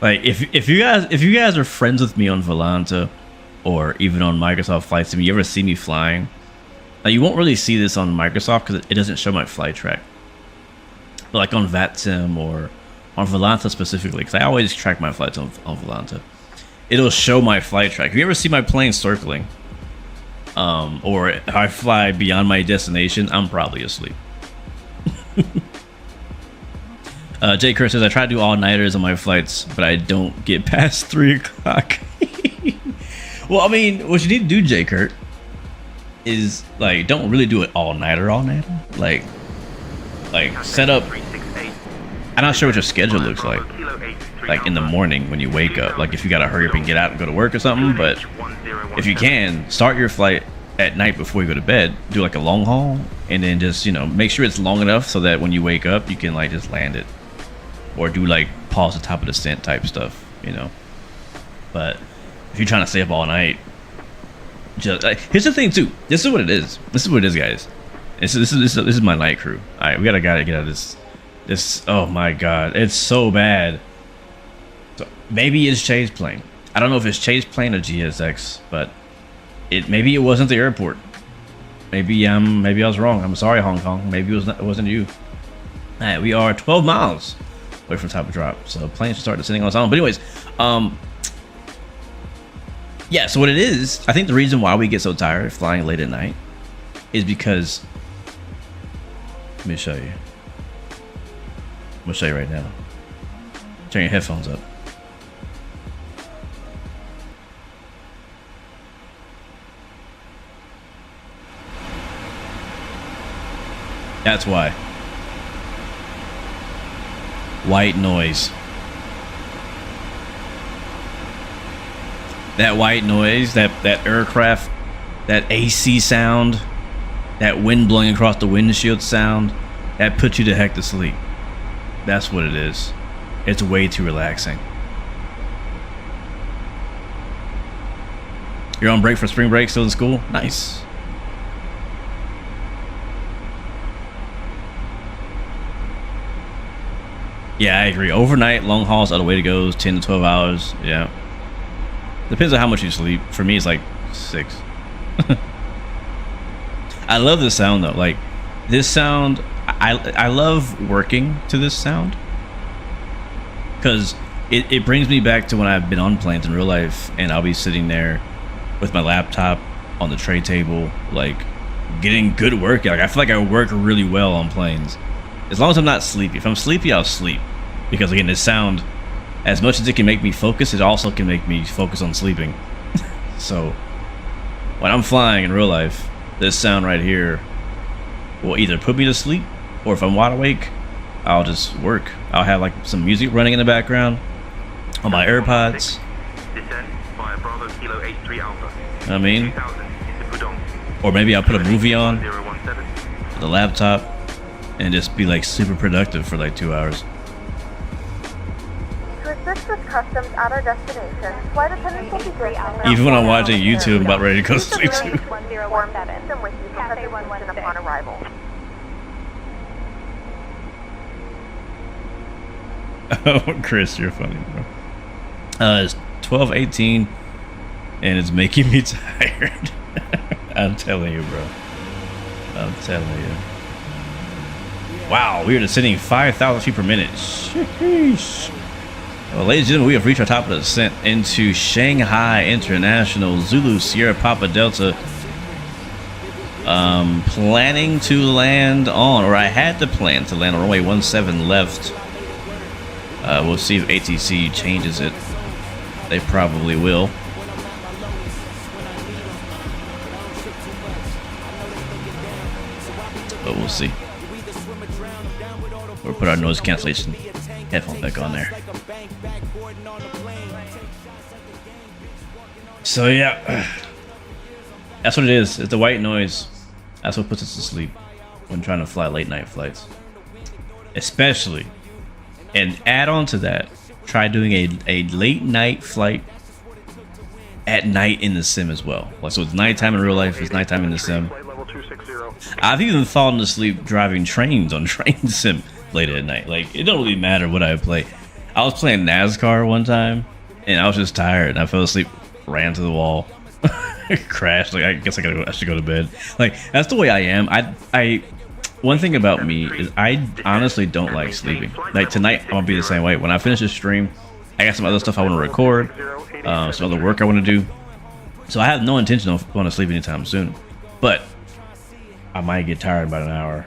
Like if you guys are friends with me on Volanta or even on Microsoft Flight Sim, you ever see me flying? Now you won't really see this on Microsoft because it doesn't show my flight track. like on VATSIM or on Volanta specifically, because I always track my flights on Volanta. It'll show my flight track. If you ever see my plane circling, or if I fly beyond my destination, I'm probably asleep. Jay Kerr says, I try to do all-nighters on my flights, but I don't get past 3 o'clock. Well, I mean, what you need to do, Jay Kurt, is like don't really do it all-nighter. Like set up. I'm not sure what your schedule looks like in the morning when you wake up. Like if you gotta hurry up and get out and go to work or something. But if you can, start your flight at night before you go to bed. Do like a long haul, and then just make sure it's long enough so that when you wake up, you can like just land it, or do like pause the top of the descent type stuff. But if you're trying to stay up all night, just here's the thing too. This is what it is. This is what it is, guys. This is my night crew. All right, we gotta get out of this. Oh my god, it's so bad. So maybe it's Chase plane. I don't know if it's Chase plane or GSX, but maybe it wasn't the airport. Maybe I was wrong. I'm sorry, Hong Kong. Maybe it wasn't you. All right, we are 12 miles away from top of drop, so planes should start descending on its own. But anyways, yeah, so what it is, I think the reason why we get so tired flying late at night is because, let me show you. I'm gonna show you right now. Turn your headphones up. That's why. White noise. That white noise, that aircraft, that AC sound, that wind blowing across the windshield sound, that puts you the heck to sleep. That's what it is. It's way too relaxing. You're on break for spring break, still in school? Nice. Yeah, I agree. Overnight, long hauls are the way to go. 10 to 12 hours. Yeah. Depends on how much you sleep. For me, it's like 6. I love this sound though. Like this sound, I love working to this sound because it brings me back to when I've been on planes in real life, and I'll be sitting there with my laptop on the tray table, like getting good work. Like I feel like I work really well on planes, as long as I'm not sleepy. If I'm sleepy, I'll sleep, because again, this sound, as much as it can make me focus, it also can make me focus on sleeping. So when I'm flying in real life, this sound right here will either put me to sleep, or if I'm wide awake, I'll just work. I'll have like some music running in the background on my AirPods. I mean, or maybe I'll put a movie on the laptop and just be like super productive for like 2 hours. To assist with customs at our destination, flight attendants will be briefed. Even when I'm watching YouTube, I'm about ready to go to sleep too. Cathay 116 upon arrival. Oh, Chris, you're funny, bro. It's 12:18, and it's making me tired. I'm telling you, bro. I'm telling you. Wow, we are descending 5,000 feet per minute. Sheesh. Well, ladies and gentlemen, we have reached our top of the descent into Shanghai International, Zulu Sierra Papa Delta. Planning to land on, or I had to plan to land on runway 17 left. We'll see if ATC changes it. They probably will. But we'll see. We'll put our noise cancellation headphone back on there. So yeah, that's what it is. It's the white noise. That's what puts us to sleep when trying to fly late night flights. Especially, and add on to that, try doing a late night flight at night in the sim as well. Like, so it's nighttime in real life, it's nighttime in the sim. I've even fallen asleep driving trains on train sim late at night. Like, it don't really matter what I play. I was playing NASCAR one time and I was just tired and I fell asleep, ran to the wall, crashed. Like, I guess I should go to bed. Like, that's the way I am. one thing about me is I honestly don't like sleeping. Like tonight, I'm gonna be the same way. When I finish this stream, I got some other stuff I want to record, some other work I want to do. So I have no intention of going to sleep anytime soon. But I might get tired about an hour.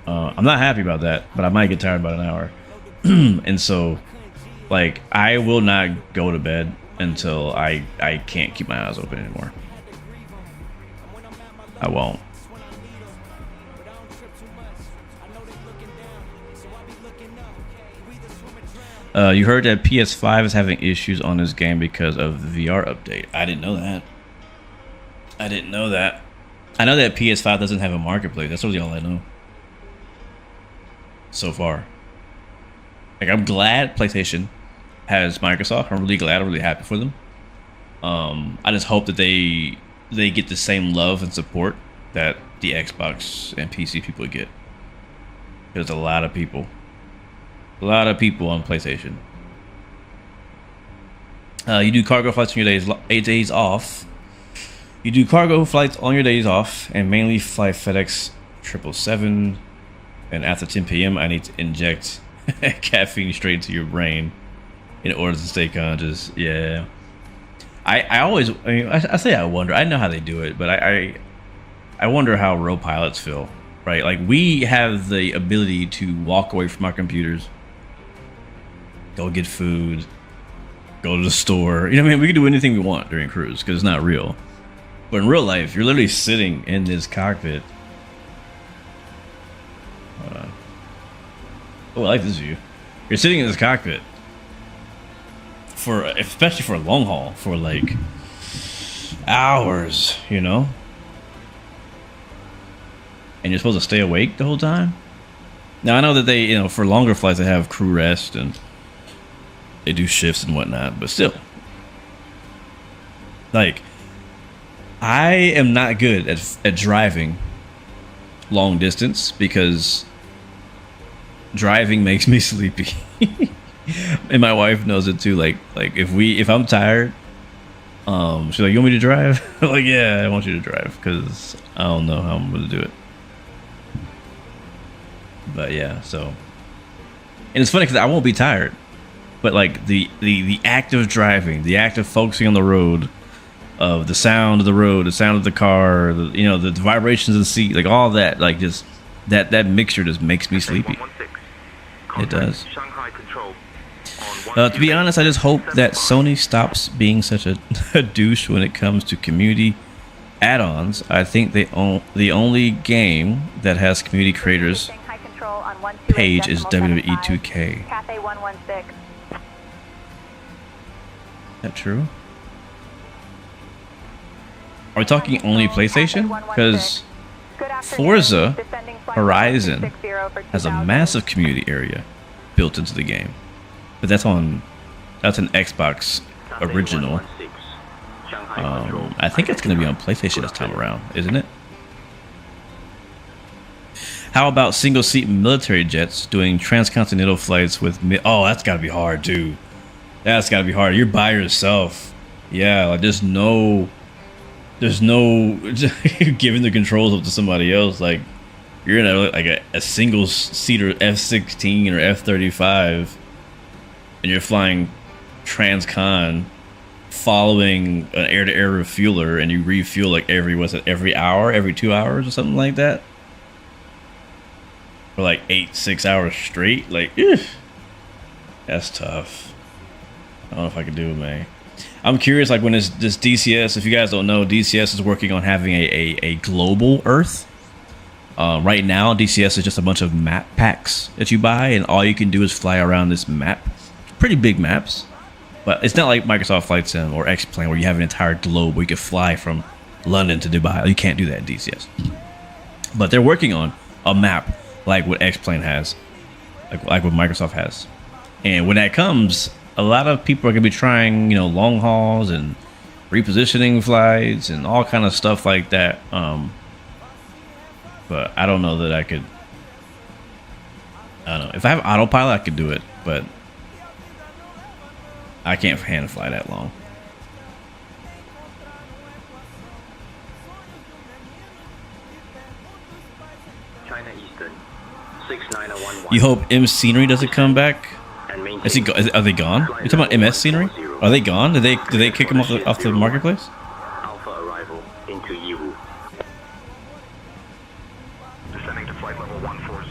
I'm not happy about that, but I might get tired about an hour. And so, like, I will not go to bed until I can't keep my eyes open anymore. I won't. You heard that PS5 is having issues on this game because of the VR update. I didn't know that. I didn't know that. I know that PS5 doesn't have a marketplace. That's really all I know. So far. Like, I'm glad PlayStation has Microsoft. I'm really glad. I'm really happy for them. I just hope that they get the same love and support that the Xbox and PC people get. There's a lot of people on PlayStation. You do cargo flights on your 8 days off. You do cargo flights on your days off and mainly fly FedEx 777. And after 10 p.m., I need to inject caffeine straight into your brain in order to stay conscious. Yeah. I say I wonder. I know how they do it, but I wonder how real pilots feel, right? Like, we have the ability to walk away from our computers, go get food, go to the store. You know what I mean? We can do anything we want during cruise because it's not real. But in real life, you're literally sitting in this cockpit. Hold on. Oh, I like this view. You're sitting in this cockpit especially for a long haul, for like hours, you know? And you're supposed to stay awake the whole time? Now, I know that they, you know, for longer flights, they have crew rest and they do shifts and whatnot, but still. Like, I am not good at driving long distance because driving makes me sleepy. And my wife knows it too. Like if I'm tired, she's like, "You want me to drive?" I'm like, "Yeah, I want you to drive because I don't know how I'm gonna do it." But yeah, so, and it's funny because I won't be tired, but like the act of driving, the act of focusing on the road, of the sound of the road, the sound of the car, the vibrations of the seat, like all that, like just that mixture just makes me sleepy. It does. To be honest, I just hope that Sony stops being such a douche when it comes to community add-ons. I think the only game that has community creators page is WWE 2K. Cathay 116. Is that true? Are we talking only PlayStation? Because Forza Horizon has a massive community area built into the game. But that's an Xbox original. I think it's going to be on PlayStation this time around, isn't it? How about single-seat military jets doing transcontinental flights with... Oh, that's got to be hard, too. That's got to be hard. You're by yourself. Yeah, like there's no giving the controls up to somebody else. Like, you're in a single-seater F-16 or F-35... and you're flying transcon, following an air-to-air refueler, and you refuel like every hour, every 2 hours or something like that, for like 6 hours straight. Like, that's tough. I don't know if I can do it, man. I'm curious, like, when this DCS, if you guys don't know, DCS is working on having a global Earth. Right now, DCS is just a bunch of map packs that you buy, and all you can do is fly around this map. Pretty big maps, but it's not like Microsoft Flight Sim or X-Plane where you have an entire globe where you can fly from London to Dubai. You can't do that in DCS. But they're working on a map like what X-Plane has, like what Microsoft has. And when that comes, a lot of people are going to be trying, you know, long hauls and repositioning flights and all kind of stuff like that. But I don't know that I could. I don't know. If I have autopilot, I could do it, but I can't hand fly that long. China Eastern You hope M Scenery doesn't come back? Is he are they gone? You talking about MS Scenery? Are they gone? Did they kick him off the marketplace? Alpha arrival into Yiwu. Descending to flight level 140.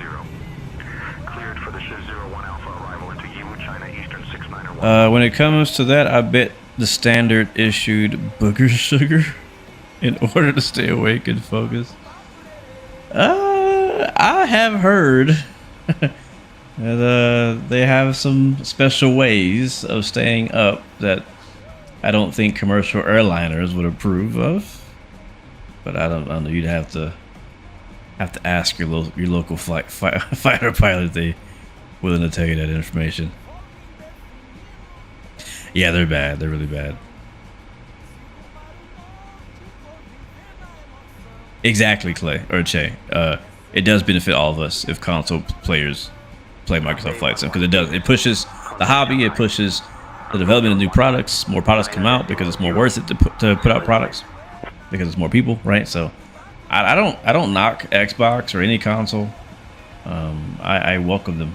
Cleared for the Shiv 01 Alpha arrival into Yiwu, China Eastern 691. When it comes to that, I bet the standard issued booger sugar in order to stay awake and focus. I have heard that they have some special ways of staying up that I don't think commercial airliners would approve of. But I don't know. You'd have to ask your local fighter pilot if they willing to tell you that information. Yeah, they're bad. They're really bad. Exactly, Clay or Che. It does benefit all of us if console players play Microsoft Flight Sim, because it does. It pushes the hobby. It pushes the development of new products. More products come out because it's more worth it to put out products because it's more people, right? So I don't knock Xbox or any console. I welcome them.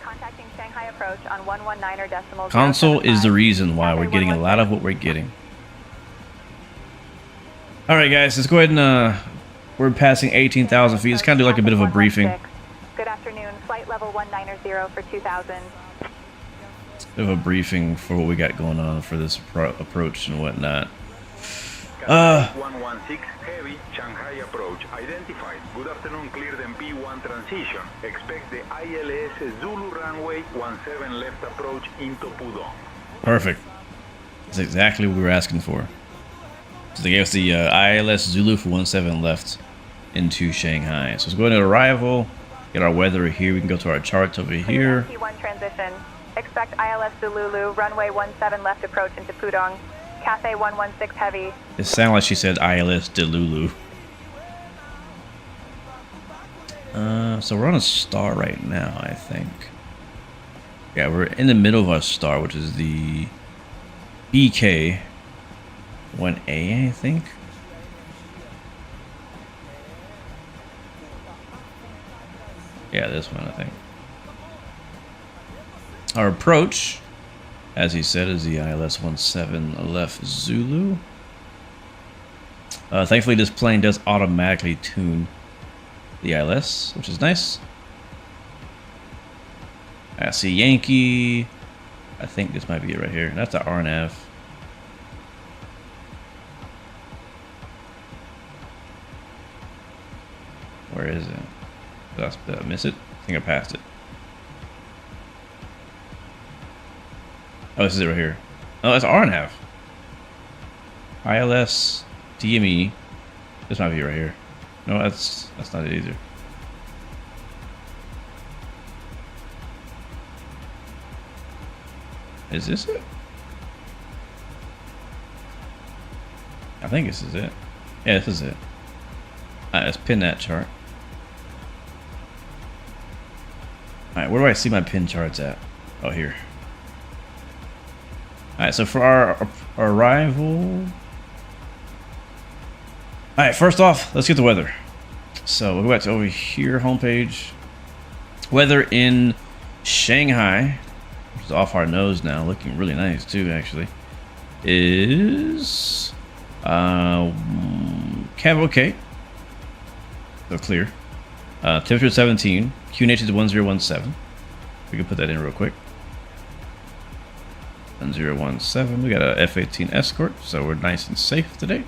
Contacting Shanghai approach on 119er decimal. Console is the reason why we're getting a lot of what we're getting. All right, guys, let's go ahead and we're passing 18,000 feet. Let's kind of do like a bit of a briefing. Good afternoon, flight level 190 for 2000. Bit of a briefing for what we got going on for this approach and whatnot. 116 heavy Shanghai approach identified. Good afternoon, cleared in P1 transition. Expect the ILS Zulu runway 17 left approach into Pudong. Perfect. That's exactly what we were asking for. So they gave us the ILS Zulu for 17 left into Shanghai. So let's go into arrival, get our weather here. We can go to our charts over here. P1 transition. Expect ILS Zulu runway 17 left approach into Pudong. Cathay 116 heavy. It sounded like she said ILS Delulu. So we're on a star right now, I think. Yeah, we're in the middle of our star, which is the BK 1A, I think. Yeah, this one, I think. Our approach, as he said, is the ILS 17 left Zulu. Thankfully, this plane does automatically tune the ILS, which is nice. I see Yankee. I think this might be it right here. That's the RNAV. Where is it? Did I miss it? I think I passed it. Oh, this is it right here. Oh, that's RNAV. ILS DME. This might be it right here. No, that's not it either. Is this it? I think this is it. Yeah, this is it. Alright, let's pin that chart. Alright, where do I see my pin charts at? Oh, here. Alright, so for our arrival... Alright, first off, let's get the weather. So we'll go back to over here, homepage. Weather in Shanghai, which is off our nose now, looking really nice too, actually, is Cav okay. So clear. Temperature 17. QNH is 1017. We can put that in real quick. 1017. We got a F-18 Escort, so we're nice and safe today.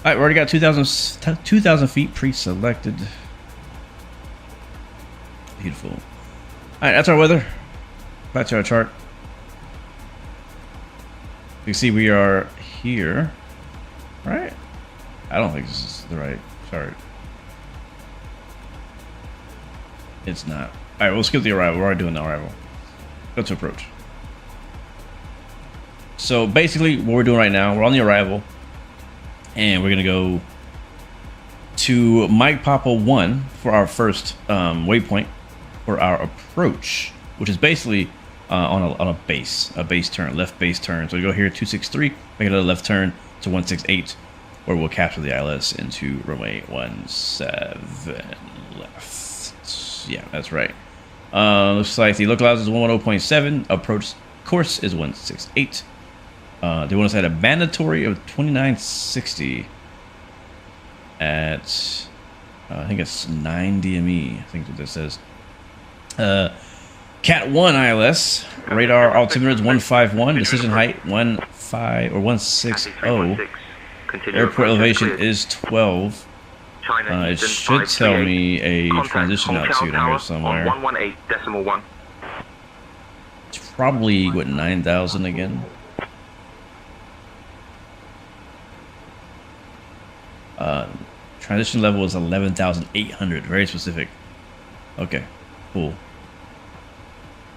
All right, we already got 2,000 feet pre-selected. Beautiful. All right, that's our weather. Back to our chart. You can see we are here, right? I don't think this is the right chart. It's not. All right, we'll skip the arrival. We're already doing the arrival. Go to approach. So basically, what we're doing right now, we're on the arrival, and we're gonna go to Mike Papa 1 for our first waypoint for our approach, which is basically on a base turn, left base turn. So we go here 263, make another left turn to 168, where we'll capture the ILS into runway 17 left. Yeah, that's right. Looks like the localizer is 110.7. Approach course is 168. They want us at a mandatory of 2960 at I think it's 9 DME. I think what this says. Cat 1 ILS. Radar altimeter is 151. Decision height 160. Airport elevation is 12. It should tell me a transition altitude in here somewhere. 118.1. It's probably what, 9,000 again. Transition level is 11,800. Very specific. Okay, cool.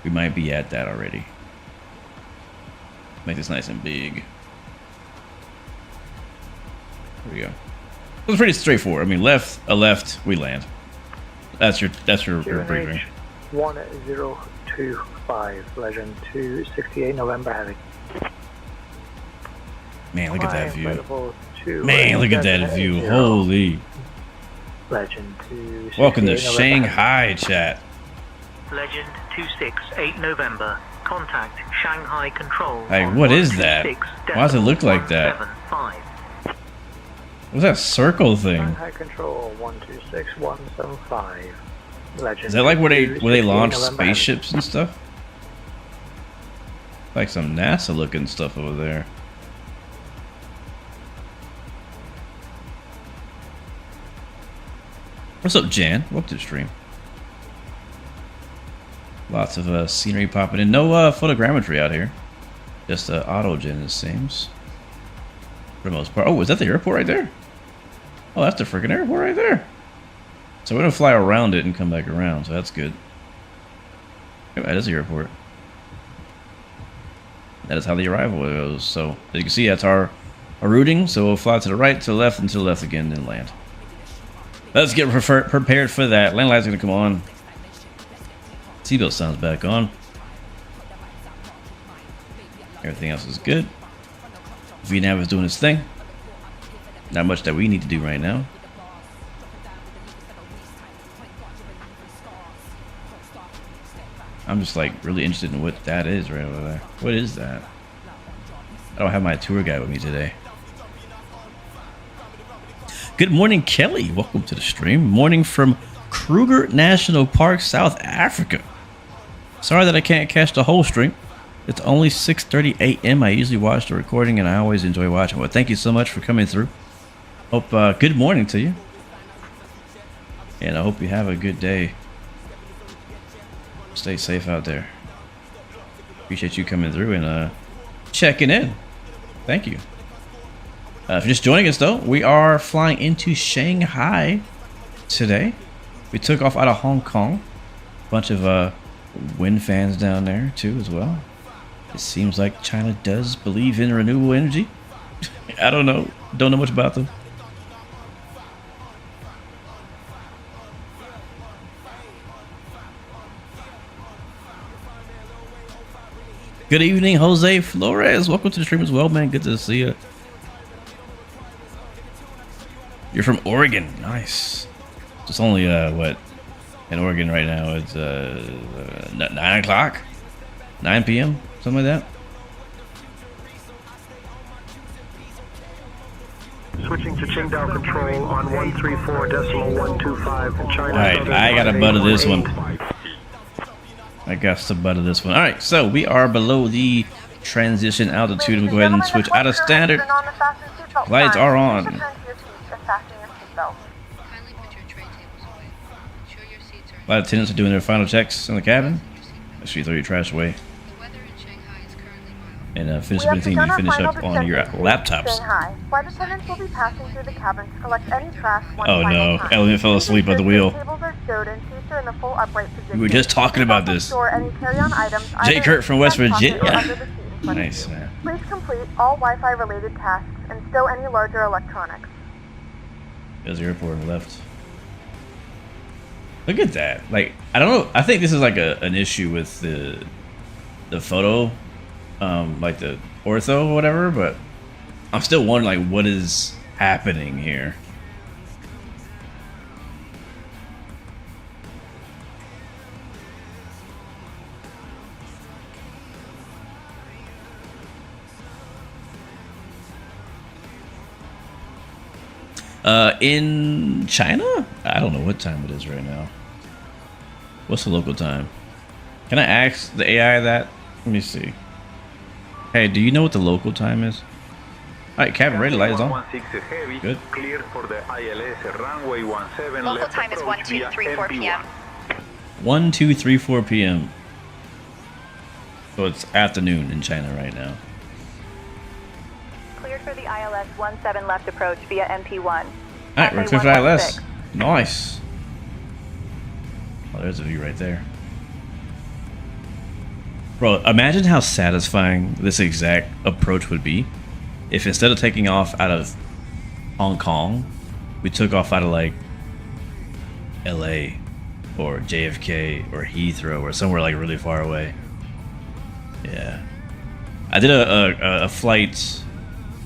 We might be at that already. Make this nice and big. There we go. It was pretty straightforward. I mean, left, we land. That's your briefing. 1025, Legend 268 November heavy. Man, look at that view. Man, look at that view. Holy. Legend 268 Welcome to Shanghai, chat. Legend 268 November. Contact Shanghai Control. Hey, what is that? Why does it look like that? What's that circle thing? Shanghai Control 126175. Legend. Is that like where they launch spaceships and stuff? Like some NASA looking stuff over there. What's up, Jan? Welcome to the stream. Lots of scenery popping in. No photogrammetry out here. Just auto-gen, it seems. For the most part. Oh, is that the airport right there? Oh, that's the freaking airport right there. So we're going to fly around it and come back around, so that's good. Yeah, that is the airport. That is how the arrival goes. So, as you can see, that's our routing. So we'll fly to the right, to the left, and to the left again, and land. Let's get prepared for that. Land light's going to come on. Seatbelt sounds back on. Everything else is good. VNAV is doing its thing. Not much that we need to do right now. I'm just like really interested in what that is right over there. What is that? I don't have my tour guide with me today. Good morning, Kelly. Welcome to the stream. Morning from Kruger National Park, South Africa. Sorry that I can't catch the whole stream. It's only 6:30 a.m. I usually watch the recording, and I always enjoy watching. Well, thank you so much for coming through. Hope good morning to you, and I hope you have a good day. Stay safe out there. Appreciate you coming through and checking in. Thank you. If you're just joining us, though, we are flying into Shanghai today. We took off out of Hong Kong. Bunch of wind fans down there too as well. It seems like China does believe in renewable energy. I don't know much about them. Good evening, Jose Flores. Welcome to the stream as well, man. Good to see you. You're from Oregon. Nice. It's only what in Oregon right now? It's 9 o'clock, 9 p.m. something like that. Switching to Qingdao control on 134.125 in China. All right, I got to butter this one. I got to butter this one. All right, so we are below the transition altitude. We'll go ahead and switch out of standard. Lights are on. Flight attendants are doing their final checks in the cabin. Make sure you throw your trash away. And finish up anything you finish up on your laptops. Flight attendants will be passing through the cabin to collect any trash one Oh no, Elliot fell asleep at the wheel. Tables are stowed and seats are in the full upright position. We were just talking about this. Jay Kurt from West Virginia. Nice, man. Please complete all Wi-Fi related tasks and stow any larger electronics. There's the airport on the left. Look at that. Like, I don't know. I think this is like an issue with the photo, like the ortho or whatever, but I'm still wondering like what is happening here. In China? I don't know what time it is right now. What's the local time? Can I ask the AI that? Let me see. Hey, do you know what the local time is? Alright, cabin ready, light is on. Good. Cleared for the ILS runway 17 Local left time is approach via 1234 p.m. 1234 p.m. So it's afternoon in China right now. Cleared for the ILS 17 left approach via MP1. Alright, we're clear for ILS. Nice. Oh, there's a view right there. Bro, imagine how satisfying this exact approach would be if instead of taking off out of Hong Kong, we took off out of like LA or JFK or Heathrow or somewhere like really far away. Yeah. I did a flight,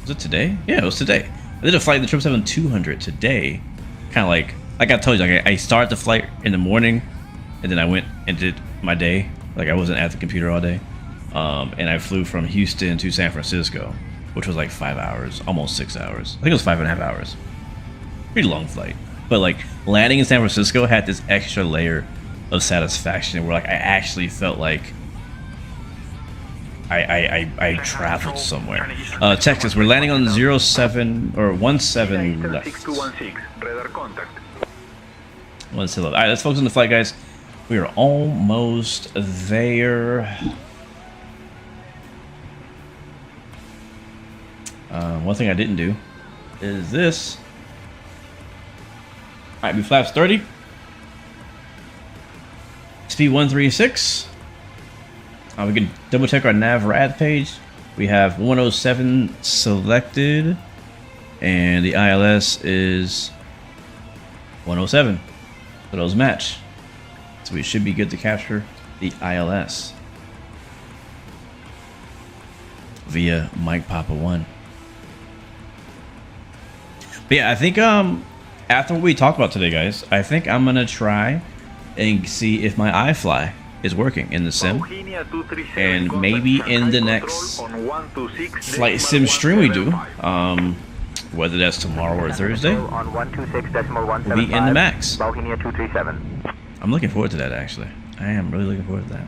was it today? Yeah, it was today. I did a flight in the 777-200 today. Kind of like I told you, like I started the flight in the morning and then I went and did my day. Like I wasn't at the computer all day. And I flew from Houston to San Francisco, which was like 5 hours, almost 6 hours. I think it was 5.5 hours. Pretty long flight. But like landing in San Francisco had this extra layer of satisfaction where like I actually felt like I traveled somewhere. Texas, we're landing on 07 or 17 left. 6216, radar contact. 17 left. Alright, let's focus on the flight, guys. We are almost there. One thing I didn't do is this. Alright, we flaps 30. Speed 136. We can double check our nav rad page. We have 107 selected, and the ILS is 107. So those match. So we should be good to capture the ILS via Mike Papa 1. But yeah, I think after what we talked about today, guys, I think I'm gonna try and see if my iFly is working in the sim, and maybe in the next flight sim stream we do, whether that's tomorrow or Thursday, we'll be in the max. I'm looking forward to that, actually. I am really looking forward to that.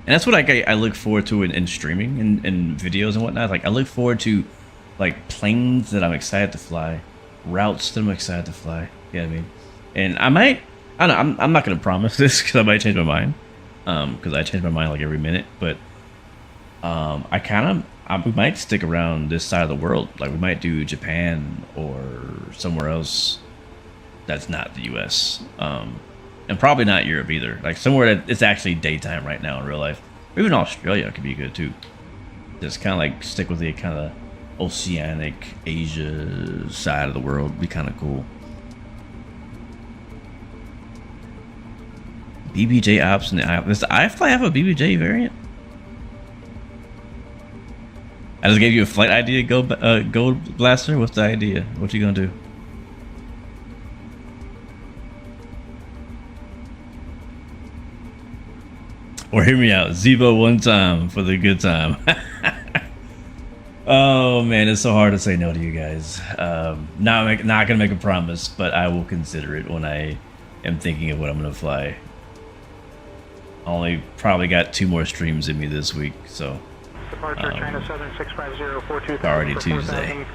And that's what I look forward to in streaming and videos and whatnot. Like I look forward to like planes that I'm excited to fly, routes that I'm excited to fly. You know what I mean? And I don't know, I'm not gonna promise this because I might change my mind. Because I change my mind like every minute. But we might stick around this side of the world. Like we might do Japan or somewhere else that's not the US. And probably not Europe either. Like somewhere that it's actually daytime right now in real life. Or even Australia could be good too. Just kind of like stick with the kind of oceanic Asia side of the world. Be kind of cool. BBJ ops in the iFly. Does the iFly have a BBJ variant? I just gave you a flight idea, Gold Blaster. What's the idea? What you gonna do? Or hear me out, Zebo one time for the good time. Oh man, it's so hard to say no to you guys. Not gonna make a promise, but I will consider it when I am thinking of what I'm gonna fly. I only probably got 2 more streams in me this week, so China Southern 650 already Tuesday.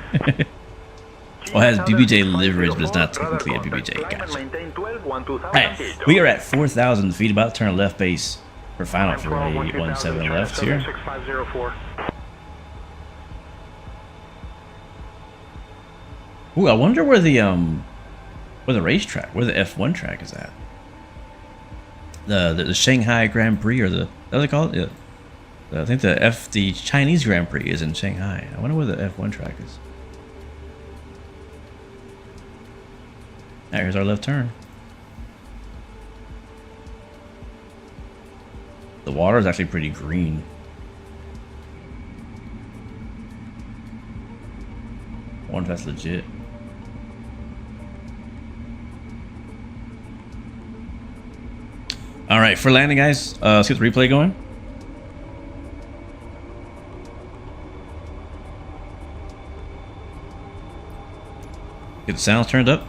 Well, it has BBJ liveries, but it's not technically a BBJ. Gotcha. Alright, we are at 4,000 feet, about to turn left base for final for a 17 left here. Ooh, I wonder where the racetrack, where the F1 track is at. The Shanghai Grand Prix, or what do they call it? Yeah. I think the Chinese Grand Prix is in Shanghai. I wonder where the F1 track is. Alright, here's our left turn. The water is actually pretty green. I wonder if that's legit. Alright, for landing, guys, let's get the replay going. Get the sounds turned up.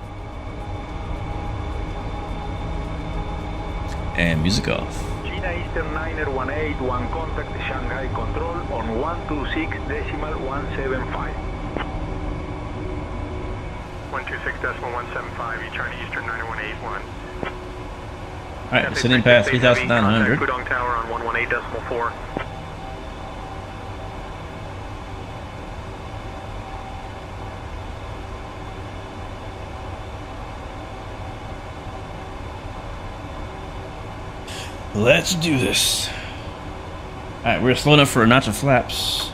And music off. China Eastern 90181, contact Shanghai Control on 126.175. 126.175, China Eastern 90181. Alright, sitting past 3,900. Pudong Tower on 118.4. Let's do this. Alright, we're slow enough for a notch of flaps.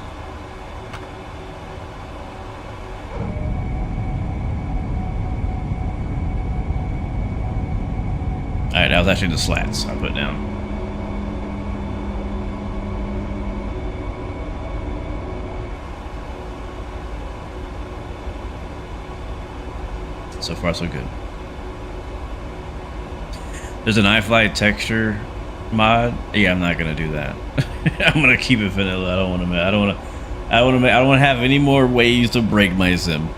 Alright, that was actually the slats I put down. So far, so good. There's an iFly texture mod. Yeah, I'm not gonna do that. I'm gonna keep it vanilla. I don't want to have any more ways to break my sim.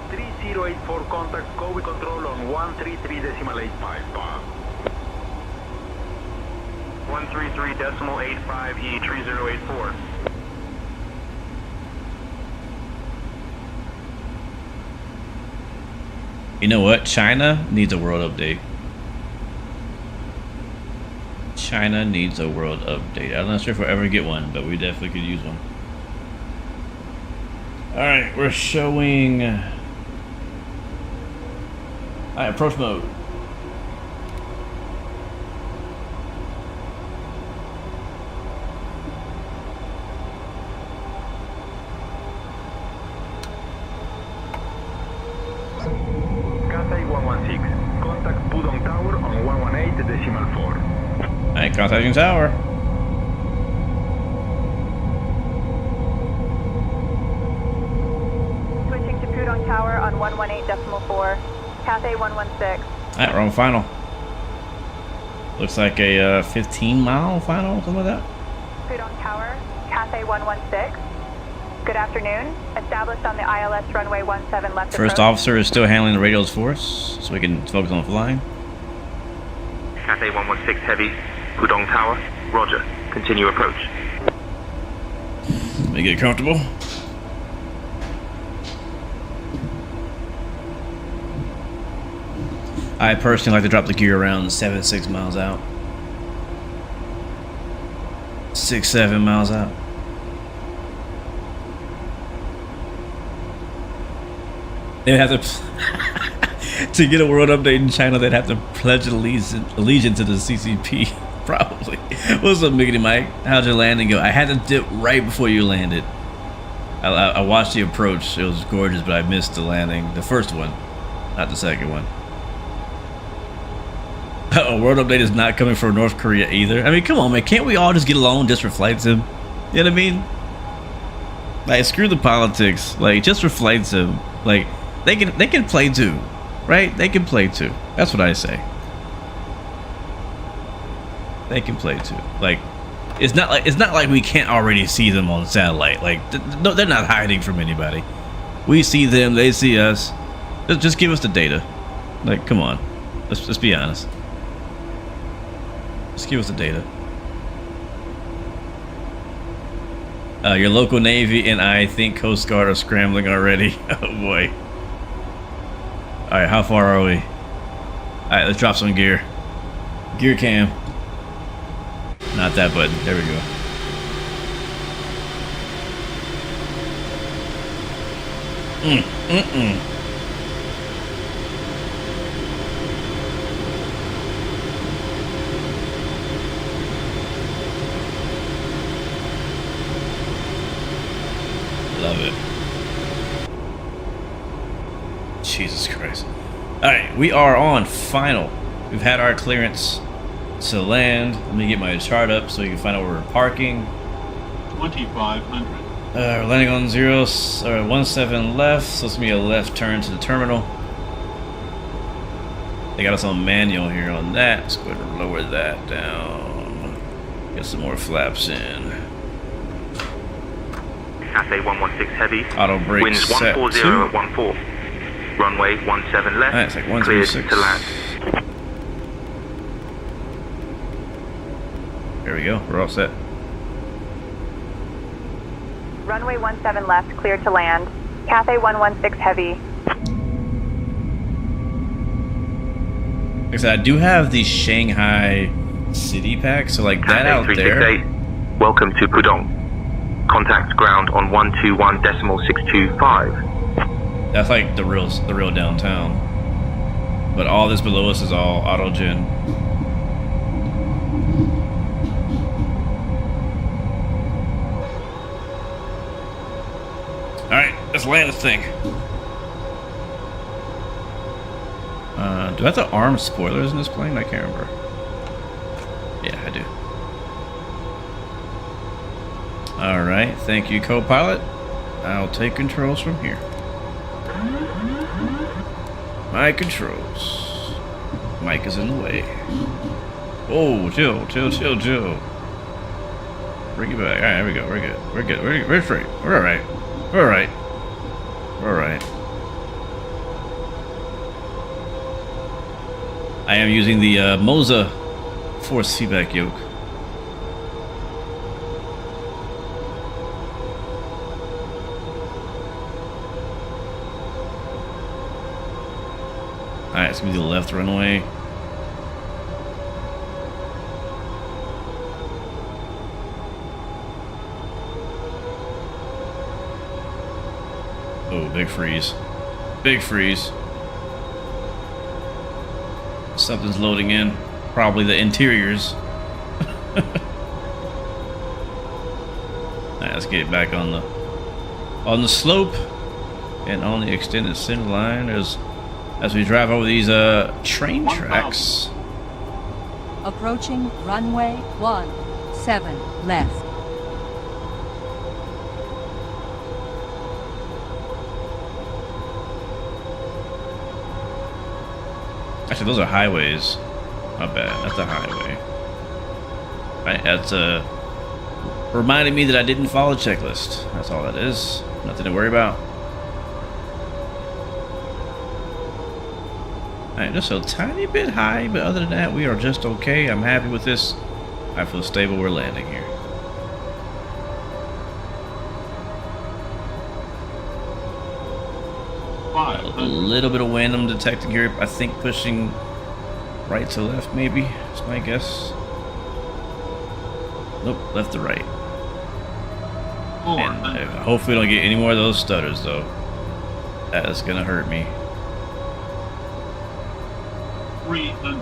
3084, contact Kobe Control on 133.85. 133.85 E3084. You know what? China needs a world update. China needs a world update. I'm not sure if we'll ever get one, but we definitely could use one. Alright, we're showing... Alright, approach mode. Cathay 116, contact Pudong Tower on 118.4. Alright, contacting tower. Switching to Pudong Tower on 118.4. Cathay 116. Alright, we're on final. Looks like a 15-mile final, something like that. Pudong Tower, Cathay 116. Good afternoon. Established on the ILS runway 17 left. First officer is still handling the radios for us, so we can focus on flying. Cathay 116 Heavy, Pudong Tower, roger. Continue approach. Let me get comfortable. I personally like to drop the gear around 7-6 miles out. 6-7 miles out. They'd have to to get a world update in China. They'd have to pledge allegiance to the CCP. Probably. What's up, Miggity Mike? How'd your landing go? I had to dip right before you landed. I watched the approach. It was gorgeous, but I missed the landing. The first one, not the second one. A world update is not coming for North Korea either. I mean, come on, man. Can't we all just get along just for flight sim? You know what I mean? Like, screw the politics. Like, just for flight sim. Like, they can play too, right? They can play too. That's what I say. They can play too. Like, it's not like we can't already see them on satellite. Like, no, they're not hiding from anybody. We see them, they see us. Just give us the data. Like, come on. Let's be honest. Just give us the data. Your local Navy and I think Coast Guard are scrambling already. Oh boy. Alright, how far are we? Alright, let's drop some gear. Gear cam. Not that button. There we go. Love it. Jesus Christ. Alright, we are on final. We've had our clearance to land. Let me get my chart up so you can find out where we're parking. 2500. We're landing on 17 left, so it's gonna be a left turn to the terminal. They got us on manual here on that. Let's go ahead and lower that down. Get some more flaps in. Cathay 116 heavy. Auto brake Winds set 140 2. at 14. Runway 17 left. Alright, it's like Cleared 106. to land. There we go. We're all set. Runway 17 left, cleared to land. Cathay 116 heavy. Like I said, I do have the Shanghai City Pack, so like that Cathay out there. 368, welcome to Pudong. Contact ground on 121.625. That's like the real downtown. But all this below us is all auto gen. Alright, let's land this thing. Do I have to arm spoilers in this plane? I can't remember. Yeah, I do. Alright, thank you, co-pilot. I'll take controls from here. My controls. Mike is in the way. Oh, chill. Bring it back. Alright, there we go. We're good. We're free. We're alright. I am using the Moza force feedback yoke. Alright, it's gonna be the left runway. Oh, big freeze. Big freeze. Something's loading in. Probably the interiors. Alright, let's get back on the slope and on the extended center line as we drive over these train tracks. Approaching runway 17 left. Actually, those are highways. Not bad. That's a highway. Right, that's reminded me that I didn't follow the checklist. That's all that is. Nothing to worry about. Alright, just a tiny bit high, but other than that, we are just okay. I'm happy with this. I feel stable. We're landing here. A little bit of wind I'm detecting here. I think pushing right to left, maybe. That's my guess. Nope, left to right. And hopefully we don't get any more of those stutters, though. That is gonna hurt me. 300.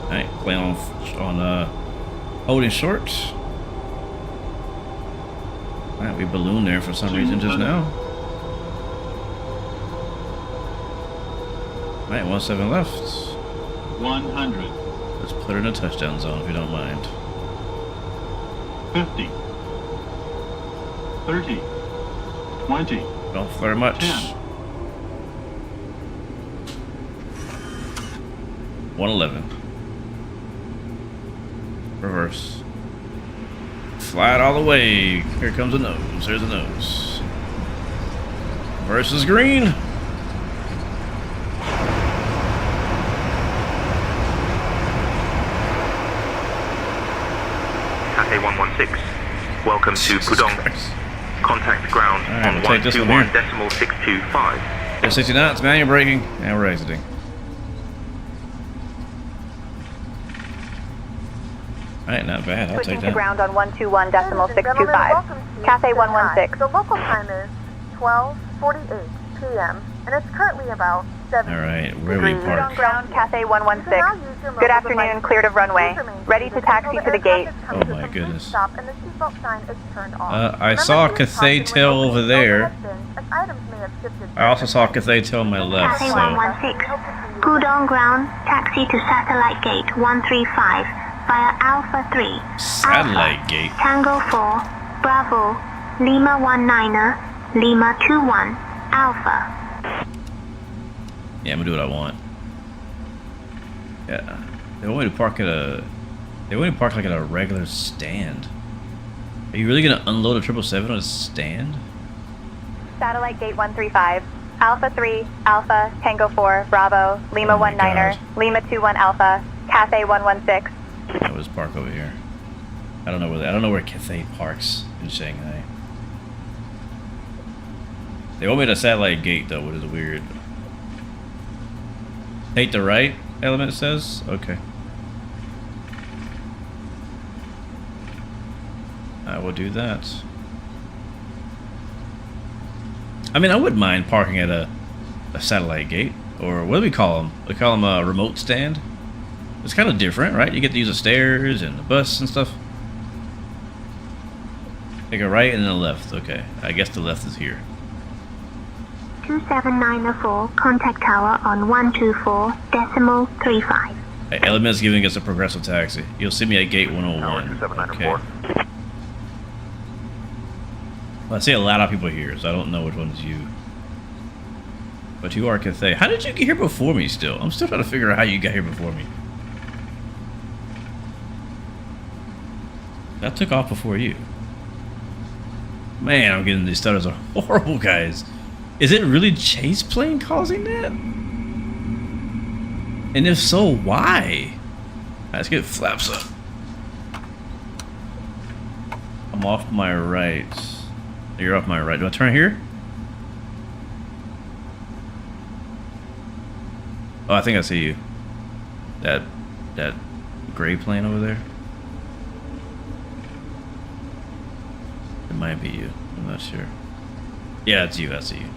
Alright, plan on holding short. Alright, we ballooned there for some reason just now. Alright, 17 left. 100. Let's put her in a touchdown zone if you don't mind. 50. 30. 20. Don't flare much. 10. 111. Reverse. Flat all the way. Here comes a nose. There's a nose. Versus green. Cathay 116, welcome to Pudong. Contact ground on 121.625. 60 knots, man, you're braking. And we're exiting. Alright, not bad. I'll take Switching to that. ground on 121.625. Cathay 116. The local time is 12:48 p.m. and it's currently about 7. Alright, where we park? Ground Cathay 116. Good afternoon, cleared of runway. Ready to taxi to the gate. Oh my goodness. Stop and the seatbelt sign is turned off. I saw Cathay tail over there. I also saw Cathay tail on my left, Cathay so 116. Pudong ground, taxi to satellite gate 135 via Alpha 3. satellite Alpha, gate. Tango 4, Bravo, Lima 19er, Lima 21, Alpha. Yeah, I'm gonna do what I want. Yeah. They want me to park at a like at a regular stand. Are you really gonna unload a 777 on a stand? Satellite gate 135. Alpha 3, Alpha, Tango 4, Bravo, Lima 19er, Lima 21 Alpha, Cathay 116. That was park over here. I don't know where Cathay parks in Shanghai. They want me to satellite gate though, which is weird. Take the right, element says? Okay. I will do that. I mean, I wouldn't mind parking at a satellite gate, or what do we call them? We call them a remote stand. It's kind of different, right? You get to use the stairs and the bus and stuff. Take a right and then a left. Okay, I guess the left is here. 27904, contact tower on 124.35. Hey, Element's giving us a progressive taxi. You'll see me at gate 101. Okay. Well, I see a lot of people here, so I don't know which one's you. But you are Cathay. How did you get here before me still? I'm still trying to figure out how you got here before me. I took off before you. Man, I'm getting these stutters are horrible, guys. Is it really chase plane causing that? And if so, why? Let's get flaps up. I'm off my right. You're off my right. Do I turn here? Oh, I think I see you. That gray plane over there. It might be you. I'm not sure. Yeah, it's you. I see you.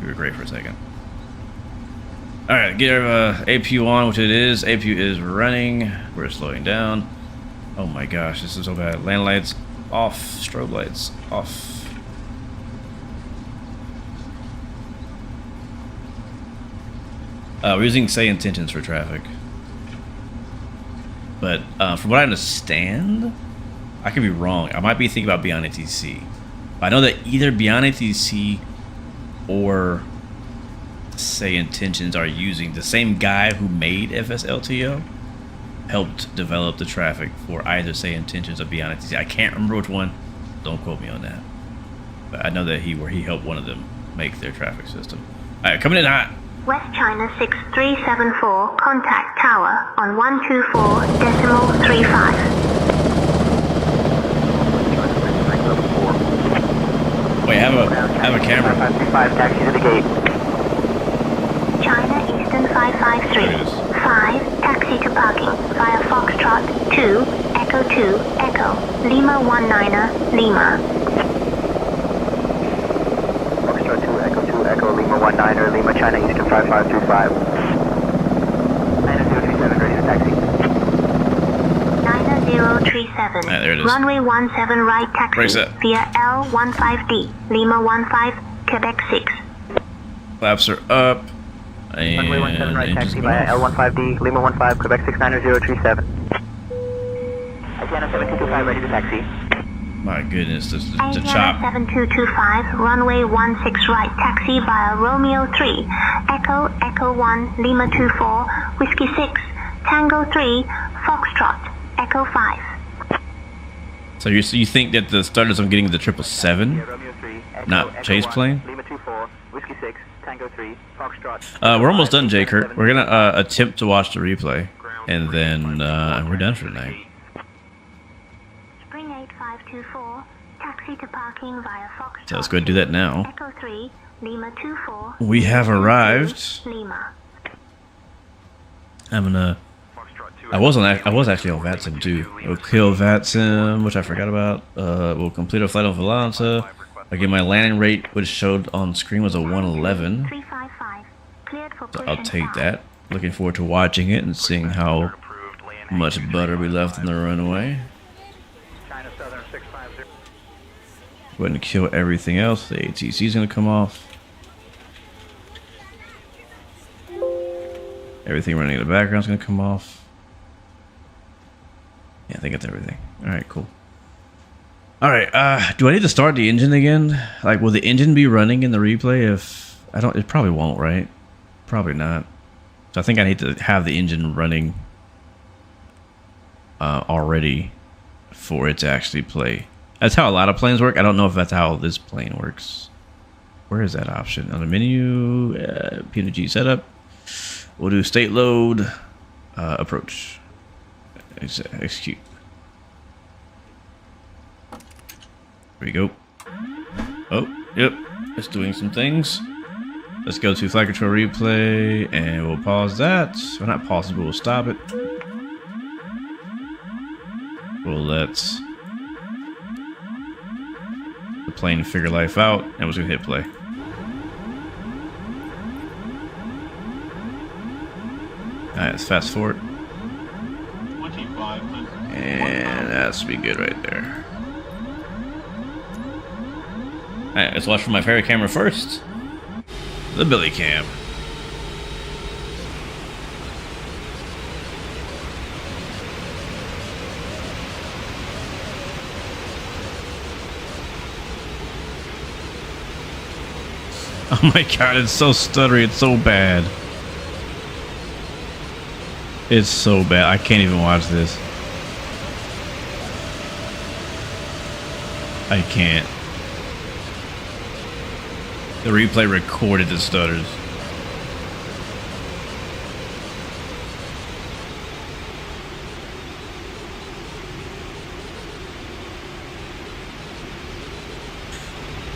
You were great for a second. Alright, get our APU on, which it is. APU is running. We're slowing down. Oh my gosh, this is so bad. Land lights off. Strobe lights off. We're using say intentions for traffic. But from what I understand, I could be wrong. I might be thinking about Beyond ATC. I know that either Beyond ATC or say intentions are using the same guy who made FSLTO helped develop the traffic for either say intentions or Beyond ATC. I can't remember which one. Don't quote me on that. But I know that he helped one of them make their traffic system. All right, coming in hot. West China 6374, contact tower on 124.35. Wait, have a camera. 535, taxi to the gate. China Eastern 553. 5, taxi to parking via Foxtrot 2, Echo 2, Echo, Lima 19er, Lima. Foxtrot 2, Echo 2, Echo, Lima 19er, Lima, China Eastern 5535. 9037, ready to taxi. 9037. There it is. Runway 17 right taxi Brace it. via L15D, Lima 15, Quebec 6. Flaps are up. And Runway 17 right engines taxi go via off. L15D, Lima 15, Quebec 69037. Asiana 7225, ready to taxi. My goodness, this is the Asiana chop. 7225, runway 16 right taxi via Romeo 3, Echo, Echo 1, Lima 24, Whiskey 6, Tango 3, Foxtrot, Echo 5. So you think that the starters I'm getting the 777, not chase plane? Lima 24, Whiskey 6, Tango 3, Foxtrot. We're almost done, J. Kurt. We're gonna attempt to watch the replay, and then we're done for tonight. Spring 8524, taxi to parking via Foxtrot. So let's go ahead and do that now. Echo 3, Lima 24. We have arrived. Lima. I'm gonna. I was actually on VATSIM too. We'll kill VATSIM, which I forgot about. We'll complete a flight on Volanta. Again, my landing rate, which showed on screen, was a 111. 355. Cleared for So I'll take that. Looking forward to watching it and seeing how much butter we left in the runway. China Southern 650. Go ahead and kill everything else. The ATC is gonna come off. Everything running in the background is gonna come off. Yeah, I think that's everything. All right, cool. All right, do I need to start the engine again? Like, will the engine be running in the replay if I don't? It probably won't, right? Probably not. So I think I need to have the engine running already for it to actually play. That's how a lot of planes work. I don't know if that's how this plane works. Where is that option? On the menu, P2G setup. We'll do state load, approach. Execute. There we go. Oh, yep. It's doing some things. Let's go to flight control replay and we'll pause that. Well, not pause it, but we'll stop it. We'll let the plane figure life out and we're just gonna hit play. Alright, let's fast forward. 2500. And that should be good right there. Alright, let's watch from my favorite camera first. The Billy Cam. Oh my god, it's so stuttery, it's so bad. It's so bad, I can't even watch this. I can't. The replay recorded the stutters.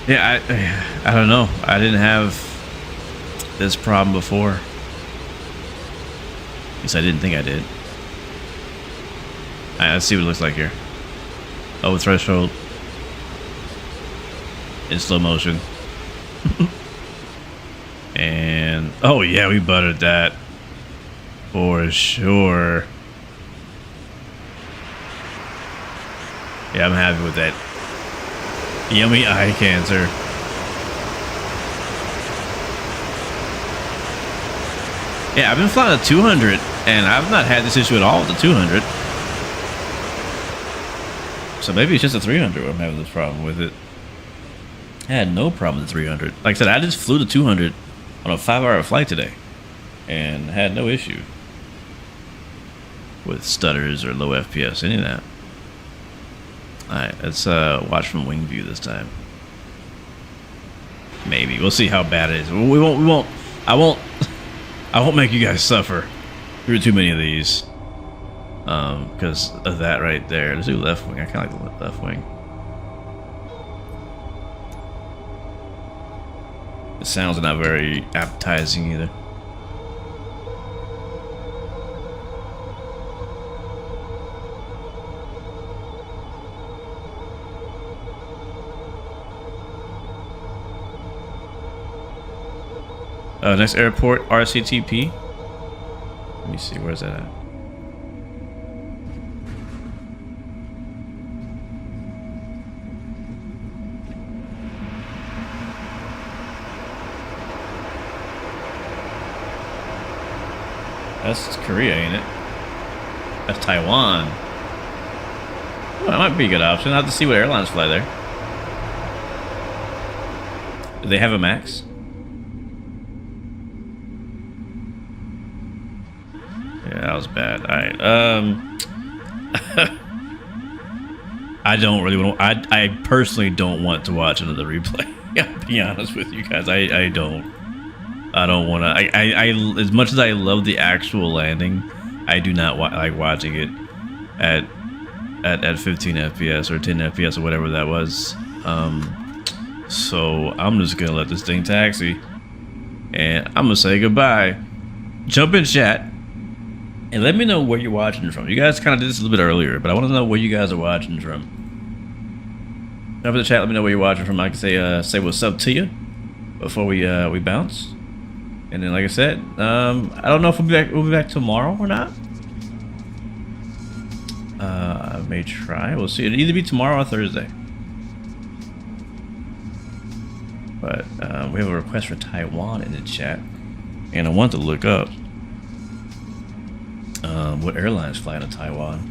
Yeah, I don't know. I didn't have this problem before. At least I didn't think I did. Alright, let's see what it looks like here. Oh, threshold. In slow motion. And oh yeah, we buttered that for sure. Yeah, I'm happy with that. Yummy eye cancer. Yeah, I've been flying a 200 and I've not had this issue at all with the 200. So maybe it's just a 300 where I'm having this problem with it. I had no problem with the 300. Like I said, I just flew the 200 on a 5-hour flight today and had no issue with stutters or low FPS, any of that. Alright, let's watch from wing view this time. Maybe. We'll see how bad it is. I won't make you guys suffer through too many of these. Because of that right there. Let's do left wing. I kinda like the left wing. The sounds are not very appetizing either. Next airport, RCTP. Let me see, where's that at? That's Korea, ain't it? That's Taiwan. Well, that might be a good option. I'll have to see what airlines fly there. Do they have a max? Yeah, that was bad. Alright, I don't really want to... I personally don't want to watch another replay. I'll be honest with you guys. I don't want to. I as much as I love the actual landing, I do not like watching it at 15 FPS or 10 FPS or whatever that was. So I'm just gonna let this thing taxi, and I'm gonna say goodbye. Jump in chat and let me know where you're watching from. You guys kind of did this a little bit earlier, but I want to know where you guys are watching from. Jump in the chat. Let me know where you're watching from. I can say what's up to you before we bounce. And then, like I said, I don't know if we'll be back tomorrow or not. I may try. We'll see. It'll either be tomorrow or Thursday. But we have a request for Taiwan in the chat, and I want to look up what airlines fly to Taiwan,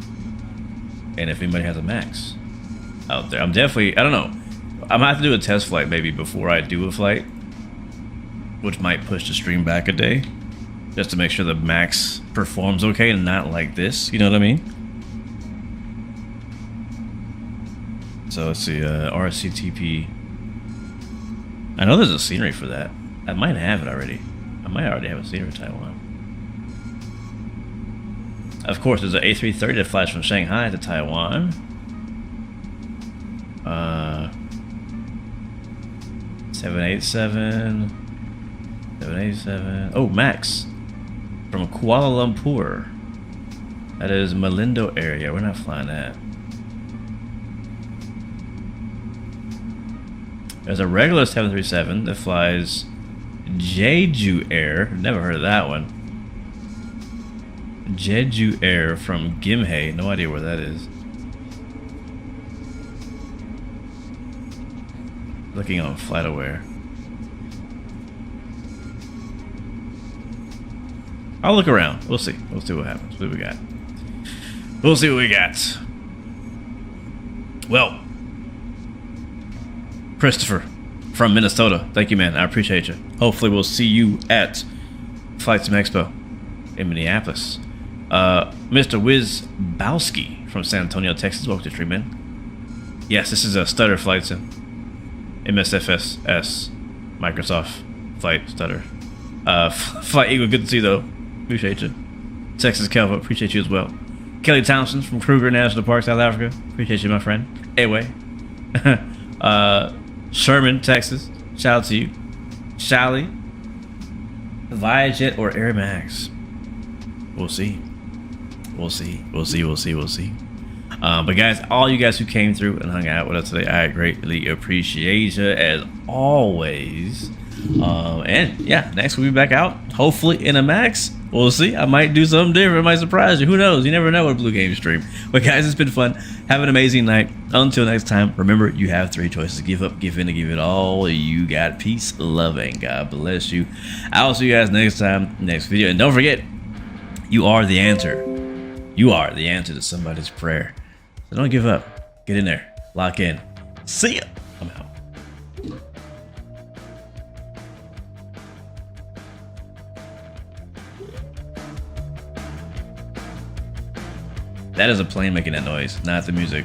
and if anybody has a max out there. I'm definitely. I don't know. I'm gonna have to do a test flight maybe before I do a flight, which might push the stream back a day, just to make sure the max performs okay and not like this. You know what I mean? So let's see, RCTP. I know there's a scenery for that. I might have it already. I might already have a scenery for Taiwan. Of course, there's an A330 that flies from Shanghai to Taiwan. 787. 787. Oh, Max. From Kuala Lumpur. That is Malindo area. We're not flying that. There's a regular 737 that flies Jeju Air. Never heard of that one. Jeju Air from Gimhae. No idea where that is. Looking on FlightAware. I'll look around. We'll see. We'll see what happens. What do we got? We'll see what we got. Well, Christopher from Minnesota. Thank you, man. I appreciate you. Hopefully we'll see you at Flight Sim Expo in Minneapolis. Mr. Wizbowski from San Antonio, Texas. Welcome to the stream, man. Yes, this is a stutter flight sim. MSFS Microsoft Flight Stutter. Flight Eagle, good to see you though. Appreciate you. Texas Kelva, appreciate you as well. Kelly Thompson from Kruger National Park, South Africa. Appreciate you, my friend. Anyway. Sherman, Texas. Shout out to you. Shally. Viajet or Air Max. We'll see. We'll see. We'll see. We'll see. We'll see. But guys, all you guys who came through and hung out with us today, I greatly appreciate you as always. And yeah, next we'll be back out, hopefully in a Max. We'll see. I might do something different. It might surprise you. Who knows? You never know with a Blue Game stream. But guys, it's been fun. Have an amazing night. Until next time, remember, you have 3 choices. Give up, give in, and give it all you got. Peace, love, and God bless you. I will see you guys next time, next video. And don't forget, you are the answer. You are the answer to somebody's prayer. So don't give up. Get in there. Lock in. See ya. I'm out. That is a plane making that noise, not the music.